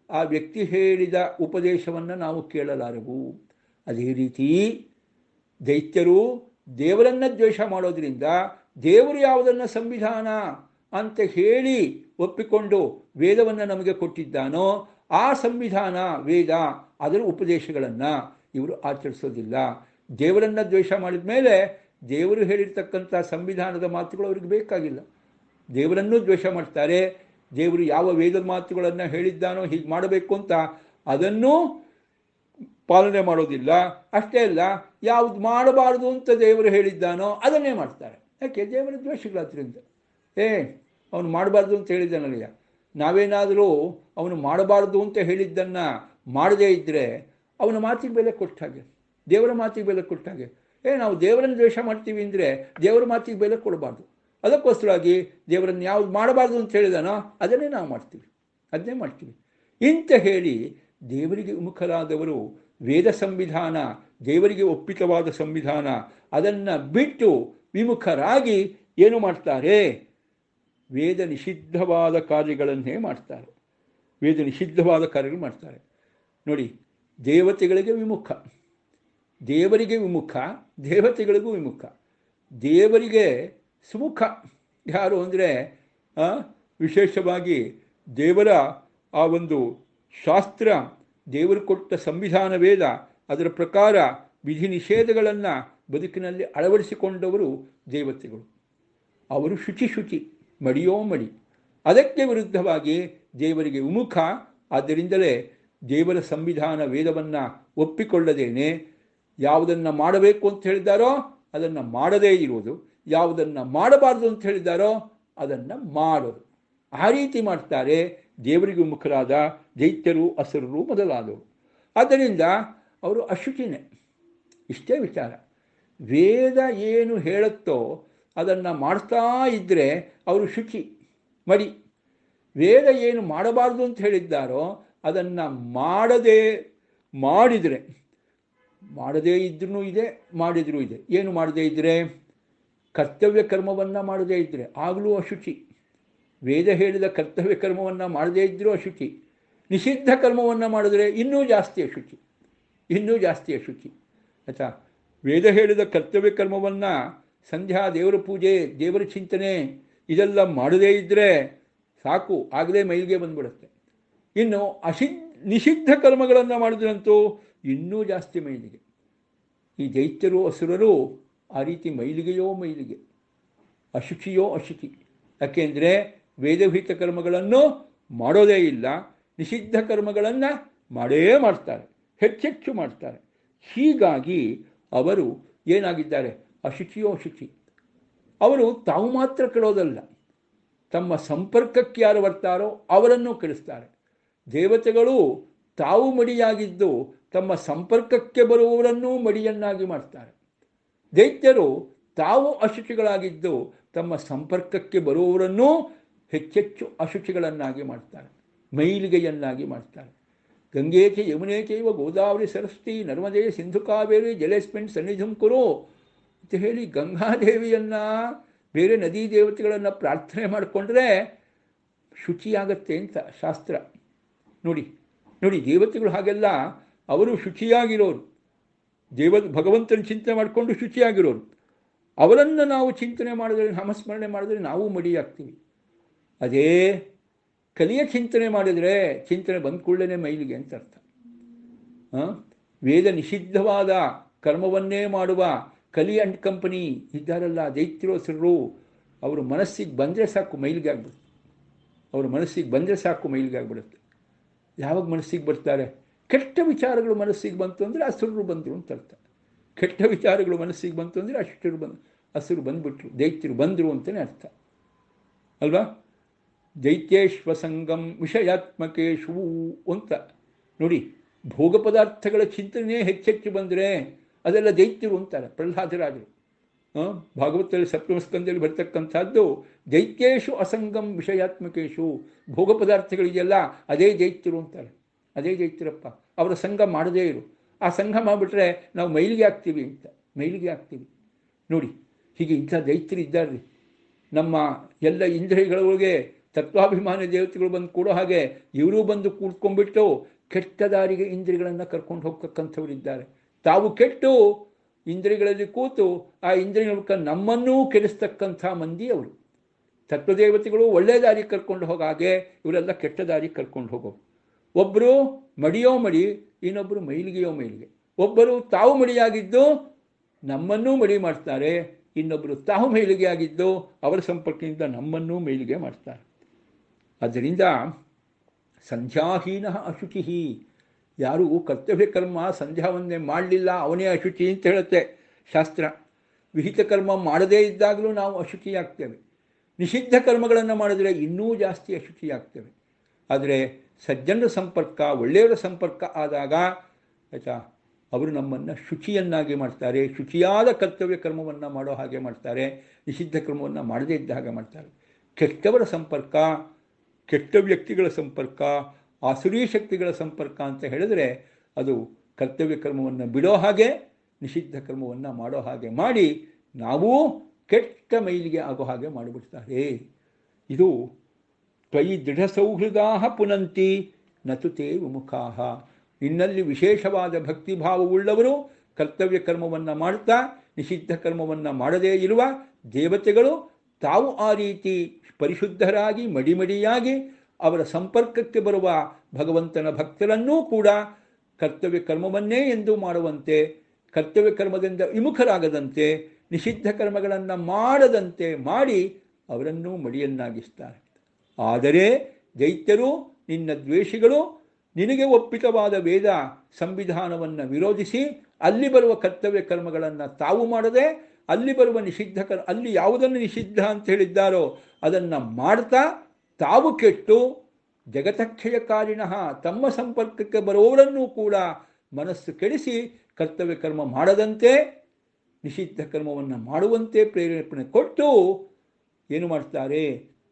ಆ ವ್ಯಕ್ತಿ ಹೇಳಿದ ಉಪದೇಶವನ್ನು ನಾವು ಕೇಳಲಾರೆವು. ಅದೇ ರೀತಿ ದೈತ್ಯರು ದೇವರನ್ನು ದ್ವೇಷ ಮಾಡೋದ್ರಿಂದ ದೇವರು ಯಾವುದನ್ನು ಸಂವಿಧಾನ ಅಂತ ಹೇಳಿ ಒಪ್ಪಿಕೊಂಡು ವೇದವನ್ನು ನಮಗೆ ಕೊಟ್ಟಿದ್ದಾನೋ ಆ ಸಂವಿಧಾನ ವೇದ ಅದರ ಉಪದೇಶಗಳನ್ನು ಇವರು ಆಚರಿಸೋದಿಲ್ಲ. ದೇವರನ್ನು ದ್ವೇಷ ಮಾಡಿದ ಮೇಲೆ ದೇವರು ಹೇಳಿರ್ತಕ್ಕಂಥ ಸಂವಿಧಾನದ ಮಾತುಗಳು ಅವ್ರಿಗೆ ಬೇಕಾಗಿಲ್ಲ. ದೇವರನ್ನೂ ದ್ವೇಷ ಮಾಡ್ತಾರೆ. ದೇವರು ಯಾವ ವೇದದ ಮಾತುಗಳನ್ನು ಹೇಳಿದ್ದಾನೋ ಹೀಗೆ ಮಾಡಬೇಕು ಅಂತ ಅದನ್ನೂ ಪಾಲನೆ ಮಾಡೋದಿಲ್ಲ. ಅಷ್ಟೇ ಅಲ್ಲ, ಯಾವುದು ಮಾಡಬಾರ್ದು ಅಂತ ದೇವರು ಹೇಳಿದ್ದಾನೋ ಅದನ್ನೇ ಮಾಡ್ತಾರೆ. ಯಾಕೆ? ದೇವರ ದ್ವೇಷಗಳಾದ್ರಿಂದ. ಅವನು ಮಾಡಬಾರ್ದು ಅಂತ ಹೇಳಿದ್ದಾನಲ್ಲ, ನಾವೇನಾದರೂ ಅವನು ಮಾಡಬಾರ್ದು ಅಂತ ಹೇಳಿದ್ದನ್ನು ಮಾಡದೇ ಇದ್ದರೆ ಅವನ ಮಾತಿಗೆ ಬೆಲೆ ಕೊಟ್ಟ ಹಾಗೆ, ದೇವರ ಮಾತಿಗೆ ಬೆಲೆ ಕೊಟ್ಟ ಹಾಗೆ. ನಾವು ದೇವರನ್ನು ದ್ವೇಷ ಮಾಡ್ತೀವಿ ಅಂದರೆ ದೇವರ ಮಾತಿಗೆ ಬೆಲೆ ಕೊಡಬಾರ್ದು. ಅದಕ್ಕೋಸ್ಕರವಾಗಿ ದೇವರನ್ನು ಯಾವುದು ಮಾಡಬಾರ್ದು ಅಂತ ಹೇಳಿದಾನೋ ಅದನ್ನೇ ನಾವು ಅದನ್ನೇ ಮಾಡ್ತೀವಿ ಇಂತ ಹೇಳಿ ದೇವರಿಗೆ ವಿಮುಖರಾದವರು ವೇದ ಸಂವಿಧಾನ, ದೇವರಿಗೆ ಒಪ್ಪಿತವಾದ ಸಂವಿಧಾನ ಅದನ್ನು ಬಿಟ್ಟು ವಿಮುಖರಾಗಿ ಏನು ಮಾಡ್ತಾರೆ? ವೇದ ನಿಷಿದ್ಧವಾದ ಕಾರ್ಯಗಳನ್ನೇ ಮಾಡ್ತಾರೆ. ವೇದ ನಿಷಿದ್ಧವಾದ ಕಾರ್ಯಗಳು ಮಾಡ್ತಾರೆ. ನೋಡಿ, ದೇವತೆಗಳಿಗೆ ವಿಮುಖ, ದೇವರಿಗೆ ವಿಮುಖ, ದೇವತೆಗಳಿಗೂ ವಿಮುಖ. ದೇವರಿಗೆ ಸುಮುಖ ಯಾರು ಅಂದರೆ ವಿಶೇಷವಾಗಿ ದೇವರ ಆ ಒಂದು ಶಾಸ್ತ್ರ, ದೇವರು ಕೊಟ್ಟ ಸಂವಿಧಾನ ವೇದ ಅದರ ಪ್ರಕಾರ ವಿಧಿ ನಿಷೇಧಗಳನ್ನು ಬದುಕಿನಲ್ಲಿ ಅಳವಡಿಸಿಕೊಂಡವರು ದೇವತೆಗಳು. ಅವರು ಶುಚಿ, ಮಡಿಯೋ ಮಡಿ. ಅದಕ್ಕೆ ವಿರುದ್ಧವಾಗಿ ದೇವರಿಗೆ ವಿಮುಖ. ಆದ್ದರಿಂದಲೇ ದೇವರ ಸಂವಿಧಾನ ವೇದವನ್ನು ಒಪ್ಪಿಕೊಳ್ಳದೇನೆ ಯಾವುದನ್ನು ಮಾಡಬೇಕು ಅಂತ ಹೇಳಿದ್ದಾರೋ ಅದನ್ನು ಮಾಡದೇ ಇರುವುದು, ಯಾವುದನ್ನು ಮಾಡಬಾರ್ದು ಅಂತ ಹೇಳಿದ್ದಾರೋ ಅದನ್ನು ಮಾಡೋದು. ಆ ರೀತಿ ಮಾಡ್ತಾರೆ ದೇವರಿಗೆ ವಿಮುಖರಾದ ದೈತ್ಯರು, ಅಸುರರು ಮೊದಲಾದವರು. ಆದ್ದರಿಂದ ಅವರು ಅಶುಚಿನೇ. ಇಷ್ಟೇ ವಿಚಾರ. ವೇದ ಏನು ಹೇಳುತ್ತೋ ಅದನ್ನು ಮಾಡ್ತಾ ಇದ್ದರೆ ಅವರು ಶುಚಿ, ಮಡಿ. ವೇದ ಏನು ಮಾಡಬಾರ್ದು ಅಂತ ಹೇಳಿದ್ದಾರೋ ಅದನ್ನು ಮಾಡದೇ ಇದ್ರೂ ಇದೆ, ಮಾಡಿದ್ರೂ ಇದೆ. ಏನು ಮಾಡದೇ ಇದ್ದರೆ? ಕರ್ತವ್ಯ ಕರ್ಮವನ್ನು ಮಾಡದೇ ಇದ್ದರೆ ಆಗಲೂ ಅಶುಚಿ. ವೇದ ಹೇಳಿದ ಕರ್ತವ್ಯ ಕರ್ಮವನ್ನು ಮಾಡದೇ ಇದ್ದರೂ ಅಶುಚಿ. ನಿಷಿದ್ಧ ಕರ್ಮವನ್ನು ಮಾಡಿದ್ರೆ ಇನ್ನೂ ಜಾಸ್ತಿ ಅಶುಚಿ. ಆಯಿತಾ? ವೇದ ಹೇಳಿದ ಕರ್ತವ್ಯ ಕರ್ಮವನ್ನು ಸಂಧ್ಯಾ, ದೇವರ ಪೂಜೆ, ದೇವರ ಚಿಂತನೆ ಇದೆಲ್ಲ ಮಾಡದೇ ಇದ್ದರೆ ಸಾಕು, ಆಗಲೇ ಮೈಲಿಗೆ ಬಂದುಬಿಡುತ್ತೆ. ಇನ್ನು ನಿಷಿದ್ಧ ಕರ್ಮಗಳನ್ನು ಮಾಡಿದ್ರಂತೂ ಇನ್ನೂ ಜಾಸ್ತಿ ಮೈಲಿಗೆ. ಈ ದೈತ್ಯರು, ಅಸುರರು ಆ ರೀತಿ ಮೈಲಿಗೆಯೋ ಮೈಲಿಗೆ, ಅಶುಚಿಯೋ ಅಶುಚಿ. ಯಾಕೆಂದರೆ ವೇದವಿಹಿತ ಕರ್ಮಗಳನ್ನು ಮಾಡೋದೇ ಇಲ್ಲ, ನಿಷಿದ್ಧ ಕರ್ಮಗಳನ್ನು ಮಾಡ್ತಾರೆ, ಹೆಚ್ಚೆಚ್ಚು ಮಾಡ್ತಾರೆ. ಹೀಗಾಗಿ ಅವರು ಏನಾಗಿದ್ದಾರೆ? ಅಶುಚಿಯೋ ಅಶುಚಿ. ಅವರು ತಾವು ಮಾತ್ರ ಕೆಡೋದಲ್ಲ, ತಮ್ಮ ಸಂಪರ್ಕಕ್ಕೆ ಯಾರು ಬರ್ತಾರೋ ಅವರನ್ನು ಕೆಡಿಸ್ತಾರೆ. ದೇವತೆಗಳು ತಾವು ಮಡಿಯಾಗಿದ್ದು ತಮ್ಮ ಸಂಪರ್ಕಕ್ಕೆ ಬರುವವರನ್ನೂ ಮಡಿಯನ್ನಾಗಿ ಮಾಡ್ತಾರೆ. ದೈತ್ಯರು ತಾವು ಅಶುಚಿಗಳಾಗಿದ್ದು ತಮ್ಮ ಸಂಪರ್ಕಕ್ಕೆ ಬರುವವರನ್ನೂ ಹೆಚ್ಚೆಚ್ಚು ಅಶುಚಿಗಳನ್ನಾಗಿ ಮಾಡ್ತಾರೆ, ಮೈಲಿಗೆಯನ್ನಾಗಿ ಮಾಡ್ತಾರೆ. ಗಂಗೇಚ ಯಮುನೇಚೈವ ಗೋದಾವರಿ ಸರಸ್ವತಿ ನರ್ಮದೇ ಸಿಂಧು ಕಾವೇರಿ ಜಲೇಸ್ಮಿನ್ ಸನ್ನಿಧಿಂ ಕುರು ಅಂತ ಹೇಳಿ ಗಂಗಾದೇವಿಯನ್ನು ಬೇರೆ ನದಿ ದೇವತೆಗಳನ್ನು ಪ್ರಾರ್ಥನೆ ಮಾಡಿಕೊಂಡ್ರೆ ಶುಚಿಯಾಗತ್ತೆ ಅಂತ ಶಾಸ್ತ್ರ. ನೋಡಿ ನೋಡಿ, ದೇವತೆಗಳು ಹಾಗೆಲ್ಲ ಅವರು ಶುಚಿಯಾಗಿರೋರು, ಭಗವಂತನ ಚಿಂತನೆ ಮಾಡಿಕೊಂಡು ಶುಚಿಯಾಗಿರೋರು. ಅವರನ್ನು ನಾವು ಚಿಂತನೆ ಮಾಡಿದ್ರೆ, ನಾಮಸ್ಮರಣೆ ಮಾಡಿದ್ರೆ ನಾವು ಮಡಿಯಾಗ್ತೀವಿ. ಅದೇ ಕಲಿಯ ಚಿಂತನೆ ಮಾಡಿದರೆ ಚಿಂತನೆ ಬಂದ ಕೂಡಲೇ ಮೈಲಿಗೆ ಅಂತ ಅರ್ಥ. ವೇದ ನಿಷಿದ್ಧವಾದ ಕರ್ಮವನ್ನೇ ಮಾಡುವ ಕಲಿ ಅಂಡ್ ಕಂಪನಿ ಇದ್ದಾರಲ್ಲ ದೈತ್ಯರೋಸರು, ಅವರು ಮನಸ್ಸಿಗೆ ಬಂದರೆ ಸಾಕು ಮೈಲಿಗೆ ಆಗ್ಬಿಡುತ್ತೆ. ಅವರು ಮನಸ್ಸಿಗೆ ಬಂದರೆ ಸಾಕು ಮೈಲಿಗೆ ಆಗ್ಬಿಡುತ್ತೆ. ಯಾವಾಗ ಮನಸ್ಸಿಗೆ ಬರ್ತಾರೆ? ಕೆಟ್ಟ ವಿಚಾರಗಳು ಮನಸ್ಸಿಗೆ ಬಂತು ಅಂದರೆ ಅಸುರರು ಬಂದರು ಅಂತ ಅರ್ಥ. ಕೆಟ್ಟ ವಿಚಾರಗಳು ಮನಸ್ಸಿಗೆ ಬಂತು ಅಂದರೆ ಅಸುರು ಬಂದುಬಿಟ್ರು, ದೈತ್ಯರು ಬಂದರು ಅಂತಲೇ ಅರ್ಥ ಅಲ್ವಾ? ದೈತ್ಯೇಶ್ವ ಸಂಗಂ ವಿಷಯಾತ್ಮಕೇಶು ಅಂತ ನೋಡಿ, ಭೋಗ ಪದಾರ್ಥಗಳ ಚಿಂತನೆ ಹೆಚ್ಚೆಚ್ಚು ಬಂದರೆ ಅದೆಲ್ಲ ದೈತ್ಯರು ಅಂತಾರೆ ಪ್ರಹ್ಲಾದರಾಜರು. ಭಾಗವತದಲ್ಲಿ ಸಪ್ತಮ ಸ್ಕಂದದಲ್ಲಿ ಬರ್ತಕ್ಕಂಥದ್ದು ದೈತ್ಯೇಶು ಅಸಂಗಂ ವಿಷಯಾತ್ಮಕೇಶು, ಭೋಗ ಪದಾರ್ಥಗಳಿದೆಯಲ್ಲ ಅದೇ ದೈತ್ಯರು ಅಂತಾರೆ. ಅದೇ ದೈತ್ಯರಪ್ಪ, ಅವರ ಸಂಘ ಮಾಡದೇ ಇರು. ಆ ಸಂಘ ಮಾಡಿಬಿಟ್ರೆ ನಾವು ಮೈಲಿಗೆ ಆಗ್ತೀವಿ ಅಂತ, ಮೈಲಿಗೆ ಆಗ್ತೀವಿ. ನೋಡಿ ಹೀಗೆ ಇಂಥ ದೈತ್ಯರು ಇದ್ದಾರೆ. ನಮ್ಮ ಎಲ್ಲ ಇಂದ್ರಿಯಗಳೊಳಗೆ ತತ್ವಾಭಿಮಾನಿ ದೇವತೆಗಳು ಬಂದು ಕೂಡೋ ಹಾಗೆ ಇವರೂ ಬಂದು ಕೂತ್ಕೊಂಡ್ಬಿಟ್ಟು ಕೆಟ್ಟ ದಾರಿಗೆ ಇಂದ್ರಿಯಗಳನ್ನು ಕರ್ಕೊಂಡು ಹೋಗ್ತಕ್ಕಂಥವರಿದ್ದಾರೆ. ತಾವು ಕೆಟ್ಟು ಇಂದ್ರಿಯಗಳಲ್ಲಿ ಕೂತು ಆ ಇಂದ್ರಿಯಗಳ ನಮ್ಮನ್ನೂ ಕೆಡಿಸ್ತಕ್ಕಂಥ ಮಂದಿ ಅವರು. ತತ್ವದೇವತೆಗಳು ಒಳ್ಳೆಯ ದಾರಿಗೆ ಕರ್ಕೊಂಡು ಹೋಗೋ ಹಾಗೆ ಇವರೆಲ್ಲ ಕೆಟ್ಟ ದಾರಿಗೆ ಕರ್ಕೊಂಡು ಹೋಗೋರು. ಒಬ್ಬರು ಮಡಿಯೋ ಮಡಿ, ಇನ್ನೊಬ್ಬರು ಮೈಲಿಗೆಯೋ ಮೈಲಿಗೆ. ಒಬ್ಬರು ತಾವು ಮಡಿಯಾಗಿದ್ದು ನಮ್ಮನ್ನೂ ಮಡಿ ಮಾಡ್ತಾರೆ, ಇನ್ನೊಬ್ಬರು ತಾವು ಮೈಲಿಗೆ ಆಗಿದ್ದು ಅವರ ಸಂಪರ್ಕದಿಂದ ನಮ್ಮನ್ನೂ ಮೈಲಿಗೆ ಮಾಡ್ತಾರೆ. ಆದ್ದರಿಂದ ಸಂಧ್ಯಾಹೀನ ಅಶುಚಿ, ಯಾರು ಕರ್ತವ್ಯ ಕರ್ಮ ಸಂಧ್ಯಾವನ್ನೇ ಮಾಡಲಿಲ್ಲ ಅವನೇ ಅಶುಚಿ ಅಂತ ಹೇಳುತ್ತೆ ಶಾಸ್ತ್ರ. ವಿಹಿತ ಕರ್ಮ ಮಾಡದೇ ಇದ್ದಾಗಲೂ ನಾವು ಅಶುಚಿಯಾಗ್ತೇವೆ. ನಿಷಿದ್ಧ ಕರ್ಮಗಳನ್ನು ಮಾಡಿದರೆ ಇನ್ನೂ ಜಾಸ್ತಿ ಅಶುಚಿಯಾಗ್ತೇವೆ. ಆದರೆ ಸಜ್ಜನರ ಸಂಪರ್ಕ, ಒಳ್ಳೆಯವರ ಸಂಪರ್ಕ ಆದಾಗ ಆಯಿತಾ, ಅವರು ನಮ್ಮನ್ನು ಶುಚಿಯನ್ನಾಗಿ ಮಾಡ್ತಾರೆ. ಶುಚಿಯಾದ ಕರ್ತವ್ಯ ಕರ್ಮವನ್ನು ಮಾಡೋ ಹಾಗೆ ಮಾಡ್ತಾರೆ, ನಿಷಿದ್ಧ ಕರ್ಮವನ್ನು ಮಾಡದೇ ಇದ್ದ ಹಾಗೆ ಮಾಡ್ತಾರೆ. ಕೆಟ್ಟವರ ಸಂಪರ್ಕ, ಕೆಟ್ಟ ವ್ಯಕ್ತಿಗಳ ಸಂಪರ್ಕ, ಆಸುರಿ ಶಕ್ತಿಗಳ ಸಂಪರ್ಕ ಅಂತ ಹೇಳಿದ್ರೆ ಅದು ಕರ್ತವ್ಯ ಕರ್ಮವನ್ನು ಬಿಡೋ ಹಾಗೆ, ನಿಷಿದ್ಧ ಕರ್ಮವನ್ನು ಮಾಡೋ ಹಾಗೆ ಮಾಡಿ ನಾವೂ ಕೆಟ್ಟ ಮೈಲಿಗೆ ಆಗೋ ಹಾಗೆ ಮಾಡಿಬಿಡ್ತಾರೆ. ಇದು ತ್ವಯಿ ದೃಢ ಸೌಹೃದಾ ಪುನಂತಿ ನತುತೇ ವಿಮುಖಾಹ. ನಿನ್ನಲ್ಲಿ ವಿಶೇಷವಾದ ಭಕ್ತಿಭಾವವುಳ್ಳವರು ಕರ್ತವ್ಯ ಕರ್ಮವನ್ನು ಮಾಡ್ತಾ ನಿಷಿದ್ಧ ಕರ್ಮವನ್ನು ಮಾಡದೇ ಇರುವ ದೇವತೆಗಳು ತಾವು ಆ ರೀತಿ ಪರಿಶುದ್ಧರಾಗಿ ಮಡಿಮಡಿಯಾಗಿ ಅವರ ಸಂಪರ್ಕಕ್ಕೆ ಬರುವ ಭಗವಂತನ ಭಕ್ತರನ್ನೂ ಕೂಡ ಕರ್ತವ್ಯ ಕರ್ಮವನ್ನೇ ಎಂದು ಮಾಡುವಂತೆ, ಕರ್ತವ್ಯ ಕರ್ಮದಿಂದ ವಿಮುಖರಾಗದಂತೆ, ನಿಷಿದ್ಧ ಕರ್ಮಗಳನ್ನು ಮಾಡದಂತೆ ಮಾಡಿ ಅವರನ್ನೂ ಮಡಿಯನ್ನಾಗಿಸ್ತಾರೆ. ಆದರೆ ದೈತ್ಯರು, ನಿನ್ನ ದ್ವೇಷಿಗಳು, ನಿನಗೆ ಒಪ್ಪಿತವಾದ ವೇದ ಸಂವಿಧಾನವನ್ನು ವಿರೋಧಿಸಿ ಅಲ್ಲಿ ಬರುವ ಕರ್ತವ್ಯ ಕರ್ಮಗಳನ್ನು ತಾವು ಮಾಡದೆ ಅಲ್ಲಿ ಬರುವ ನಿಷಿದ್ಧ ಅಲ್ಲಿ ಯಾವುದನ್ನು ನಿಷಿದ್ಧ ಅಂತ ಹೇಳಿದ್ದಾರೋ ಅದನ್ನು ಮಾಡ್ತಾ ತಾವು ಕೆಟ್ಟು ಜಗತಕ್ಷಯಕಾರಿಣಃ ತಮ್ಮ ಸಂಪರ್ಕಕ್ಕೆ ಬರುವವರನ್ನೂ ಕೂಡ ಮನಸ್ಸು ಕೆಡಿಸಿ ಕರ್ತವ್ಯ ಕರ್ಮ ಮಾಡದಂತೆ ನಿಷಿದ್ಧ ಕರ್ಮವನ್ನು ಮಾಡುವಂತೆ ಪ್ರೇರೇಪಣೆ ಕೊಟ್ಟು ಏನು ಮಾಡ್ತಾರೆ,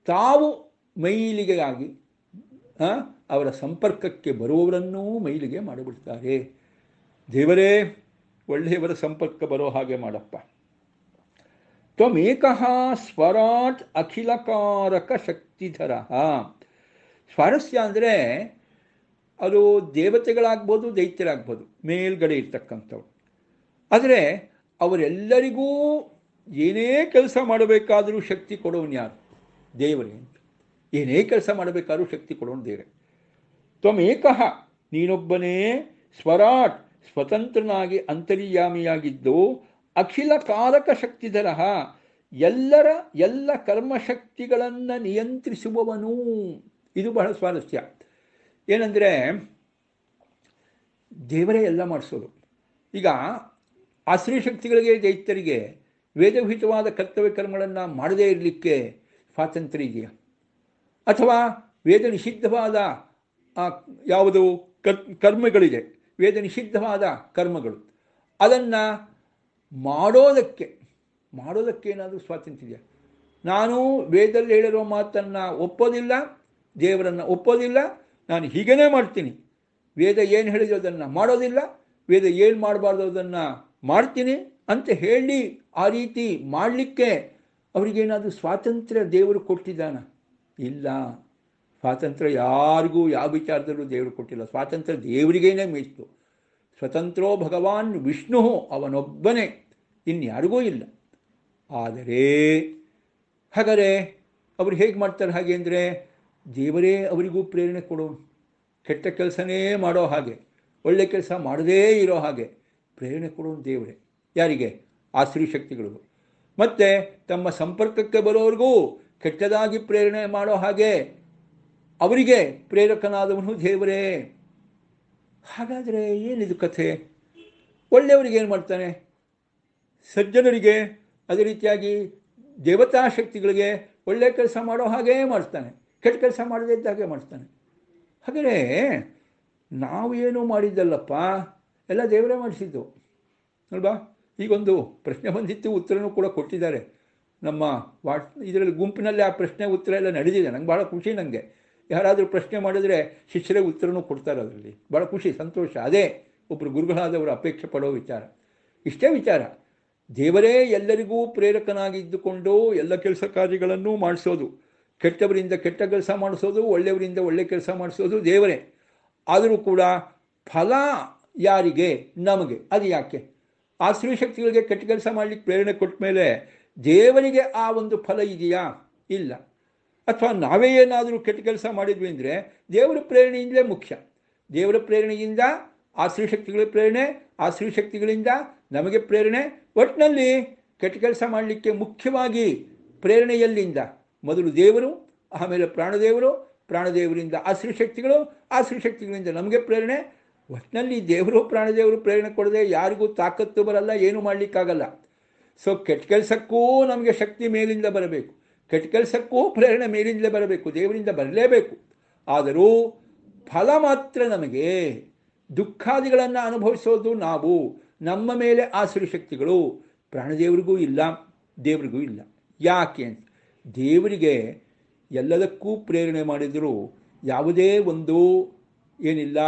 ತಾವು ಮೈಲಿಗೆಯಾಗಿ ಅವರ ಸಂಪರ್ಕಕ್ಕೆ ಬರುವವರನ್ನೂ ಮೈಲಿಗೆ ಮಾಡಿಬಿಡ್ತಾರೆ. ದೇವರೇ ಒಳ್ಳೆಯವರ ಸಂಪರ್ಕ ಬರೋ ಹಾಗೆ ಮಾಡಪ್ಪ. ತ್ವಮೇಕಃ ಸ್ವರಾಟ್ ಅಖಿಲಕಾರಕ ಶಕ್ತಿಧರ. ಸ್ವಾರಸ್ಯ ಅಂದರೆ ಅದು ದೇವತೆಗಳಾಗ್ಬೋದು, ದೈತ್ಯರಾಗ್ಬೋದು, ಮೇಲ್ಗಡೆ ಇರ್ತಕ್ಕಂಥವ್ರು. ಆದರೆ ಅವರೆಲ್ಲರಿಗೂ ಏನೇ ಕೆಲಸ ಮಾಡಬೇಕಾದರೂ ಶಕ್ತಿ ಕೊಡೋನು ಯಾರು? ದೇವರೇ ಅಂತ. ಏನೇ ಕೆಲಸ ಮಾಡಬೇಕಾದ್ರೂ ಶಕ್ತಿ ಕೊಡೋನು ದೇವರೇ. ತ್ವಮೇಕಃ, ನೀನೊಬ್ಬನೇ, ಸ್ವರಾಟ್, ಸ್ವತಂತ್ರನಾಗಿ ಅಂತರ್ಯಾಮಿಯಾಗಿದ್ದು, ಅಖಿಲ ಕಾರಕ ಶಕ್ತಿಧರ, ಎಲ್ಲ ಕರ್ಮಶಕ್ತಿಗಳನ್ನು ನಿಯಂತ್ರಿಸುವವನು. ಇದು ಬಹಳ ಸ್ವಾರಸ್ಯ. ಏನಂದರೆ ದೇವರೇ ಎಲ್ಲ ಮಾಡಿಸೋದು. ಈಗ ಆಶ್ರಯ ಶಕ್ತಿಗಳಿಗೆ, ದೈತ್ಯರಿಗೆ ವೇದವಿಹಿತವಾದ ಕರ್ತವ್ಯ ಕರ್ಮಗಳನ್ನು ಮಾಡದೇ ಇರಲಿಕ್ಕೆ ಸ್ವಾತಂತ್ರ್ಯ ಇದೆಯಾ? ಅಥವಾ ವೇದ ನಿಷಿದ್ಧವಾದ ಯಾವುದು ಕರ್ಮಗಳಿದೆ, ವೇದ ನಿಷಿದ್ಧವಾದ ಕರ್ಮಗಳು. ಅದನ್ನು ಮಾಡೋದಕ್ಕೆ ಏನಾದರೂ ಸ್ವಾತಂತ್ರ್ಯ ಇದೆಯಾ? ನಾನು ವೇದದಲ್ಲಿ ಹೇಳಿರೋ ಮಾತನ್ನು ಒಪ್ಪೋದಿಲ್ಲ, ದೇವರನ್ನು ಒಪ್ಪೋದಿಲ್ಲ, ನಾನು ಹೀಗೇ ಮಾಡ್ತೀನಿ, ವೇದ ಏನು ಹೇಳಿದ್ರು ಅದನ್ನು ಮಾಡೋದಿಲ್ಲ, ವೇದ ಏನು ಮಾಡಬಾರ್ದು ಅದನ್ನು ಮಾಡ್ತೀನಿ ಅಂತ ಹೇಳಿ ಆ ರೀತಿ ಮಾಡಲಿಕ್ಕೆ ಅವರಿಗೇನಾದರೂ ಸ್ವಾತಂತ್ರ್ಯ ದೇವರು ಕೊಟ್ಟಿದ್ದಾನ? ಇಲ್ಲ. ಸ್ವಾತಂತ್ರ್ಯ ಯಾರಿಗೂ ಯಾವ ವಿಚಾರದಲ್ಲೂ ದೇವರು ಕೊಟ್ಟಿಲ್ಲ. ಸ್ವಾತಂತ್ರ್ಯ ದೇವರಿಗೇನೆ ಮೀಸಲು. ಸ್ವತಂತ್ರೋ ಭಗವಾನ್ ವಿಷ್ಣು, ಅವನೊಬ್ಬನೇ, ಇನ್ಯಾರಿಗೂ ಇಲ್ಲ. ಆದರೆ ಹಾಗಾದರೆ ಅವರು ಹೇಗೆ ಮಾಡ್ತಾರೆ? ಹಾಗೆ ಅಂದರೆ ದೇವರೇ ಅವರಿಗೂ ಪ್ರೇರಣೆ ಕೊಡೋನು. ಕೆಟ್ಟ ಕೆಲಸನೇ ಮಾಡೋ ಹಾಗೆ, ಒಳ್ಳೆ ಕೆಲಸ ಮಾಡದೇ ಇರೋ ಹಾಗೆ ಪ್ರೇರಣೆ ಕೊಡೋನು ದೇವರೇ. ಯಾರಿಗೆ? ಆ ಸ್ತ್ರೀ ಶಕ್ತಿಗಳಿಗೂ. ಮತ್ತು ತಮ್ಮ ಸಂಪರ್ಕಕ್ಕೆ ಬರೋರಿಗೂ ಕೆಟ್ಟದಾಗಿ ಪ್ರೇರಣೆ ಮಾಡೋ ಹಾಗೆ ಅವರಿಗೆ ಪ್ರೇರಕನಾದವನು ದೇವರೇ. ಹಾಗಾದರೆ ಏನಿದು ಕಥೆ? ಒಳ್ಳೆಯವರಿಗೆ ಏನು ಮಾಡ್ತಾನೆ? ಸಜ್ಜನರಿಗೆ, ಅದೇ ರೀತಿಯಾಗಿ ದೇವತಾ ಶಕ್ತಿಗಳಿಗೆ ಒಳ್ಳೆ ಕೆಲಸ ಮಾಡೋ ಹಾಗೇ ಮಾಡ್ತಾನೆ, ಕೆಟ್ಟ ಕೆಲಸ ಮಾಡದೇ ಇದ್ದಾಗೆ ಮಾಡ್ತಾನೆ. ಹಾಗಾದರೆ ನಾವು ಏನೂ ಮಾಡಿದ್ದಲ್ಲಪ್ಪ, ಎಲ್ಲ ದೇವರೇ ಮಾಡಿಸಿದ್ದು ಅಲ್ವಾ? ಈಗೊಂದು ಪ್ರಶ್ನೆ ಬಂದಿತ್ತು, ಉತ್ತರನೂ ಕೂಡ ಕೊಟ್ಟಿದ್ದಾರೆ ನಮ್ಮ ಇದರಲ್ಲಿ ಗುಂಪಿನಲ್ಲಿ. ಆ ಪ್ರಶ್ನೆ ಉತ್ತರ ಎಲ್ಲ ನಡೆದಿದೆ. ನಂಗೆ ಭಾಳ ಖುಷಿ. ನನಗೆ ಯಾರಾದರೂ ಪ್ರಶ್ನೆ ಮಾಡಿದರೆ ಶಿಷ್ಯರೇ ಉತ್ತರನೂ ಕೊಡ್ತಾರೆ. ಅದರಲ್ಲಿ ಭಾಳ ಖುಷಿ, ಸಂತೋಷ. ಅದೇ ಒಬ್ಬರು ಗುರುಗಳಾದವರು ಅಪೇಕ್ಷೆ ಪಡೋ ವಿಚಾರ. ಇಷ್ಟೇ ವಿಚಾರ. ದೇವರೇ ಎಲ್ಲರಿಗೂ ಪ್ರೇರಕನಾಗಿದ್ದುಕೊಂಡು ಎಲ್ಲ ಕೆಲಸ ಕಾರ್ಯಗಳನ್ನು ಮಾಡಿಸೋದು, ಕೆಟ್ಟವರಿಂದ ಕೆಟ್ಟ ಕೆಲಸ ಮಾಡಿಸೋದು, ಒಳ್ಳೆಯವರಿಂದ ಒಳ್ಳೆ ಕೆಲಸ ಮಾಡಿಸೋದು ದೇವರೇ. ಆದರೂ ಕೂಡ ಫಲ ಯಾರಿಗೆ? ನಮಗೆ. ಅದು ಯಾಕೆ? ಆ ಸ್ತ್ರೀ ಶಕ್ತಿಗಳಿಗೆ ಕೆಟ್ಟ ಕೆಲಸ ಮಾಡಲಿಕ್ಕೆ ಪ್ರೇರಣೆ ಕೊಟ್ಟ ಮೇಲೆ ದೇವರಿಗೆ ಆ ಒಂದು ಫಲ ಇದೆಯಾ? ಇಲ್ಲ. ಅಥವಾ ನಾವೇ ಏನಾದರೂ ಕೆಟ್ಟ ಕೆಲಸ ಮಾಡಿದ್ವಿ ಅಂದರೆ ದೇವರ ಪ್ರೇರಣೆಯಿಂದಲೇ ಮುಖ್ಯ. ದೇವರ ಪ್ರೇರಣೆಯಿಂದ ಆ ಸ್ತ್ರೀ ಶಕ್ತಿಗಳ ಪ್ರೇರಣೆ, ಆ ಸ್ತ್ರೀ ಶಕ್ತಿಗಳಿಂದ ನಮಗೆ ಪ್ರೇರಣೆ. ಒಟ್ಟಿನಲ್ಲಿ ಕೆಟ್ಟ ಕೆಲಸ ಮಾಡಲಿಕ್ಕೆ ಮುಖ್ಯವಾಗಿ ಪ್ರೇರಣೆಯಲ್ಲಿಂದ ಮೊದಲು ದೇವರು, ಆಮೇಲೆ ಪ್ರಾಣದೇವರು, ಪ್ರಾಣದೇವರಿಂದ ಆ ಸ್ತ್ರೀ ಶಕ್ತಿಗಳು, ಆ ಸ್ತ್ರೀ ಶಕ್ತಿಗಳಿಂದ ನಮಗೆ ಪ್ರೇರಣೆ. ಒಟ್ಟಿನಲ್ಲಿ ದೇವರು ಪ್ರಾಣದೇವರು ಪ್ರೇರಣೆ ಕೊಡದೆ ಯಾರಿಗೂ ತಾಕತ್ತು ಬರಲ್ಲ, ಏನೂ ಮಾಡಲಿಕ್ಕಾಗಲ್ಲ. ಸೊ ಕೆಟ್ಟ ಕೆಲಸಕ್ಕೂ ನಮಗೆ ಶಕ್ತಿ ಮೇಲಿಂದ ಬರಬೇಕು, ಕೆಟ್ಟ ಕೆಲಸಕ್ಕೂ ಪ್ರೇರಣೆ ಮೇಲಿಂದಲೇ ಬರಬೇಕು, ದೇವರಿಂದ ಬರಲೇಬೇಕು. ಆದರೂ ಫಲ ಮಾತ್ರ ನಮಗೆ. ದುಃಖಾದಿಗಳನ್ನು ಅನುಭವಿಸೋದು ನಾವು, ನಮ್ಮ ಮೇಲೆ ಆ ಸ್ತ್ರೀ ಶಕ್ತಿಗಳು. ಪ್ರಾಣದೇವರಿಗೂ ಇಲ್ಲ, ದೇವರಿಗೂ ಇಲ್ಲ. ಯಾಕೆ ಅಂತ? ದೇವರಿಗೆ ಎಲ್ಲದಕ್ಕೂ ಪ್ರೇರಣೆ ಮಾಡಿದರೂ ಯಾವುದೇ ಒಂದು ಏನಿಲ್ಲ,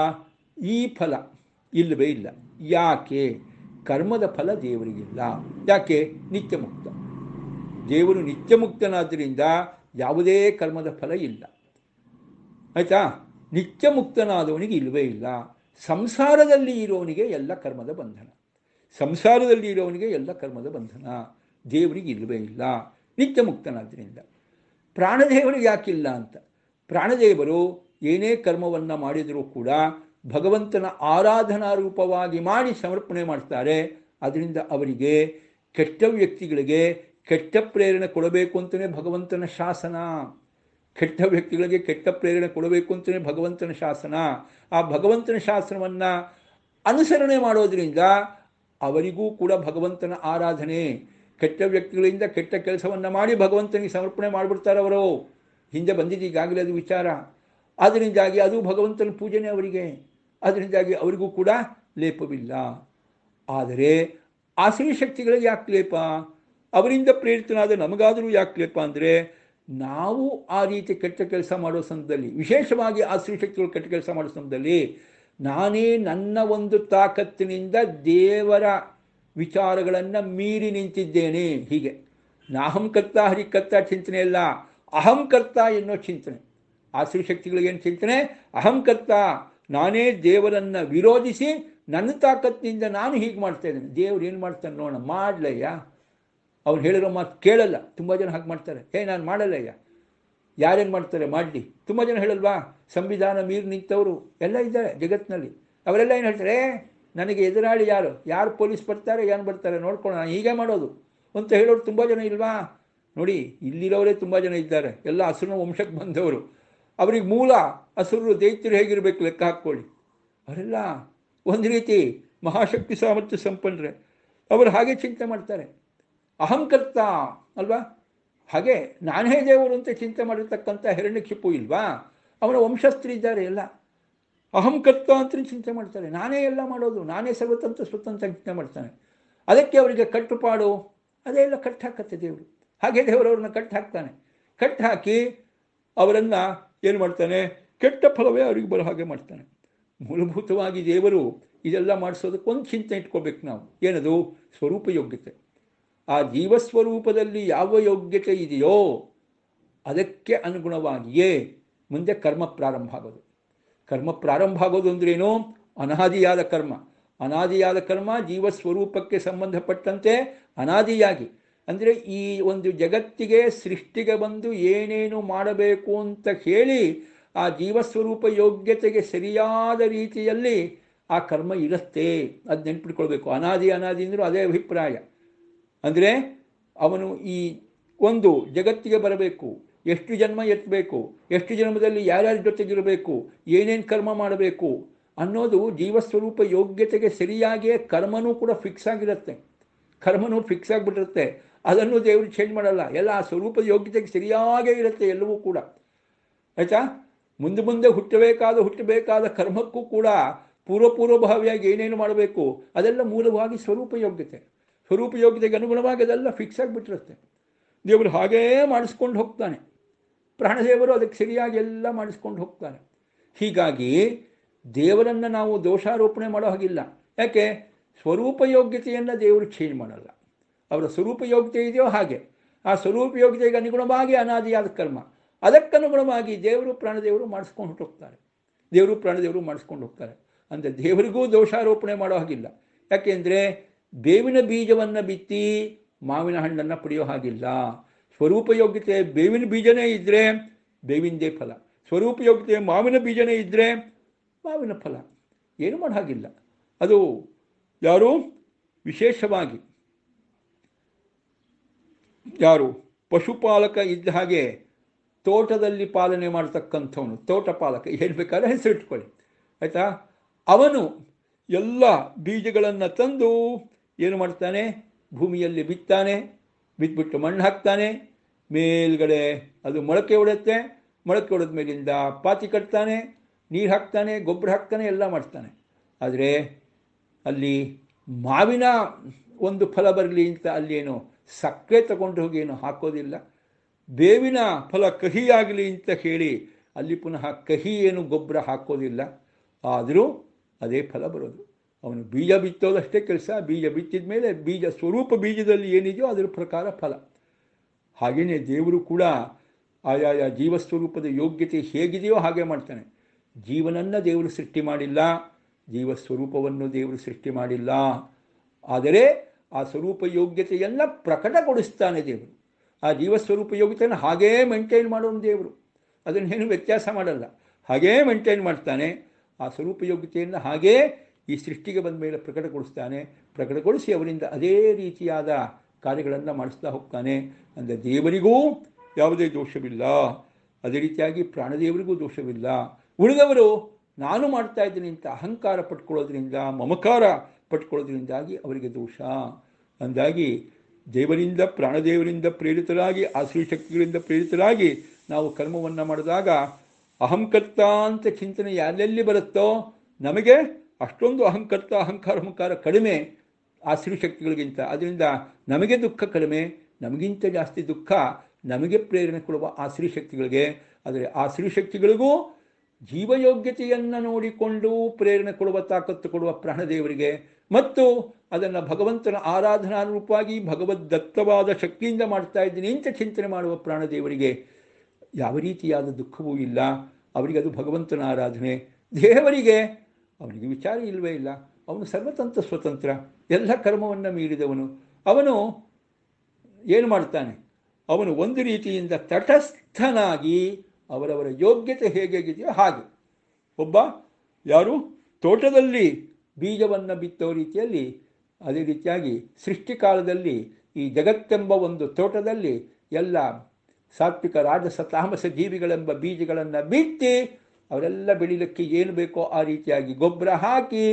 ಈ ಫಲ ಇಲ್ಲವೇ ಇಲ್ಲ. ಯಾಕೆ? ಕರ್ಮದ ಫಲ ದೇವರಿಗಿಲ್ಲ. ಯಾಕೆ? ನಿತ್ಯ ಮುಕ್ತ. ದೇವರು ನಿತ್ಯ ಮುಕ್ತನಾದ್ದರಿಂದ ಯಾವುದೇ ಕರ್ಮದ ಫಲ ಇಲ್ಲ. ಆಯಿತಾ? ನಿತ್ಯ ಮುಕ್ತನಾದವನಿಗೆ ಇಲ್ಲವೇ ಇಲ್ಲ. ಸಂಸಾರದಲ್ಲಿ ಇರೋವನಿಗೆ ಎಲ್ಲ ಕರ್ಮದ ಬಂಧನ, ಸಂಸಾರದಲ್ಲಿ ಇರೋವನಿಗೆ ಎಲ್ಲ ಕರ್ಮದ ಬಂಧನ. ದೇವರಿಗೆ ಇಲ್ಲವೇ ಇಲ್ಲ, ನಿತ್ಯ ಮುಕ್ತನಾದ್ದರಿಂದ. ಪ್ರಾಣದೇವರಿಗೆ ಯಾಕಿಲ್ಲ ಅಂತ? ಪ್ರಾಣದೇವರು ಏನೇ ಕರ್ಮವನ್ನು ಮಾಡಿದರೂ ಕೂಡ ಭಗವಂತನ ಆರಾಧನಾ ರೂಪವಾಗಿ ಮಾಡಿ ಸಮರ್ಪಣೆ ಮಾಡ್ತಾರೆ. ಅದರಿಂದ ಅವರಿಗೆ ಕೆಟ್ಟ ವ್ಯಕ್ತಿಗಳಿಗೆ ಕೆಟ್ಟ ಪ್ರೇರಣೆ ಕೊಡಬೇಕು ಅಂತಲೇ ಭಗವಂತನ ಶಾಸನ. ಕೆಟ್ಟ ವ್ಯಕ್ತಿಗಳಿಗೆ ಕೆಟ್ಟ ಪ್ರೇರಣೆ ಕೊಡಬೇಕು ಅಂತಲೇ ಭಗವಂತನ ಶಾಸನ. ಆ ಭಗವಂತನ ಶಾಸನವನ್ನು ಅನುಸರಣೆ ಮಾಡೋದರಿಂದ ಅವರಿಗೂ ಕೂಡ ಭಗವಂತನ ಆರಾಧನೆ. ಕೆಟ್ಟ ವ್ಯಕ್ತಿಗಳಿಂದ ಕೆಟ್ಟ ಕೆಲಸವನ್ನು ಮಾಡಿ ಭಗವಂತನಿಗೆ ಸಮರ್ಪಣೆ ಮಾಡಿಬಿಡ್ತಾರೆ ಅವರು. ಹಿಂದೆ ಬಂದಿದ್ದು ಈಗಾಗಲೇ ಅದು ವಿಚಾರ. ಅದರಿಂದಾಗಿ ಅದು ಭಗವಂತನ ಪೂಜೆನೇ ಅವರಿಗೆ. ಅದರಿಂದಾಗಿ ಅವರಿಗೂ ಕೂಡ ಲೇಪವಿಲ್ಲ. ಆದರೆ ಆ ಸ್ತ್ರೀ ಶಕ್ತಿಗಳಿಗೆ ಯಾಕೆ ಲೇಪ? ಅವರಿಂದ ಪ್ರೇರಿತನಾದ ನಮಗಾದರೂ ಯಾಕೆ ಲೇಪ ಅಂದರೆ, ನಾವು ಆ ರೀತಿ ಕೆಟ್ಟ ಕೆಲಸ ಮಾಡೋ ಸಂದರ್ಭದಲ್ಲಿ, ವಿಶೇಷವಾಗಿ ಆ ಸ್ತ್ರೀ ಶಕ್ತಿಗಳು ಕೆಟ್ಟ ಕೆಲಸ ಮಾಡೋ ಸಂದರ್ಭದಲ್ಲಿ, ನಾನೇ ನನ್ನ ಒಂದು ತಾಕತ್ತಿನಿಂದ ದೇವರ ವಿಚಾರಗಳನ್ನು ಮೀರಿ ನಿಂತಿದ್ದೇನೆ. ಹೀಗೆ ನಾಹಂಕರ್ತ ಹರಿಕರ್ತ ಚಿಂತನೆ ಇಲ್ಲ, ಅಹಂಕರ್ತ ಎನ್ನೋ ಚಿಂತನೆ. ಆ ಸ್ತ್ರೀ ಶಕ್ತಿಗಳಿಗೇನು ಚಿಂತನೆ? ಅಹಂಕರ್ತ, ನಾನೇ ದೇವರನ್ನು ವಿರೋಧಿಸಿ ನನ್ನ ತಾಕತ್ತಿನಿಂದ ನಾನು ಹೀಗೆ ಮಾಡ್ತಾ ಇದ್ದೇನೆ. ದೇವ್ರು ಏನು ಮಾಡ್ತಾನೆ ನೋಡೋಣ, ಮಾಡಲಯ್ಯ. ಅವ್ರು ಹೇಳಿರೋ ಮಾತು ಕೇಳಲ್ಲ. ತುಂಬ ಜನ ಹಾಗೆ ಮಾಡ್ತಾರೆ. ನಾನು ಮಾಡಲ್ಲಯ್ಯ. ಯಾರೇನು ಮಾಡ್ತಾರೆ ಮಾಡಲಿ. ತುಂಬ ಜನ ಹೇಳಲ್ವಾ? ಸಂವಿಧಾನ ಮೀರಿ ನಿಂತವರು ಎಲ್ಲ ಇದ್ದಾರೆ ಜಗತ್ತಿನಲ್ಲಿ. ಅವರೆಲ್ಲ ಏನು ಹೇಳ್ತಾರೆ? ನನಗೆ ಎದುರಾಳಿ ಯಾರು ಪೊಲೀಸ್ ಬರ್ತಾರೆ, ಏನು ಬರ್ತಾರೆ ನೋಡ್ಕೊಳ್ಳೋಣ, ಹೀಗೆ ಮಾಡೋದು ಅಂತ ಹೇಳೋರು ತುಂಬ ಜನ ಇಲ್ವಾ? ನೋಡಿ, ಇಲ್ಲಿರೋರೇ ತುಂಬ ಜನ ಇದ್ದಾರೆ. ಎಲ್ಲ ಹಸುರನ ವಂಶಕ್ಕೆ ಬಂದವರು. ಅವ್ರಿಗೆ ಮೂಲ ಹಸುರು ದೈತ್ಯರು ಹೇಗಿರಬೇಕು ಲೆಕ್ಕ ಹಾಕ್ಕೊಳ್ಳಿ. ಅವರೆಲ್ಲ ಒಂದು ರೀತಿ ಮಹಾಶಕ್ತಿ ಸಾಮರ್ಥ್ಯ ಸಂಪನ್ನರೇ. ಅವರು ಹಾಗೆ ಚಿಂತೆ ಮಾಡ್ತಾರೆ. ಅಹಂಕರ್ತ ಅಲ್ವಾ? ಹಾಗೆ ನಾನೇ ದೇವರು ಅಂತ ಚಿಂತೆ ಮಾಡಿರ್ತಕ್ಕಂಥ ಹಿರಣ್ಯಕಶಿಪು ಇಲ್ವಾ? ಅವನ ವಂಶಸ್ಥರಿದ್ದಾರೆ ಎಲ್ಲ. ಅಹಂಕರ್ತ ಅಂತ ಚಿಂತೆ ಮಾಡ್ತಾರೆ, ನಾನೇ ಎಲ್ಲ ಮಾಡೋದು, ನಾನೇ ಸರ್ವತಂತ್ರ ಸ್ವತಂತ್ರ ಚಿಂತೆ ಮಾಡ್ತಾನೆ. ಅದಕ್ಕೆ ಅವರಿಗೆ ಕಟ್ಟುಪಾಡು ಅದೆಲ್ಲ ಕಟ್ಟಾಕತ್ತೆ ದೇವರು. ಹಾಗೆ ದೇವರವ್ರನ್ನ ಕಟ್ಟಾಕ್ತಾನೆ. ಕಟ್ಟಾಕಿ ಅವರನ್ನು ಏನು ಮಾಡ್ತಾನೆ, ಕೆಟ್ಟ ಫಲವೇ ಅವರಿಗೆ ಬರೋ ಹಾಗೆ ಮಾಡ್ತಾನೆ. ಮೂಲಭೂತವಾಗಿ ದೇವರು ಇದೆಲ್ಲ ಮಾಡಿಸೋದಕ್ಕೆ ಒಂದು ಚಿಂತೆ ಇಟ್ಕೋಬೇಕು ನಾವು, ಏನದು? ಸ್ವರೂಪ ಯೋಗ್ಯತೆ. ಆ ಜೀವಸ್ವರೂಪದಲ್ಲಿ ಯಾವ ಯೋಗ್ಯತೆ ಇದೆಯೋ ಅದಕ್ಕೆ ಅನುಗುಣವಾಗಿಯೇ ಮುಂದೆ ಕರ್ಮ ಪ್ರಾರಂಭ ಆಗೋದು. ಕರ್ಮ ಪ್ರಾರಂಭ ಆಗೋದು ಅಂದ್ರೇನು? ಅನಾದಿಯಾದ ಕರ್ಮ. ಅನಾದಿಯಾದ ಕರ್ಮ ಜೀವಸ್ವರೂಪಕ್ಕೆ ಸಂಬಂಧಪಟ್ಟಂತೆ ಅನಾದಿಯಾಗಿ, ಅಂದರೆ ಈ ಒಂದು ಜಗತ್ತಿಗೆ ಸೃಷ್ಟಿಗೆ ಬಂದು ಏನೇನು ಮಾಡಬೇಕು ಅಂತ ಹೇಳಿ ಆ ಜೀವಸ್ವರೂಪ ಯೋಗ್ಯತೆಗೆ ಸರಿಯಾದ ರೀತಿಯಲ್ಲಿ ಆ ಕರ್ಮ ಇರುತ್ತೆ. ಅದು ನೆನ್ಪಿಟ್ಕೊಳ್ಬೇಕು. ಅನಾದಿ ಅಂದರೂ ಅದೇ ಅಭಿಪ್ರಾಯ. ಅಂದರೆ ಅವನು ಈ ಒಂದು ಜಗತ್ತಿಗೆ ಬರಬೇಕು, ಎಷ್ಟು ಜನ್ಮ ಎತ್ತಬೇಕು, ಎಷ್ಟು ಜನ್ಮದಲ್ಲಿ ಯಾರ್ಯಾರ ಜೊತೆಗಿರಬೇಕು, ಏನೇನು ಕರ್ಮ ಮಾಡಬೇಕು ಅನ್ನೋದು ಜೀವಸ್ವರೂಪ ಯೋಗ್ಯತೆಗೆ ಸರಿಯಾಗಿಯೇ ಕರ್ಮನೂ ಕೂಡ ಫಿಕ್ಸ್ ಆಗಿರುತ್ತೆ. ಕರ್ಮನೂ ಫಿಕ್ಸ್ ಆಗಿಬಿಟ್ಟಿರುತ್ತೆ. ಅದನ್ನು ದೇವರು ಚೇಂಜ್ ಮಾಡಲ್ಲ. ಎಲ್ಲ ಆ ಸ್ವರೂಪದ ಯೋಗ್ಯತೆಗೆ ಸರಿಯಾಗೇ ಇರುತ್ತೆ ಎಲ್ಲವೂ ಕೂಡ. ಆಯಿತಾ? ಮುಂದೆ ಮುಂದೆ ಹುಟ್ಟಬೇಕಾದ ಕರ್ಮಕ್ಕೂ ಕೂಡ ಪೂರ್ವಭಾವಿಯಾಗಿ ಏನೇನು ಮಾಡಬೇಕು ಅದೆಲ್ಲ ಮೂಲವಾಗಿ ಸ್ವರೂಪ ಯೋಗ್ಯತೆ. ಸ್ವರೂಪ ಯೋಗ್ಯತೆಗೆ ಅನುಗುಣವಾಗಿ ಅದೆಲ್ಲ ಫಿಕ್ಸ್ ಆಗಿಬಿಟ್ಟಿರುತ್ತೆ. ದೇವರು ಹಾಗೇ ಮಾಡಿಸ್ಕೊಂಡು ಹೋಗ್ತಾನೆ. ಪ್ರಾಣದೇವರು ಅದಕ್ಕೆ ಸರಿಯಾಗಿ ಎಲ್ಲ ಮಾಡಿಸ್ಕೊಂಡು ಹೋಗ್ತಾನೆ. ಹೀಗಾಗಿ ದೇವರನ್ನು ನಾವು ದೋಷಾರೋಪಣೆ ಮಾಡೋ ಹಾಗಿಲ್ಲ. ಯಾಕೆ? ಸ್ವರೂಪ ಯೋಗ್ಯತೆಯನ್ನು ದೇವರು ಚೇಂಜ್ ಮಾಡಲ್ಲ. ಅವರ ಸ್ವರೂಪ ಯೋಗ್ಯತೆ ಇದೆಯೋ ಹಾಗೆ ಆ ಸ್ವರೂಪ ಯೋಗ್ಯತೆಗೆ ಅನುಗುಣವಾಗಿ ಅನಾದಿಯಾದ ಕರ್ಮ, ಅದಕ್ಕನುಗುಣವಾಗಿ ದೇವರು ಪ್ರಾಣದೇವರು ಮಾಡಿಸ್ಕೊಂಡು ಹೋಗ್ತಾರೆ. ದೇವರು ಪ್ರಾಣದೇವರು ಮಾಡಿಸ್ಕೊಂಡು ಹೋಗ್ತಾರೆ. ಅಂದರೆ ದೇವರಿಗೂ ದೋಷಾರೋಪಣೆ ಮಾಡೋ ಹಾಗಿಲ್ಲ. ಯಾಕೆಂದರೆ ಬೇವಿನ ಬೀಜವನ್ನು ಬಿತ್ತಿ ಮಾವಿನ ಹಣ್ಣನ್ನು ಪಡೆಯೋ ಹಾಗಿಲ್ಲ. ಸ್ವರೂಪ ಯೋಗ್ಯತೆ ಬೇವಿನ ಬೀಜನೇ ಇದ್ದರೆ ಬೇವಿಂದೇ ಫಲ, ಸ್ವರೂಪ ಯೋಗ್ಯತೆ ಮಾವಿನ ಬೀಜನೇ ಇದ್ದರೆ ಮಾವಿನ ಫಲ. ಏನು ಮಾಡೋ ಹಾಗಿಲ್ಲ. ಅದು ಯಾರು ವಿಶೇಷವಾಗಿ ಯಾರು ಪಶುಪಾಲಕ ಇದ್ದ ಹಾಗೆ ತೋಟದಲ್ಲಿ ಪಾಲನೆ ಮಾಡ್ತಕ್ಕಂಥವನು, ತೋಟಪಾಲಕ ಏನು ಬೇಕಾದ್ರೆ ಹೆಸರಿಟ್ಕೊಳ್ಳಿ, ಆಯಿತಾ? ಅವನು ಎಲ್ಲ ಬೀಜಗಳನ್ನು ತಂದು ಏನು ಮಾಡ್ತಾನೆ, ಭೂಮಿಯಲ್ಲಿ ಬಿತ್ತಾನೆ, ಬಿತ್ಬಿಟ್ಟು ಮಣ್ಣು ಹಾಕ್ತಾನೆ, ಮೇಲ್ಗಡೆ ಅದು ಮೊಳಕೆ ಹೊಡೆಯುತ್ತೆ, ಮೊಳಕೆ ಹೊಡೆದ ಮೇಲಿಂದ ಪಾತಿ ಕಟ್ತಾನೆ, ನೀರು ಹಾಕ್ತಾನೆ, ಗೊಬ್ಬರ ಹಾಕ್ತಾನೆ, ಎಲ್ಲ ಮಾಡ್ತಾನೆ. ಆದರೆ ಅಲ್ಲಿ ಮಾವಿನ ಒಂದು ಫಲ ಬರಲಿ ಅಂತ ಅಲ್ಲೇನು ಸಕ್ಕರೆ ತಗೊಂಡು ಹೋಗಿ ಏನು ಹಾಕೋದಿಲ್ಲ. ಬೇವಿನ ಫಲ ಕಹಿಯಾಗಲಿ ಅಂತ ಹೇಳಿ ಅಲ್ಲಿ ಪುನಃ ಕಹಿ ಏನು ಗೊಬ್ಬರ ಹಾಕೋದಿಲ್ಲ. ಆದರೂ ಅದೇ ಫಲ ಬರೋದು. ಅವನು ಬೀಜ ಬಿತ್ತೋದಷ್ಟೇ ಕೆಲಸ. ಬೀಜ ಬಿತ್ತಿದ ಮೇಲೆ ಬೀಜ ಸ್ವರೂಪ ಬೀಜದಲ್ಲಿ ಏನಿದೆಯೋ ಅದರ ಪ್ರಕಾರ ಫಲ. ಹಾಗೆಯೇ ದೇವರು ಕೂಡ ಆಯಾಯ ಜೀವಸ್ವರೂಪದ ಯೋಗ್ಯತೆ ಹೇಗಿದೆಯೋ ಹಾಗೆ ಮಾಡ್ತಾನೆ. ಜೀವನನ್ನು ದೇವರು ಸೃಷ್ಟಿ ಮಾಡಿಲ್ಲ, ಜೀವಸ್ವರೂಪವನ್ನು ದೇವರು ಸೃಷ್ಟಿ ಮಾಡಿಲ್ಲ. ಆದರೆ ಆ ಸ್ವರೂಪ ಯೋಗ್ಯತೆಯನ್ನು ಪ್ರಕಟಗೊಳಿಸ್ತಾನೆ ದೇವರು. ಆ ಜೀವಸ್ವರೂಪ ಯೋಗ್ಯತೆಯನ್ನು ಹಾಗೇ ಮೇಂಟೈನ್ ಮಾಡೋನು ದೇವರು. ಅದನ್ನೇನು ವ್ಯತ್ಯಾಸ ಮಾಡಲ್ಲ, ಹಾಗೇ ಮೇಂಟೈನ್ ಮಾಡ್ತಾನೆ. ಆ ಸ್ವರೂಪ ಯೋಗ್ಯತೆಯನ್ನು ಹಾಗೇ ಈ ಸೃಷ್ಟಿಗೆ ಬಂದ ಮೇಲೆ ಪ್ರಕಟಗೊಳಿಸ್ತಾನೆ. ಪ್ರಕಟಗೊಳಿಸಿ ಅವರಿಂದ ಅದೇ ರೀತಿಯಾದ ಕಾರ್ಯಗಳನ್ನು ಮಾಡಿಸ್ತಾ ಹೋಗ್ತಾನೆ. ಅಂದರೆ ದೇವರಿಗೂ ಯಾವುದೇ ದೋಷವಿಲ್ಲ, ಅದೇ ರೀತಿಯಾಗಿ ಪ್ರಾಣದೇವರಿಗೂ ದೋಷವಿಲ್ಲ. ಉಳಿದವರು ನಾನು ಮಾಡ್ತಾ ಇದ್ದೀನಿ ಅಂತ ಅಹಂಕಾರ ಪಟ್ಕೊಳ್ಳೋದ್ರಿಂದ, ಮಮಕಾರ ಪಟ್ಕೊಳ್ಳೋದ್ರಿಂದಾಗಿ ಅವರಿಗೆ ದೋಷ. ಅಂದಾಗಿ ದೇವರಿಂದ, ಪ್ರಾಣದೇವರಿಂದ ಪ್ರೇರಿತರಾಗಿ, ಆಶ್ರಯ ಶಕ್ತಿಗಳಿಂದ ಪ್ರೇರಿತರಾಗಿ ನಾವು ಕರ್ಮವನ್ನು ಮಾಡಿದಾಗ ಅಹಂಕರ್ತ ಅಂತ ಚಿಂತನೆ ಎಲ್ಲೆಲ್ಲಿ ಬರುತ್ತೋ ನಮಗೆ ಅಷ್ಟೊಂದು ಅಹಂಕಾರ ಕಡಿಮೆ ಆಶ್ರಯ ಶಕ್ತಿಗಳಿಗಿಂತ. ಅದರಿಂದ ನಮಗೆ ದುಃಖ ಕಡಿಮೆ, ನಮಗಿಂತ ಜಾಸ್ತಿ ದುಃಖ ನಮಗೆ ಪ್ರೇರಣೆ ಕೊಡುವ ಆಶ್ರಯ ಶಕ್ತಿಗಳಿಗೆ. ಆದರೆ ಆಶ್ರಯ ಶಕ್ತಿಗಳಿಗೂ ಜೀವಯೋಗ್ಯತೆಯನ್ನು ನೋಡಿಕೊಂಡು ಪ್ರೇರಣೆ ಕೊಡುವ, ತಾಕತ್ತು ಕೊಡುವ ಪ್ರಾಣದೇವರಿಗೆ, ಮತ್ತು ಅದನ್ನು ಭಗವಂತನ ಆರಾಧನಾ ರೂಪವಾಗಿ ಭಗವದ್ದತ್ತವಾದ ಶಕ್ತಿಯಿಂದ ಮಾಡ್ತಾ ಇದ್ದೀನಿ ಅಂತ ಚಿಂತನೆ ಮಾಡುವ ಪ್ರಾಣದೇವರಿಗೆ ಯಾವ ರೀತಿಯಾದ ದುಃಖವೂ ಇಲ್ಲ. ಅವರಿಗೆ ಅದು ಭಗವಂತನ ಆರಾಧನೆ. ದೇವರಿಗೆ ಅವನಿಗೆ ವಿಚಾರ ಇಲ್ಲವೇ ಇಲ್ಲ. ಅವನು ಸರ್ವತಂತ್ರ ಸ್ವತಂತ್ರ, ಎಲ್ಲ ಕರ್ಮವನ್ನು ಮೀರಿದವನು. ಅವನು ಏನು ಮಾಡ್ತಾನೆ? ಅವನು ಒಂದು ರೀತಿಯಿಂದ ತಟಸ್ಥನಾಗಿ ಅವರವರ ಯೋಗ್ಯತೆ ಹೇಗಿದೆಯೋ ಹಾಗೆ. ಒಬ್ಬ ಯಾರು ತೋಟದಲ್ಲಿ ಬೀಜವನ್ನು ಬಿತ್ತೋ ರೀತಿಯಲ್ಲಿ, ಅದೇ ರೀತಿಯಾಗಿ ಸೃಷ್ಟಿಕಾಲದಲ್ಲಿ ಈ ಜಗತ್ತೆಂಬ ಒಂದು ತೋಟದಲ್ಲಿ ಎಲ್ಲ ಸಾತ್ವಿಕ, ರಾಜಸ, ತಾಮಸ ಜೀವಿಗಳೆಂಬ ಬೀಜಗಳನ್ನು ಬಿತ್ತಿ ಅವರೆಲ್ಲ ಬೆಳೀಲಿಕ್ಕೆ ಏನು ಬೇಕೋ ಆ ರೀತಿಯಾಗಿ ಗೊಬ್ಬರ ಹಾಕಿ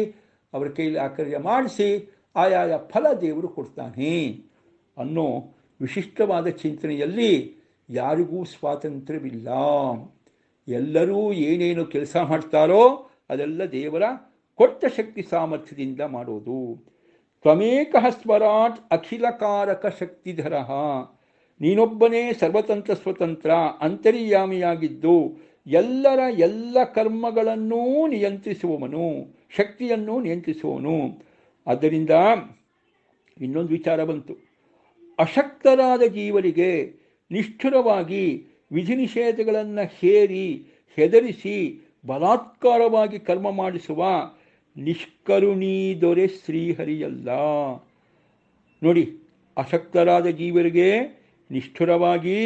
ಅವರ ಕೈಲಿ ಆ ಕಾರ್ಯ ಮಾಡಿಸಿ ಆಯಾಯ ಫಲ ದೇವರು ಕೊಡ್ತಾನೆ ಅನ್ನೋ ವಿಶಿಷ್ಟವಾದ ಚಿಂತನೆಯಲ್ಲಿ ಯಾರಿಗೂ ಸ್ವಾತಂತ್ರ್ಯವಿಲ್ಲ. ಎಲ್ಲರೂ ಏನೇನು ಕೆಲಸ ಮಾಡ್ತಾರೋ ಅದೆಲ್ಲ ದೇವರ ಕೊಟ್ಟ ಶಕ್ತಿ ಸಾಮರ್ಥ್ಯದಿಂದ ಮಾಡೋದು. ತ್ವಮೇಕಃ ಸ್ವರಾಟ್ ಅಖಿಲಕಾರಕ ಶಕ್ತಿಧರ, ನೀನೊಬ್ಬನೇ ಸರ್ವತಂತ್ರ ಸ್ವತಂತ್ರ ಅಂತರ್ಯಾಮಿಯಾಗಿದ್ದು ಎಲ್ಲರ ಎಲ್ಲ ಕರ್ಮಗಳನ್ನೂ ನಿಯಂತ್ರಿಸುವವನು, ಶಕ್ತಿಯನ್ನು ನಿಯಂತ್ರಿಸುವವನು. ಆದ್ದರಿಂದ ಇನ್ನೊಂದು ವಿಚಾರ ಬಂತು. ಅಶಕ್ತರಾದ ಜೀವರಿಗೆ ನಿಷ್ಠುರವಾಗಿ ವಿಧಿ ನಿಷೇಧಗಳನ್ನು ಹೇರಿ ಹೆದರಿಸಿ ಬಲಾತ್ಕಾರವಾಗಿ ಕರ್ಮ ಮಾಡಿಸುವ ನಿಷ್ಕರುಣೀ ದೊರೆ ಶ್ರೀಹರಿಯಲ್ಲ. ನೋಡಿ, ಅಶಕ್ತರಾದ ಜೀವರಿಗೆ ನಿಷ್ಠುರವಾಗಿ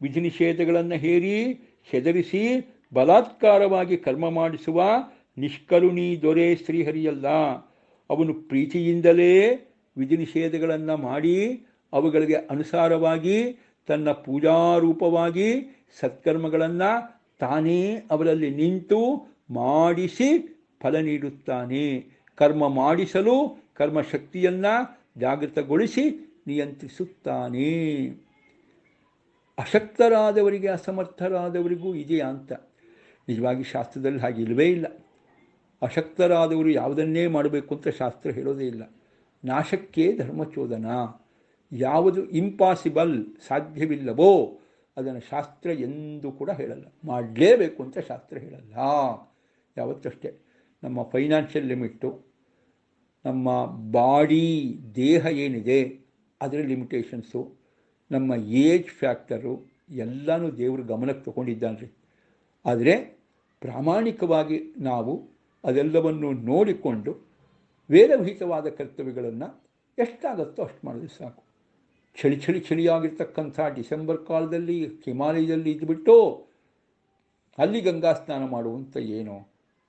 ವಿಧಿ ನಿಷೇಧಗಳನ್ನು ಹೇರಿ ಹೆದರಿಸಿ ಬಲಾತ್ಕಾರವಾಗಿ ಕರ್ಮ ಮಾಡಿಸುವ ನಿಷ್ಕರುಣೀ ದೊರೆ ಶ್ರೀಹರಿಯಲ್ಲ. ಅವನು ಪ್ರೀತಿಯಿಂದಲೇ ವಿಧಿ ನಿಷೇಧಗಳನ್ನು ಮಾಡಿ ಅವುಗಳಿಗೆ ಅನುಸಾರವಾಗಿ ತನ್ನ ಪೂಜಾರೂಪವಾಗಿ ಸತ್ಕರ್ಮಗಳನ್ನು ತಾನೇ ಅವರಲ್ಲಿ ನಿಂತು ಮಾಡಿಸಿ ಫಲ ನೀಡುತ್ತಾನೆ. ಕರ್ಮ ಮಾಡಿಸಲು ಕರ್ಮಶಕ್ತಿಯನ್ನು ಜಾಗೃತಗೊಳಿಸಿ ನಿಯಂತ್ರಿಸುತ್ತಾನೆ. ಅಶಕ್ತರಾದವರಿಗೆ ಅಸಮರ್ಥರಾದವರಿಗೂ ಇದೆಯಾ ಅಂತ ನಿಜವಾಗಿ ಶಾಸ್ತ್ರದಲ್ಲಿ ಹಾಗೆ ಇಲ್ಲವೇ ಇಲ್ಲ. ಅಶಕ್ತರಾದವರು ಯಾವುದನ್ನೇ ಮಾಡಬೇಕು ಅಂತ ಶಾಸ್ತ್ರ ಹೇಳೋದೇ ಇಲ್ಲ. ನಾಶಕ್ಕೆ ಧರ್ಮಚೋದನ. ಯಾವುದು ಇಂಪಾಸಿಬಲ್, ಸಾಧ್ಯವಿಲ್ಲವೋ ಅದನ್ನು ಶಾಸ್ತ್ರ ಎಂದೂ ಕೂಡ ಹೇಳಲ್ಲ. ಮಾಡಲೇಬೇಕು ಅಂತ ಶಾಸ್ತ್ರ ಹೇಳಲ್ಲ ಯಾವತ್ತಷ್ಟೇ. ನಮ್ಮ ಫೈನಾನ್ಷಿಯಲ್ ಲಿಮಿಟ್ಟು, ನಮ್ಮ ಬಾಡಿ ದೇಹ ಏನಿದೆ ಅದರ ಲಿಮಿಟೇಷನ್ಸು, ನಮ್ಮ ಏಜ್ ಫ್ಯಾಕ್ಟರು ಎಲ್ಲನೂ ದೇವರು ಗಮನಕ್ಕೆ ತಗೊಂಡಿದ್ದಾನೆ ರೀ. ಆದರೆ ಪ್ರಾಮಾಣಿಕವಾಗಿ ನಾವು ಅದೆಲ್ಲವನ್ನು ನೋಡಿಕೊಂಡು ವೇದವಿಹಿತವಾದ ಕರ್ತವ್ಯಗಳನ್ನು ಎಷ್ಟಾಗುತ್ತೋ ಅಷ್ಟು ಮಾಡಿದ್ರೆ ಸಾಕು. ಚಳಿಯಾಗಿರ್ತಕ್ಕಂಥ ಡಿಸೆಂಬರ್ ಕಾಲದಲ್ಲಿ ಹಿಮಾಲಯದಲ್ಲಿ ಇದ್ದುಬಿಟ್ಟು ಅಲ್ಲಿ ಗಂಗಾ ಸ್ನಾನ ಮಾಡುವಂಥ ಏನು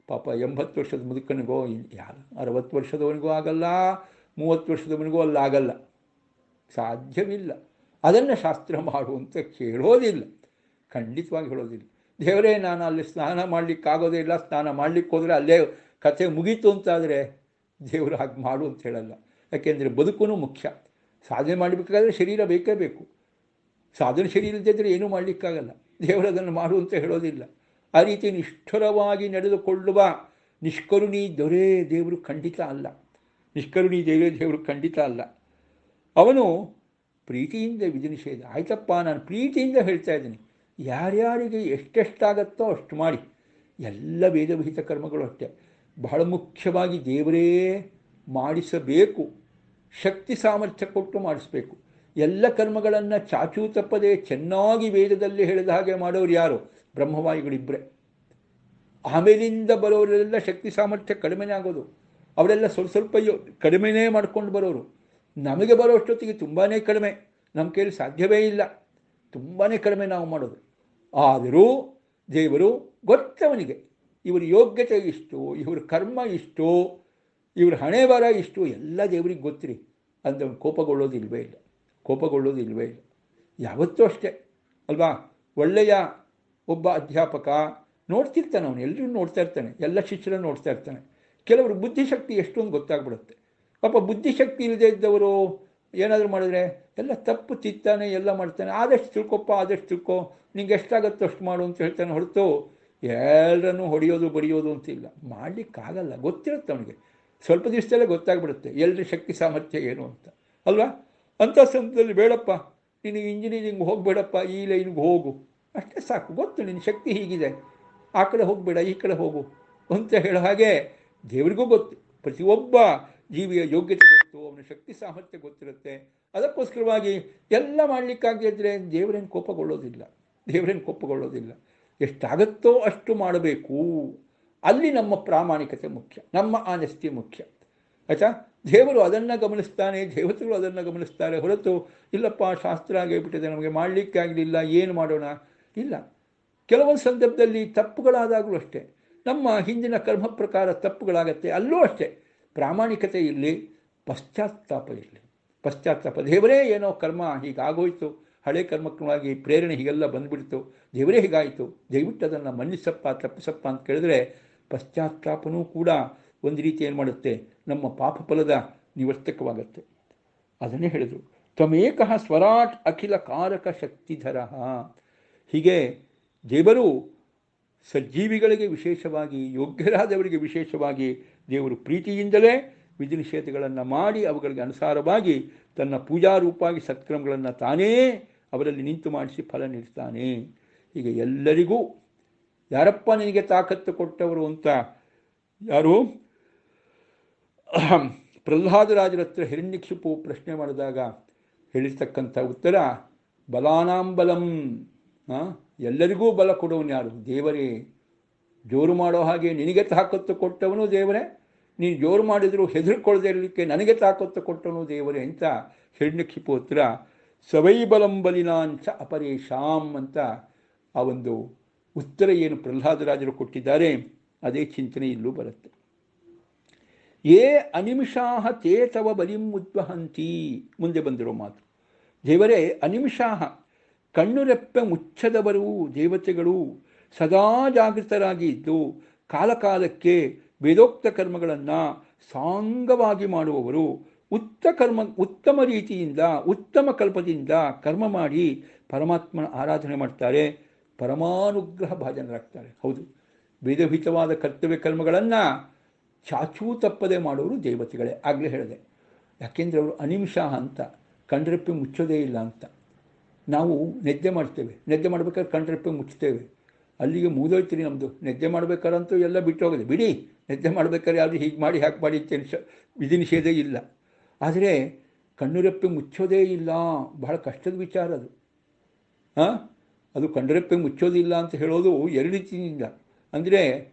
ಪಾಪ 80 ವರ್ಷದ ಮುದುಕನಿಗೋ, ಯಾರು 60 ವರ್ಷದವನಿಗೂ ಆಗಲ್ಲ, 30 ವರ್ಷದವನಿಗೂ ಅಲ್ಲಾಗಲ್ಲ, ಸಾಧ್ಯವಿಲ್ಲ. ಅದನ್ನು ಶಾಸ್ತ್ರ ಮಾಡುವಂತ ಹೇಳೋದಿಲ್ಲ, ಖಂಡಿತವಾಗಿ ಹೇಳೋದಿಲ್ಲ. ದೇವರೇ ನಾನು ಅಲ್ಲಿ ಸ್ನಾನ ಮಾಡಲಿಕ್ಕಾಗೋದೇ ಇಲ್ಲ, ಸ್ನಾನ ಮಾಡಲಿಕ್ಕೆ ಹೋದರೆ ಅಲ್ಲೇ ಕಥೆ ಮುಗೀತು ಅಂತಾದರೆ ದೇವರು ಹಾಗೆ ಮಾಡು ಅಂತ ಹೇಳಲ್ಲ. ಯಾಕೆಂದರೆ ಬದುಕು ಮುಖ್ಯ. ಸಾಧನೆ ಮಾಡಬೇಕಾದ್ರೆ ಶರೀರ ಬೇಕೇ ಬೇಕು. ಸಾಧನೆ ಶರೀರ ಇಲ್ಲದಿದ್ದರೆ ಏನೂ ಮಾಡಲಿಕ್ಕಾಗಲ್ಲ. ದೇವರು ಅದನ್ನು ಮಾಡು ಅಂತ ಹೇಳೋದಿಲ್ಲ. ಆ ರೀತಿ ನಿಷ್ಠುರವಾಗಿ ನಡೆದುಕೊಳ್ಳುವ ನಿಷ್ಕರುಣಿ ದೊರೆ ದೇವರು ಖಂಡಿತ ಅಲ್ಲ. ನಿಷ್ಕರುಣಿ ದೇವರು ಖಂಡಿತ ಅಲ್ಲ. ಅವನು ಪ್ರೀತಿಯಿಂದ ವಿಧಿ ನಿಷೇಧ. ಆಯ್ತಪ್ಪ, ನಾನು ಪ್ರೀತಿಯಿಂದ ಹೇಳ್ತಾ ಇದ್ದೀನಿ, ಯಾರ್ಯಾರಿಗೆ ಎಷ್ಟೆಷ್ಟಾಗತ್ತೋ ಅಷ್ಟು ಮಾಡಿ. ಎಲ್ಲ ವೇದವಿಹಿತ ಕರ್ಮಗಳು ಅಷ್ಟೇ. ಬಹಳ ಮುಖ್ಯವಾಗಿ ದೇವರೇ ಮಾಡಿಸಬೇಕು, ಶಕ್ತಿ ಸಾಮರ್ಥ್ಯ ಕೊಟ್ಟು ಮಾಡಿಸಬೇಕು. ಎಲ್ಲ ಕರ್ಮಗಳನ್ನು ಚಾಚೂ ತಪ್ಪದೆ ಚೆನ್ನಾಗಿ ವೇದದಲ್ಲಿ ಹೇಳಿದ ಹಾಗೆ ಮಾಡೋರು ಯಾರು? ಬ್ರಹ್ಮವಾಯುಗಳಿಬ್ಬರೇ. ಆಮೇಲಿಂದ ಬರೋರೆಲ್ಲ ಶಕ್ತಿ ಸಾಮರ್ಥ್ಯ ಕಡಿಮೆನೇ ಆಗೋದು. ಅವರೆಲ್ಲ ಸ್ವಲ್ಪ ಕಡಿಮೆನೇ ಮಾಡ್ಕೊಂಡು ಬರೋರು. ನಮಗೆ ಬರೋಷ್ಟೊತ್ತಿಗೆ ತುಂಬಾ ಕಡಿಮೆ, ನಮ್ಮ ಕೈಯಲ್ಲಿ ಸಾಧ್ಯವೇ ಇಲ್ಲ, ತುಂಬಾ ಕಡಿಮೆ ನಾವು ಮಾಡೋದು. ಆದರೂ ದೇವರು ಗೊತ್ತವನಿಗೆ ಇವ್ರ ಯೋಗ್ಯತೆ ಇಷ್ಟು, ಇವ್ರ ಕರ್ಮ ಇಷ್ಟು, ಇವ್ರ ಹಣೆ ಬರ ಇಷ್ಟು, ಎಲ್ಲ ದೇವರಿಗೆ ಗೊತ್ತಿರಿ. ಅಂದವನು ಕೋಪಗೊಳ್ಳೋದಿಲ್ವೇ ಇಲ್ಲ, ಕೋಪಗೊಳ್ಳೋದಿಲ್ವೇ ಇಲ್ಲ. ಯಾವತ್ತೂ ಅಷ್ಟೇ ಅಲ್ವಾ? ಒಳ್ಳೆಯ ಒಬ್ಬ ಅಧ್ಯಾಪಕ ನೋಡ್ತಿರ್ತಾನೆ, ಅವನು ಎಲ್ಲರೂ ನೋಡ್ತಾ ಇರ್ತಾನೆ, ಎಲ್ಲ ಶಿಷ್ಯರನ್ನು ನೋಡ್ತಾ ಇರ್ತಾನೆ. ಕೆಲವರು ಬುದ್ಧಿಶಕ್ತಿ ಎಷ್ಟು ಅಂತ ಗೊತ್ತಾಗ್ಬಿಡುತ್ತೆ. ಪಾಪ ಬುದ್ಧಿಶಕ್ತಿ ಇಲ್ಲದೆ ಇದ್ದವರು ಏನಾದರೂ ಮಾಡಿದ್ರೆ ಎಲ್ಲ ತಪ್ಪು ತಿತ್ತಾನೆ, ಎಲ್ಲ ಮಾಡ್ತಾನೆ. ಆದಷ್ಟು ತಿಳ್ಕೊಪ್ಪ, ಆದಷ್ಟು ತಿಳ್ಕೊ, ನಿಂಗೆ ಎಷ್ಟಾಗತ್ತೋ ಅಷ್ಟು ಮಾಡು ಅಂತ ಹೇಳ್ತಾನೆ ಹೊರತು ಎಲ್ಲರನ್ನೂ ಹೊಡೆಯೋದು ಬಡಿಯೋದು ಅಂತಿಲ್ಲ. ಮಾಡಲಿಕ್ಕಾಗಲ್ಲ, ಗೊತ್ತಿರುತ್ತೆ ಅವನಿಗೆ. ಸ್ವಲ್ಪ ದಿವಸದಲ್ಲೇ ಗೊತ್ತಾಗ್ಬಿಡುತ್ತೆ ಎಲ್ಲರ ಶಕ್ತಿ ಸಾಮರ್ಥ್ಯ ಏನು ಅಂತ ಅಲ್ವಾ? ಅಂಥ ಸಂದರ್ಭದಲ್ಲಿ ಬೇಡಪ್ಪ, ನೀನು ಇಂಜಿನಿಯರಿಂಗ್ ಹೋಗಬೇಡಪ್ಪ, ಈ ಲೈನ್ಗೆ ಹೋಗು, ಅಷ್ಟೇ ಸಾಕು. ಗೊತ್ತು ನಿನ್ನ ಶಕ್ತಿ ಹೀಗಿದೆ, ಆ ಕಡೆ ಹೋಗಬೇಡ, ಈ ಕಡೆ ಹೋಗು ಅಂತ ಹೇಳೋ ಹಾಗೆ ದೇವರಿಗೂ ಗೊತ್ತು. ಪ್ರತಿಯೊಬ್ಬ ಜೀವಿಯ ಯೋಗ್ಯತೆ ಗೊತ್ತು, ಅವನ ಶಕ್ತಿ ಸಾಮರ್ಥ್ಯ ಗೊತ್ತಿರುತ್ತೆ. ಅದಕ್ಕೋಸ್ಕರವಾಗಿ ಎಲ್ಲ ಮಾಡಲಿಕ್ಕಾಗಿದ್ದರೆ ದೇವರೇನು ಕೋಪಗೊಳ್ಳೋದಿಲ್ಲ, ದೇವರೇನು ಕೋಪಗೊಳ್ಳೋದಿಲ್ಲ. ಎಷ್ಟಾಗತ್ತೋ ಅಷ್ಟು ಮಾಡಬೇಕು. ಅಲ್ಲಿ ನಮ್ಮ ಪ್ರಾಮಾಣಿಕತೆ ಮುಖ್ಯ, ನಮ್ಮ ಆನೆಸ್ಟಿ ಮುಖ್ಯ. ಆಯಿತಾ? ದೇವರು ಅದನ್ನು ಗಮನಿಸ್ತಾನೆ, ದೇವತೆಗಳು ಅದನ್ನು ಗಮನಿಸ್ತಾರೆ ಹೊರತು ಇಲ್ಲಪ್ಪ ಶಾಸ್ತ್ರ ಆಗಿಬಿಟ್ಟಿದೆ, ನಮಗೆ ಮಾಡಲಿಕ್ಕೆ ಆಗಲಿಲ್ಲ, ಏನು ಮಾಡೋಣ? ಇಲ್ಲ. ಕೆಲವೊಂದು ಸಂದರ್ಭದಲ್ಲಿ ತಪ್ಪುಗಳಾದಾಗಲೂ ಅಷ್ಟೇ, ನಮ್ಮ ಹಿಂದಿನ ಕರ್ಮ ಪ್ರಕಾರ ತಪ್ಪುಗಳಾಗತ್ತೆ, ಅಲ್ಲೂ ಅಷ್ಟೇ ಪ್ರಾಮಾಣಿಕತೆ ಇರಲಿ, ಪಶ್ಚಾತ್ತಾಪ ಇರಲಿ. ಪಶ್ಚಾತ್ತಾಪ, ದೇವರೇ ಏನೋ ಕರ್ಮ ಹೀಗಾಗೋಯ್ತು, ಹಳೆ ಕರ್ಮಕ್ಕಾಗಿ ಪ್ರೇರಣೆ ಹೀಗೆಲ್ಲ ಬಂದುಬಿಡ್ತು, ದೇವರೇ ಹೀಗಾಯಿತು, ದಯವಿಟ್ಟು ಅದನ್ನು ಮನ್ನಿಸಪ್ಪ, ತಪ್ಪಿಸಪ್ಪ ಅಂತ ಕೇಳಿದ್ರೆ ಪಶ್ಚಾತ್ತಾಪನೂ ಕೂಡ ಒಂದು ರೀತಿ ಏನು ಮಾಡುತ್ತೆ, ನಮ್ಮ ಪಾಪ ಫಲದ ನಿವರ್ತಕವಾಗತ್ತೆ. ಅದನ್ನೇ ಹೇಳಿದರು, ತ್ವಮೇಕಃ ಸ್ವರಾಟ್ ಅಖಿಲ ಕಾರಕ ಶಕ್ತಿಧರ. ಹೀಗೆ ದೇವರು ಸಜ್ಜೀವಿಗಳಿಗೆ ವಿಶೇಷವಾಗಿ, ಯೋಗ್ಯರಾದವರಿಗೆ ವಿಶೇಷವಾಗಿ ದೇವರು ಪ್ರೀತಿಯಿಂದಲೇ ವಿಧಿ ನಿಷೇಧಗಳನ್ನು ಮಾಡಿ ಅವುಗಳಿಗೆ ಅನುಸಾರವಾಗಿ ತನ್ನ ಪೂಜಾರೂಪವಾಗಿ ಸತ್ಕ್ರಮಗಳನ್ನು ತಾನೇ ಅವರಲ್ಲಿ ನಿಂತು ಮಾಡಿಸಿ ಫಲ ನೀಡ್ತಾನೆ. ಹೀಗೆ ಎಲ್ಲರಿಗೂ ಯಾರಪ್ಪ ನಿನಗೆ ತಾಕತ್ತು ಕೊಟ್ಟವರು ಅಂತ ಯಾರು ಪ್ರಹ್ಲಾದರಾಜರ ಹತ್ರ ಹಿರಣ್ಯಕ್ಷಿಪು ಪ್ರಶ್ನೆ ಮಾಡಿದಾಗ ಹೇಳಿರ್ತಕ್ಕಂಥ ಉತ್ತರ ಬಲಾನಾಂಬಲಂ. ಎಲ್ಲರಿಗೂ ಬಲ ಕೊಡೋನು ಯಾರು? ದೇವರೇ. ಜೋರು ಮಾಡೋ ಹಾಗೆ ನಿನಗೆ ತಾಕತ್ತು ಕೊಟ್ಟವನು ದೇವರೇ, ನೀನು ಜೋರು ಮಾಡಿದರೂ ಹೆದರ್ಕೊಳ್ಳದೆ ಇರಲಿಕ್ಕೆ ನನಗೆ ತಾಕತ್ತು ಕೊಟ್ಟವನು ದೇವರೇ ಅಂತ ಹಿರಣ್ಯಕ್ಷಿಪು ಹತ್ರ ಸವೈ ಬಲಂ ಬಲಿನಾಂಚ ಅಪರೇಶಾಂ ಅಂತ ಆ ಒಂದು ಉತ್ತರ ಏನು ಪ್ರಹ್ಲಾದರಾಜರು ಕೊಟ್ಟಿದ್ದಾರೆ ಅದೇ ಚಿಂತನೆ ಇಲ್ಲೂ ಬರುತ್ತೆ. ಯೇ ಅನಿಮಿಷಾಹ ತೇ ತವ ಬಲಿಂ ಉದ್ವಹಂತಿ. ಮುಂದೆ ಬಂದಿರೋ ಮಾತು ದೇವರೇ. ಅನಿಮಿಷಾಹ ಕಣ್ಣುರೆಪ್ಪೆ ಮುಚ್ಚದವರು ದೇವತೆಗಳು, ಸದಾ ಜಾಗೃತರಾಗಿ ಇದ್ದು ಕಾಲಕಾಲಕ್ಕೆ ವೇದೋಕ್ತ ಕರ್ಮಗಳನ್ನು ಸಾಂಗವಾಗಿ ಮಾಡುವವರು, ಉತ್ತಮ ರೀತಿಯಿಂದ ಉತ್ತಮ ಕಲ್ಪದಿಂದ ಕರ್ಮ ಮಾಡಿ ಪರಮಾತ್ಮನ ಆರಾಧನೆ ಮಾಡ್ತಾರೆ, ಪರಮಾನುಗ್ರಹ ಭಾಜನರಾಗ್ತಾರೆ. ಹೌದು, ವೇದಹಿತವಾದ ಕರ್ತವ್ಯ ಕರ್ಮಗಳನ್ನು ಚಾಚೂ ತಪ್ಪದೆ ಮಾಡೋರು ದೇವತೆಗಳೇ. ಆಗಲೇ ಹೇಳಿದೆ, ಯಾಕೆಂದರೆ ಅವರು ಅನಿಮಿಷಾಹ ಅಂತ, ಕಣ್ರೆಪ್ಪೆ ಮುಚ್ಚೋದೇ ಇಲ್ಲ ಅಂತ. ನಾವು ನಿದ್ದೆ ಮಾಡ್ತೇವೆ, ನಿದ್ದೆ ಮಾಡ್ಬೇಕಾದ್ರೆ ಕಣ್ರೆಪ್ಪೆ ಮುಚ್ತೇವೆ, ಅಲ್ಲಿಗೆ ಮುಗಿದೋಯ್ತೀರಿ ನಮ್ಮದು. ನಿದ್ದೆ ಮಾಡ್ಬೇಕಾರಂತೂ ಎಲ್ಲ ಬಿಟ್ಟು ಹೋಗೋದು, ಬಿಡಿ ನಿದ್ದೆ ಮಾಡ್ಬೇಕಾದ್ರೆ ಯಾವುದು ಹೀಗೆ ಮಾಡಿ ಹಾಕಿ ಮಾಡಿ ವಿಧಿ ನಿಷೇಧ ಇಲ್ಲ. ಆದರೆ ಕಣ್ಣುರೆಪ್ಪೆ ಮುಚ್ಚೋದೇ ಇಲ್ಲ, ಬಹಳ ಕಷ್ಟದ ವಿಚಾರ ಅದು. ಅದು ಕಣ್ಣುರೆಪ್ಪೆ ಮುಚ್ಚೋದಿಲ್ಲ ಅಂತ ಹೇಳೋದು ಎರಡು ರೀತಿಯಿಂದ. ಅಂದರೆ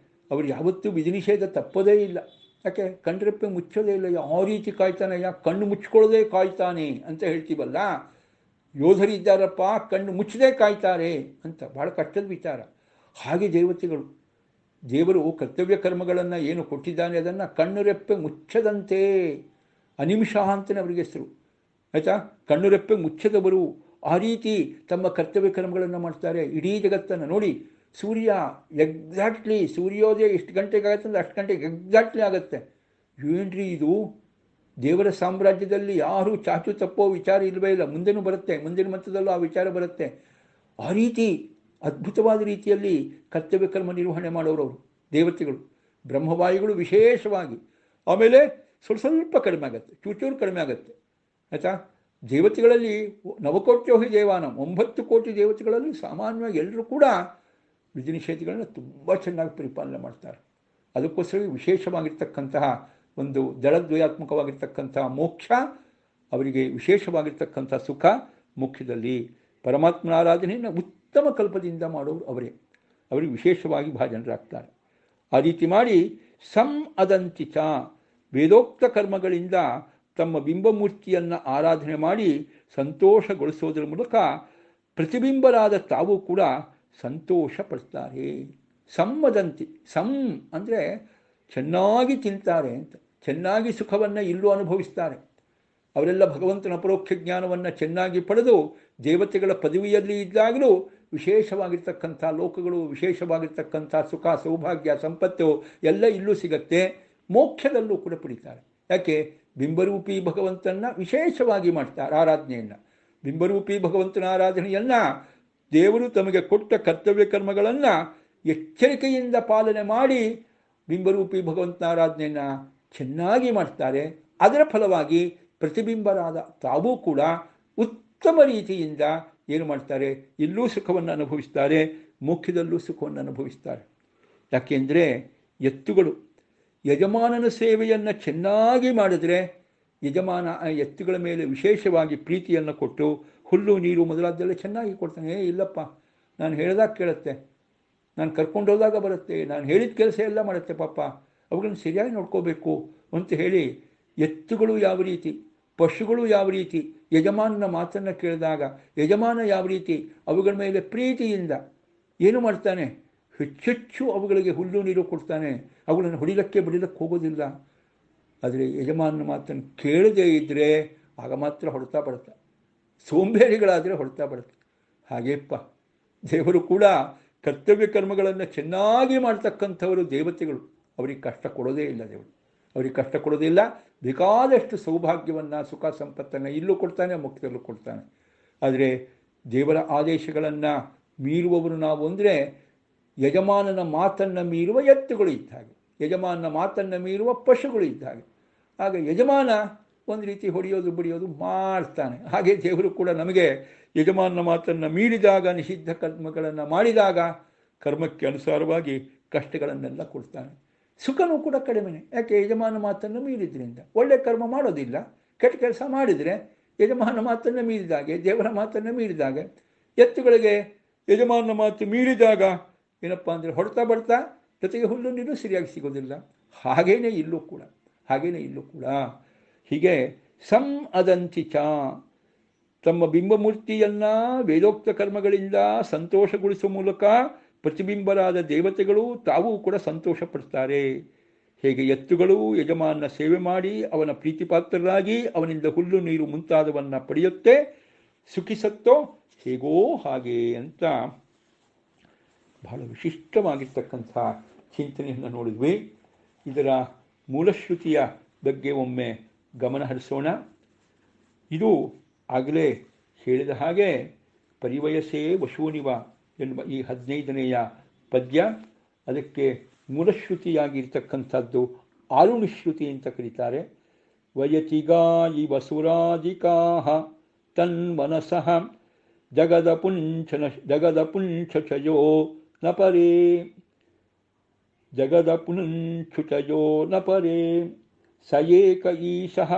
ಅವರು ಯಾವತ್ತೂ ವಿಧಿ ನಿಷೇಧ ತಪ್ಪೋದೇ ಇಲ್ಲ. ಯಾಕೆ? ಕಣ್ಣುರೆಪ್ಪೆ ಮುಚ್ಚೋದೇ ಇಲ್ಲ. ಯಾವ ರೀತಿ ಕಾಯ್ತಾನೆ? ಯಾಕೆ ಕಣ್ಣು ಮುಚ್ಕೊಳ್ಳೋದೇ ಕಾಯ್ತಾನೆ ಅಂತ ಹೇಳ್ತೀವಲ್ಲ, ಯೋಧರಿದ್ದಾರಪ್ಪ ಕಣ್ಣು ಮುಚ್ಚದೇ ಕಾಯ್ತಾರೆ ಅಂತ. ಬಹಳ ಕಷ್ಟದ ವಿಚಾರ. ಹಾಗೆ ದೇವತೆಗಳು, ದೇವರು ಕರ್ತವ್ಯ ಕರ್ಮಗಳನ್ನು ಏನು ಕೊಟ್ಟಿದ್ದಾನೆ ಅದನ್ನು ಕಣ್ಣುರೆಪ್ಪೆ ಮುಚ್ಚದಂತೆ, ಅನಿಮಿಷ ಅಂತಲೇ ಅವರಿಗೆ ಹೆಸರು, ಆಯಿತಾ? ಕಣ್ಣುರೆಪ್ಪೆ ಮುಚ್ಚದವರು ಆ ರೀತಿ ತಮ್ಮ ಕರ್ತವ್ಯ ಕರ್ಮಗಳನ್ನು ಮಾಡ್ತಾರೆ. ಇಡೀ ಜಗತ್ತನ್ನು ನೋಡಿ, ಸೂರ್ಯ ಎಕ್ಸಾಕ್ಟ್ಲಿ ಸೂರ್ಯೋದಯ ಎಷ್ಟು ಗಂಟೆಗೆ ಆಗುತ್ತೆ ಅಂದರೆ ಅಷ್ಟು ಗಂಟೆಗೆ ಎಕ್ಸಾಕ್ಟ್ಲಿ ಆಗುತ್ತೆ. ಏನ್ರಿ ಇದು? ದೇವರ ಸಾಮ್ರಾಜ್ಯದಲ್ಲಿ ಯಾರೂ ಚಾಚು ತಪ್ಪೋ ವಿಚಾರ ಇಲ್ಲವೇ ಇಲ್ಲ. ಮುಂದೆನೂ ಬರುತ್ತೆ, ಮುಂದಿನ ಮಂತ್ರದಲ್ಲೂ ಆ ವಿಚಾರ ಬರುತ್ತೆ. ಆ ರೀತಿ ಅದ್ಭುತವಾದ ರೀತಿಯಲ್ಲಿ ಕರ್ತವ್ಯ ಕರ್ಮ ನಿರ್ವಹಣೆ ಮಾಡೋರವರು ದೇವತೆಗಳು. ಬ್ರಹ್ಮವಾಯುಗಳು ವಿಶೇಷವಾಗಿ, ಆಮೇಲೆ ಸ್ವಲ್ಪ ಕಡಿಮೆ ಆಗುತ್ತೆ, ಚೂಚೂರು ಕಡಿಮೆ ಆಗುತ್ತೆ, ಆಯಿತಾ? ದೇವತೆಗಳಲ್ಲಿ ನವಕೋಟ್ಯೋಹಿ ದೇವಾನಂ, 9 ಕೋಟಿ ದೇವತೆಗಳಲ್ಲಿ ಸಾಮಾನ್ಯವಾಗಿ ಎಲ್ಲರೂ ಕೂಡ ವಿಧಿ ನಿಷೇಧಗಳನ್ನು ತುಂಬ ಚೆನ್ನಾಗಿ ಪರಿಪಾಲನೆ ಮಾಡ್ತಾರೆ. ಅದಕ್ಕೋಸ್ಕರ ವಿಶೇಷವಾಗಿರ್ತಕ್ಕಂತಹ ಒಂದು ದಳದ್ವಯಾತ್ಮಕವಾಗಿರ್ತಕ್ಕಂತಹ ಮೋಕ್ಷ, ಅವರಿಗೆ ವಿಶೇಷವಾಗಿರ್ತಕ್ಕಂಥ ಸುಖ ಮೋಕ್ಷದಲ್ಲಿ. ಪರಮಾತ್ಮನ ಆರಾಧನೆಯನ್ನು ಉತ್ತಮ ಕಲ್ಪದಿಂದ ಮಾಡೋರು ಅವರೇ, ಅವರಿಗೆ ವಿಶೇಷವಾಗಿ ಭಾಜನರಾಗ್ತಾರೆ. ಆ ರೀತಿ ಮಾಡಿ ಅದಂತಿಚ ವೇದೋಕ್ತ ಕರ್ಮಗಳಿಂದ ತಮ್ಮ ಬಿಂಬಮೂರ್ತಿಯನ್ನು ಆರಾಧನೆ ಮಾಡಿ ಸಂತೋಷಗೊಳಿಸೋದ್ರ ಮೂಲಕ ಪ್ರತಿಬಿಂಬರಾದ ತಾವು ಕೂಡ ಸಂತೋಷ ಪಡ್ತಾರೆ. ಅದಂತಿ, ಅಂದರೆ ಚೆನ್ನಾಗಿ ತಿಂತಾರೆ ಅಂತ, ಚೆನ್ನಾಗಿ ಸುಖವನ್ನು ಇಲ್ಲೂ ಅನುಭವಿಸ್ತಾರೆ. ಅವರೆಲ್ಲ ಭಗವಂತನ ಅಪರೋಕ್ಷ ಜ್ಞಾನವನ್ನು ಚೆನ್ನಾಗಿ ಪಡೆದು ದೇವತೆಗಳ ಪದವಿಯಲ್ಲಿ ಇದ್ದಾಗಲೂ ವಿಶೇಷವಾಗಿರ್ತಕ್ಕಂಥ ಲೋಕಗಳು, ವಿಶೇಷವಾಗಿರ್ತಕ್ಕಂಥ ಸುಖ ಸೌಭಾಗ್ಯ ಸಂಪತ್ತು ಎಲ್ಲ ಇಲ್ಲೂ ಸಿಗತ್ತೆ, ಮೋಕ್ಷದಲ್ಲೂ ಕೂಡ ಪಡಿತಾರೆ. ಯಾಕೆ? ಬಿಂಬರೂಪಿ ಭಗವಂತನ ವಿಶೇಷವಾಗಿ ಮಾಡ್ತಾರೆ ಆರಾಧನೆಯನ್ನು. ಬಿಂಬರೂಪಿ ಭಗವಂತನ ಆರಾಧನೆಯನ್ನು ದೇವರು ತಮಗೆ ಕೊಟ್ಟ ಕರ್ತವ್ಯ ಕರ್ಮಗಳನ್ನು ಎಚ್ಚರಿಕೆಯಿಂದ ಪಾಲನೆ ಮಾಡಿ ಬಿಂಬರೂಪಿ ಭಗವಂತನ ಆರಾಧನೆಯನ್ನು ಚೆನ್ನಾಗಿ ಮಾಡ್ತಾರೆ. ಅದರ ಫಲವಾಗಿ ಪ್ರತಿಬಿಂಬರಾದ ತಾವೂ ಕೂಡ ಉತ್ತಮ ರೀತಿಯಿಂದ ಏನು ಮಾಡ್ತಾರೆ? ಇಲ್ಲೂ ಸುಖವನ್ನು ಅನುಭವಿಸ್ತಾರೆ, ಮೋಕ್ಷದಲ್ಲೂ ಸುಖವನ್ನು ಅನುಭವಿಸ್ತಾರೆ. ಯಾಕೆಂದರೆ ಎತ್ತುಗಳು ಯಜಮಾನನ ಸೇವೆಯನ್ನು ಚೆನ್ನಾಗಿ ಮಾಡಿದ್ರೆ ಯಜಮಾನ ಆ ಎತ್ತುಗಳ ಮೇಲೆ ವಿಶೇಷವಾಗಿ ಪ್ರೀತಿಯನ್ನು ಕೊಟ್ಟು ಹುಲ್ಲು ನೀರು ಮೊದಲಾದ್ದೆಲ್ಲ ಚೆನ್ನಾಗಿ ಕೊಡ್ತಾನೆ. ಇಲ್ಲಪ್ಪ, ನಾನು ಹೇಳಿದಾಗ ಕೇಳುತ್ತೆ, ನಾನು ಕರ್ಕೊಂಡು ಹೋದಾಗ ಬರುತ್ತೆ, ನಾನು ಹೇಳಿದ ಕೆಲಸ ಎಲ್ಲ ಮಾಡುತ್ತೆ, ಪಾಪ ಅವುಗಳನ್ನು ಸರಿಯಾಗಿ ನೋಡ್ಕೋಬೇಕು ಅಂತ ಹೇಳಿ ಎತ್ತುಗಳು ಯಾವ ರೀತಿ, ಪಶುಗಳು ಯಾವ ರೀತಿ ಯಜಮಾನನ ಮಾತನ್ನು ಕೇಳಿದಾಗ ಯಜಮಾನ ಯಾವ ರೀತಿ ಅವುಗಳ ಮೇಲೆ ಪ್ರೀತಿಯಿಂದ ಏನು ಮಾಡ್ತಾನೆ? ಹೆಚ್ಚೆಚ್ಚು ಅವುಗಳಿಗೆ ಹುಲ್ಲು ನೀರು ಕೊಡ್ತಾನೆ, ಅವುಗಳನ್ನು ಹೊಡಿಲಕ್ಕೆ ಬಿಡಲಕ್ಕೆ ಹೋಗೋದಿಲ್ಲ. ಆದರೆ ಯಜಮಾನನ ಮಾತನ್ನು ಕೇಳದೇ ಇದ್ದರೆ ಆಗ ಮಾತ್ರ ಹೊಡ್ತಾ ಬರುತ್ತೆ, ಸೋಂಬೇರಿಗಳಾದರೆ ಹೊಡ್ತಾ ಬರುತ್ತೆ. ಹಾಗೇಪ್ಪ ದೇವರು ಕೂಡ ಕರ್ತವ್ಯ ಕರ್ಮಗಳನ್ನು ಚೆನ್ನಾಗಿ ಮಾಡ್ತಕ್ಕಂಥವರು ದೇವತೆಗಳು. ಅವರಿಗೆ ಕಷ್ಟ ಕೊಡೋದೇ ಇಲ್ಲ ದೇವರು, ಅವರಿಗೆ ಕಷ್ಟ ಕೊಡೋದಿಲ್ಲ. ಬೇಕಾದಷ್ಟು ಸೌಭಾಗ್ಯವನ್ನು ಸುಖ ಸಂಪತ್ತನ್ನು ಇಲ್ಲೂ ಕೊಡ್ತಾನೆ, ಮೋಕ್ಷದಲ್ಲೂ ಕೊಡ್ತಾನೆ. ಆದರೆ ದೇವರ ಆದೇಶಗಳನ್ನು ಮೀರುವವರು ನಾವು ಅಂದರೆ ಯಜಮಾನನ ಮಾತನ್ನು ಮೀರುವ ಎತ್ತುಗಳು ಇದ್ದ ಹಾಗೆ, ಯಜಮಾನನ ಮಾತನ್ನು ಮೀರುವ ಪಶುಗಳು ಇದ್ದ ಹಾಗೆ. ಆಗ ಯಜಮಾನ ಒಂದು ರೀತಿ ಹೊಡೆಯೋದು ಬಿಡಿಯೋದು ಮಾಡ್ತಾನೆ. ಹಾಗೆ ದೇವರು ಕೂಡ ನಮಗೆ ಯಜಮಾನನ ಮಾತನ್ನು ಮೀರಿದಾಗ, ನಿಷಿದ್ಧ ಕರ್ಮಗಳನ್ನು ಮಾಡಿದಾಗ ಕರ್ಮಕ್ಕೆ ಅನುಸಾರವಾಗಿ ಕಷ್ಟಗಳನ್ನೆಲ್ಲ ಕೊಡ್ತಾನೆ. ಸುಖನೂ ಕೂಡ ಕಡಿಮೆನೆ. ಯಾಕೆ? ಯಜಮಾನ ಮಾತನ್ನು ಮೀರಿದ್ರಿಂದ. ಒಳ್ಳೆ ಕರ್ಮ ಮಾಡೋದಿಲ್ಲ, ಕೆಟ್ಟ ಕೆಲಸ ಮಾಡಿದರೆ ಯಜಮಾನ ಮಾತನ್ನು ಮೀರಿದಾಗೆ, ದೇವರ ಮಾತನ್ನು ಮೀರಿದಾಗ. ಎತ್ತುಗಳಿಗೆ ಯಜಮಾನನ ಮಾತು ಮೀರಿದಾಗ ಏನಪ್ಪ ಅಂದರೆ ಹೊಡ್ತಾ ಬಡ್ತಾ, ಜೊತೆಗೆ ಹುಲ್ಲು ನೀರು ಸರಿಯಾಗಿ ಸಿಗೋದಿಲ್ಲ. ಹಾಗೇನೇ ಇಲ್ಲೂ ಕೂಡ ಹೀಗೆ ಸಂ ಅದಂತಿ ಚ, ತಮ್ಮ ಬಿಂಬಮೂರ್ತಿಯನ್ನು ವೇದೋಕ್ತ ಕರ್ಮಗಳಿಂದ ಸಂತೋಷಗೊಳಿಸುವ ಮೂಲಕ ಪ್ರತಿಬಿಂಬರಾದ ದೇವತೆಗಳು ತಾವೂ ಕೂಡ ಸಂತೋಷ ಪಡ್ತಾರೆ. ಹೇಗೆ ಎತ್ತುಗಳು ಯಜಮಾನನ ಸೇವೆ ಮಾಡಿ ಅವನ ಪ್ರೀತಿಪಾತ್ರರಾಗಿ ಅವನಿಂದ ಹುಲ್ಲು ನೀರು ಮುಂತಾದವನ್ನು ಪಡೆಯುತ್ತೆ, ಸುಖಿಸತ್ತೋ ಹೇಗೋ ಹಾಗೆ ಅಂತ ಬಹಳ ವಿಶಿಷ್ಟವಾಗಿರ್ತಕ್ಕಂಥ ಚಿಂತನೆಯನ್ನು ನೋಡಿದ್ವಿ. ಇದರ ಮೂಲಶ್ರುತಿಯ ಬಗ್ಗೆ ಒಮ್ಮೆ ಗಮನ ಹರಿಸೋಣ. ಇದು ಆಗಲೇ ಹೇಳಿದ ಹಾಗೆ ಪರಿವಯಸೇ ವಶೂನಿವ ಎನ್ನುವ ಈ 15ನೆಯ ಪದ್ಯ, ಅದಕ್ಕೆ ಮೂಲಶ್ರುತಿಯಾಗಿರ್ತಕ್ಕಂಥದ್ದು ಆರುಣಿಶ್ರುತಿ ಅಂತ ಕರೀತಾರೆ. ವಯತಿಗಾ ಇವ ಸುರಾಧಿಕಾಹ ತನ್ಮನಸಃ ಜಗದಪುಂಚಚಯೋ ನ ಪರೇ, ಜಗದಪುಂಚುಚಯೋ ನ ಪರೇ, ಸ ಏಕ ಈಶಃ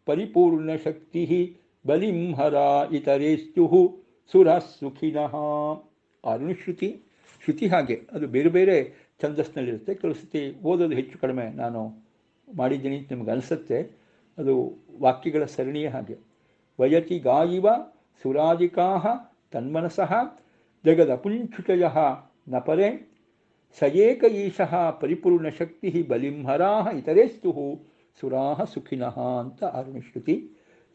ಪರಿಪೂರ್ಣಶಕ್ತಿ ಬಲಿಂ ಹರಾ ಇತರೇಸ್ಯುಃ ಸುರಃ ಸುಖಿನಃ. ಆರುಣಿಶ್ರುತಿ ಶ್ರುತಿ ಹಾಗೆ ಅದು ಬೇರೆ ಬೇರೆ ಛಂದಸ್ನಲ್ಲಿರುತ್ತೆ. ಕೆಲವು ಸತಿ ಓದೋದು ಹೆಚ್ಚು ಕಡಿಮೆ ನಾನು ಮಾಡಿದ್ದೀನಿ ಅಂತ ನಿಮ್ಗೆ ಅನಿಸುತ್ತೆ. ಅದು ವಾಕ್ಯಗಳ ಸರಣಿಯೇ ಹಾಗೆ. ವಯತಿ ಗಾಯಿವ ಸುರಾಧಿಕಾಃ ತನ್ಮನಸಃ ಜಗದಪುಂಚುಚಯಃ ನ ಪರೇ, ಸ ಏಕ ಈಶಃ ಪರಿಪೂರ್ಣಶಕ್ತಿ ಬಲಿಂ ಹರಾಃ ಇತರೇಸ್ತುಃ ಸುರಾಃ ಸುಖಿನಃ ಅಂತ ಆರುಣಿಶ್ರುತಿ.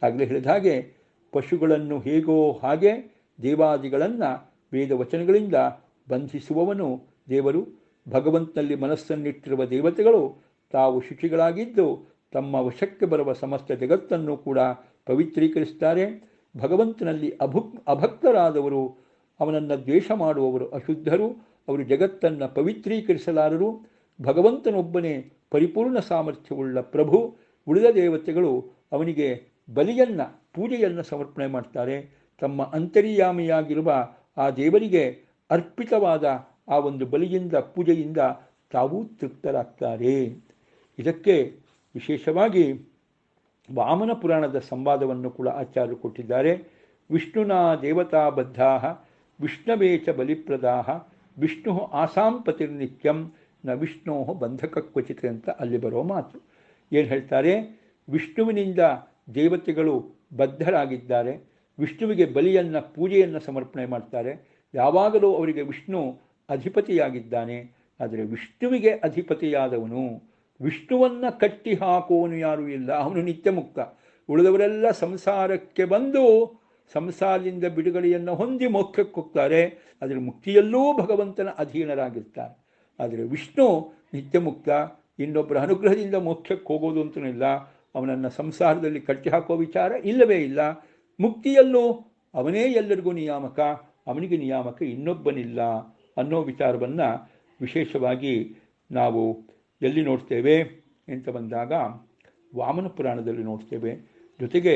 ಆಗಲೇ ಹೇಳಿದ ಹಾಗೆ ಪಶುಗಳನ್ನು ಹೇಗೋ ಹಾಗೆ ದೇವಾದಿಗಳನ್ನು ವೇದವಚನಗಳಿಂದ ಬಂಧಿಸುವವನು ದೇವರು. ಭಗವಂತನಲ್ಲಿ ಮನಸ್ಸನ್ನಿಟ್ಟಿರುವ ದೇವತೆಗಳು ತಾವು ಶುಚಿಗಳಾಗಿದ್ದು ತಮ್ಮ ವಶಕ್ಕೆ ಬರುವ ಸಮಸ್ತ ಜಗತ್ತನ್ನು ಕೂಡ ಪವಿತ್ರೀಕರಿಸ್ತಾರೆ. ಭಗವಂತನಲ್ಲಿ ಅಭಕ್ತರಾದವರು, ಅವನನ್ನು ದ್ವೇಷ ಮಾಡುವವರು ಅಶುದ್ಧರು, ಅವರು ಜಗತ್ತನ್ನು ಪವಿತ್ರೀಕರಿಸಲಾರರು. ಭಗವಂತನೊಬ್ಬನೇ ಪರಿಪೂರ್ಣ ಸಾಮರ್ಥ್ಯವುಳ್ಳ ಪ್ರಭು. ಉಳಿದ ದೇವತೆಗಳು ಅವನಿಗೆ ಬಲಿಯನ್ನು, ಪೂಜೆಯನ್ನು ಸಮರ್ಪಣೆ ಮಾಡ್ತಾರೆ. ತಮ್ಮ ಅಂತರ್ಯಾಮಿಯಾಗಿರುವ ಆ ದೇವರಿಗೆ ಅರ್ಪಿತವಾದ ಆ ಒಂದು ಬಲಿಯಿಂದ, ಪೂಜೆಯಿಂದ ತಾವೂ ತೃಪ್ತರಾಗ್ತಾರೆ. ಇದಕ್ಕೆ ವಿಶೇಷವಾಗಿ ವಾಮನ ಪುರಾಣದ ಸಂವಾದವನ್ನು ಕೂಡ ಆಚಾರ್ಯರು ಕೊಟ್ಟಿದ್ದಾರೆ. ವಿಷ್ಣುನಾ ದೇವತಾ ಬದ್ಧಾ ವಿಷ್ಣವೇ ಚ ಬಲಿಪ್ರದಾ ವಿಷ್ಣು ಆಸಾಂ ಪತಿರ್ನಿತ್ಯಂ ನ ವಿಷ್ಣೋ ಬಂಧಕ ಕ್ವಚಿತ್ ಅಂತ ಅಲ್ಲಿ ಬರೋ ಮಾತು. ಏನು ಹೇಳ್ತಾರೆ? ವಿಷ್ಣುವಿನಿಂದ ದೇವತೆಗಳು ಬದ್ಧರಾಗಿದ್ದಾರೆ, ವಿಷ್ಣುವಿಗೆ ಬಲಿಯನ್ನು, ಪೂಜೆಯನ್ನು ಸಮರ್ಪಣೆ ಮಾಡ್ತಾರೆ. ಯಾವಾಗಲೂ ಅವರಿಗೆ ವಿಷ್ಣು ಅಧಿಪತಿಯಾಗಿದ್ದಾನೆ. ಆದರೆ ವಿಷ್ಣುವಿಗೆ ಅಧಿಪತಿಯಾದವನು, ವಿಷ್ಣುವನ್ನು ಕಟ್ಟಿ ಹಾಕುವವನು ಯಾರೂ ಇಲ್ಲ. ಅವನು ನಿತ್ಯ ಮುಕ್ತ. ಉಳಿದವರೆಲ್ಲ ಸಂಸಾರಕ್ಕೆ ಬಂದು ಸಂಸಾರದಿಂದ ಬಿಡುಗಡೆಯನ್ನು ಹೊಂದಿ ಮೋಕ್ಷಕ್ಕೆ ಹೋಗ್ತಾರೆ. ಆದರೆ ಮುಕ್ತಿಯಲ್ಲೂ ಭಗವಂತನ ಅಧೀನರಾಗಿರ್ತಾರೆ. ಆದರೆ ವಿಷ್ಣು ನಿತ್ಯ ಮುಕ್ತ. ಇನ್ನೊಬ್ಬರ ಅನುಗ್ರಹದಿಂದ ಮೋಕ್ಷಕ್ಕೆ ಹೋಗೋದು ಅಂತೂ ಇಲ್ಲ. ಅವನನ್ನು ಸಂಸಾರದಲ್ಲಿ ಕಟ್ಟಿ ಹಾಕೋ ವಿಚಾರ ಇಲ್ಲವೇ ಇಲ್ಲ. ಮುಕ್ತಿಯಲ್ಲೂ ಅವನೇ ಎಲ್ಲರಿಗೂ ನಿಯಾಮಕ, ಅವನಿಗೆ ನಿಯಾಮಕ ಇನ್ನೊಬ್ಬನಿಲ್ಲ ಅನ್ನೋ ವಿಚಾರವನ್ನು ವಿಶೇಷವಾಗಿ ನಾವು ಎಲ್ಲಿ ನೋಡ್ತೇವೆ ಅಂತ ಬಂದಾಗ ವಾಮನ ಪುರಾಣದಲ್ಲಿ ನೋಡ್ತೇವೆ. ಜೊತೆಗೆ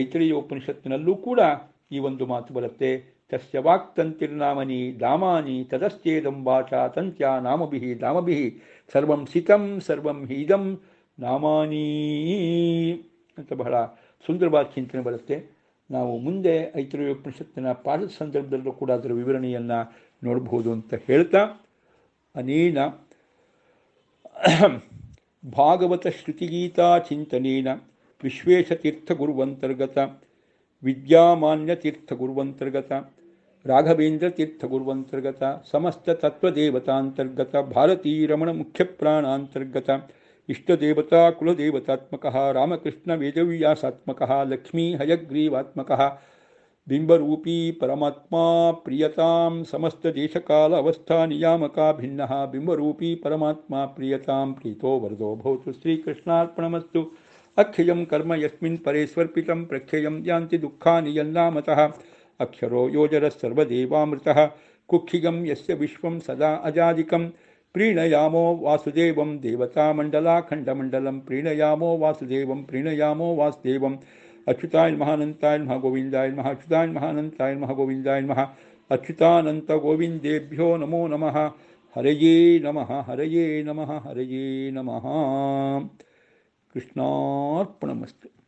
ಐತರೇಯೋಪನಿಷತ್ತಿನಲ್ಲೂ ಕೂಡ ಈ ಒಂದು ಮಾತು ಬರುತ್ತೆ. ತಸ್ಯ ವಾಕ್ತಂತಿರ್ನಾಮನಿ ದಾಮಾನಿ ತದಶ್ಚೇದಂ ವಾಚಾ ತಂತ್ಯ ನಾಮಭಿಹಿ ದಾಮಭಿಹಿ ಸರ್ವಂ ಸಿತಂ ಸರ್ವಂ ಹೀದಂ ನಾಮಾನಿ ಅಂತ ಬಹಳ ಸುಂದರವಾದ ಚಿಂತನೆ ಬರುತ್ತೆ. ನಾವು ಮುಂದೆ ಐತರೇಯೋಪನಿಷತ್ತಿನ ಪಾಠದ ಸಂದರ್ಭದಲ್ಲೂ ಕೂಡ ಅದರ ವಿವರಣೆಯನ್ನು ನೋಡಬಹುದು ಅಂತ ಹೇಳ್ತಾ, ಅನೇನ ಭಾಗವತ ಶ್ರುತಿಗೀತಾ ಚಿಂತನೇನ ವಿಶ್ವೇಶತೀರ್ಥಗುರುವಂತರ್ಗತ ವಿದ್ಯಾಮಾನ್ಯತೀರ್ಥಗುರುವಂತರ್ಗತ ರಾಘವೇಂದ್ರತೀರ್ಥಗುರುವಂತರ್ಗತ ಸಮಸ್ತ ತತ್ವದೇವತಾಂತರ್ಗತ ಭಾರತೀರಮಣ ಮುಖ್ಯಪ್ರಾಣಾಂತರ್ಗತ ಇಷ್ಟದೇವತಾ ಕುಲದೇವತಾತ್ಮಕಃ ರಾಮಕೃಷ್ಣ ವೇದವ್ಯಾಸಾತ್ಮಕಃ ಲಕ್ಷ್ಮೀ ಹಯಗ್ರೀವಾತ್ಮಕಃ ಬಿಂಬರೂಪೀ ಪರಮಾತ್ಮಾ ಪ್ರಿಯತಾಂ ಸಮಸ್ತ ದೇಶಕಾಲ ಅವಸ್ಥಾ ನಿಯಾಮಕ ಭಿನ್ನಃ ಬಿಂಬರೂಪೀ ಪರಮಾತ್ಮಾ ಪ್ರಿಯತಾಂ ಪ್ರೀತೋ ವರದೋ ಭವತು. ಶ್ರೀಕೃಷ್ಣಾರ್ಪಣಮಸ್ತು. ಅಕ್ಷಯಂ ಕರ್ಮ ಯಸ್ಮಿನ್ ಪರೇಸ್ವರ್ಪಿತಂ ಪ್ರಕ್ಷಯಂ ಯಾಂತಿ ದುಃಖಾನಿ ಯನ್ನಾಮತಃ ಅಕ್ಷರೋ ಯೋಜರಃ ಸರ್ವದೇವಾಮೃತಃ ಕುಕ್ಷಿಗಂ ಯಸ್ಯ ವಿಶ್ವಂ ಸದಾ ಅಜಾದಿಕಂ ಪ್ರೀಣಯಾಮೋ ವಾಸುದೇವಂ ದೇವತಾಮಂಡಲಾಖಂಡಮಂಡಲಂ ಪ್ರೀಣಯಾಮೋ ವಾಸುದೇವಂ ಅಚ್ಯುತಾಯ ನಮಃ ಅನಂತಾಯ ನಮಃ ಗೋವಿಂದಾಯ ನಮಃ ಅಚ್ಯುತಾಯ ನಮಃ ಅನಂತಾಯ ನಮಃ ಗೋವಿಂದಾಯ ನಮಃ ಅಚ್ಯುತಾನಂತ ಗೋವಿಂದೇಭ್ಯೋ ನಮೋ ನಮಃ ಹರಯೇ ನಮಃ ಹರಯೇ ನಮಃ ಹರಯೇ ನಮಃ. ಕೃಷ್ಣಾರ್ಪಣಮಸ್ತು.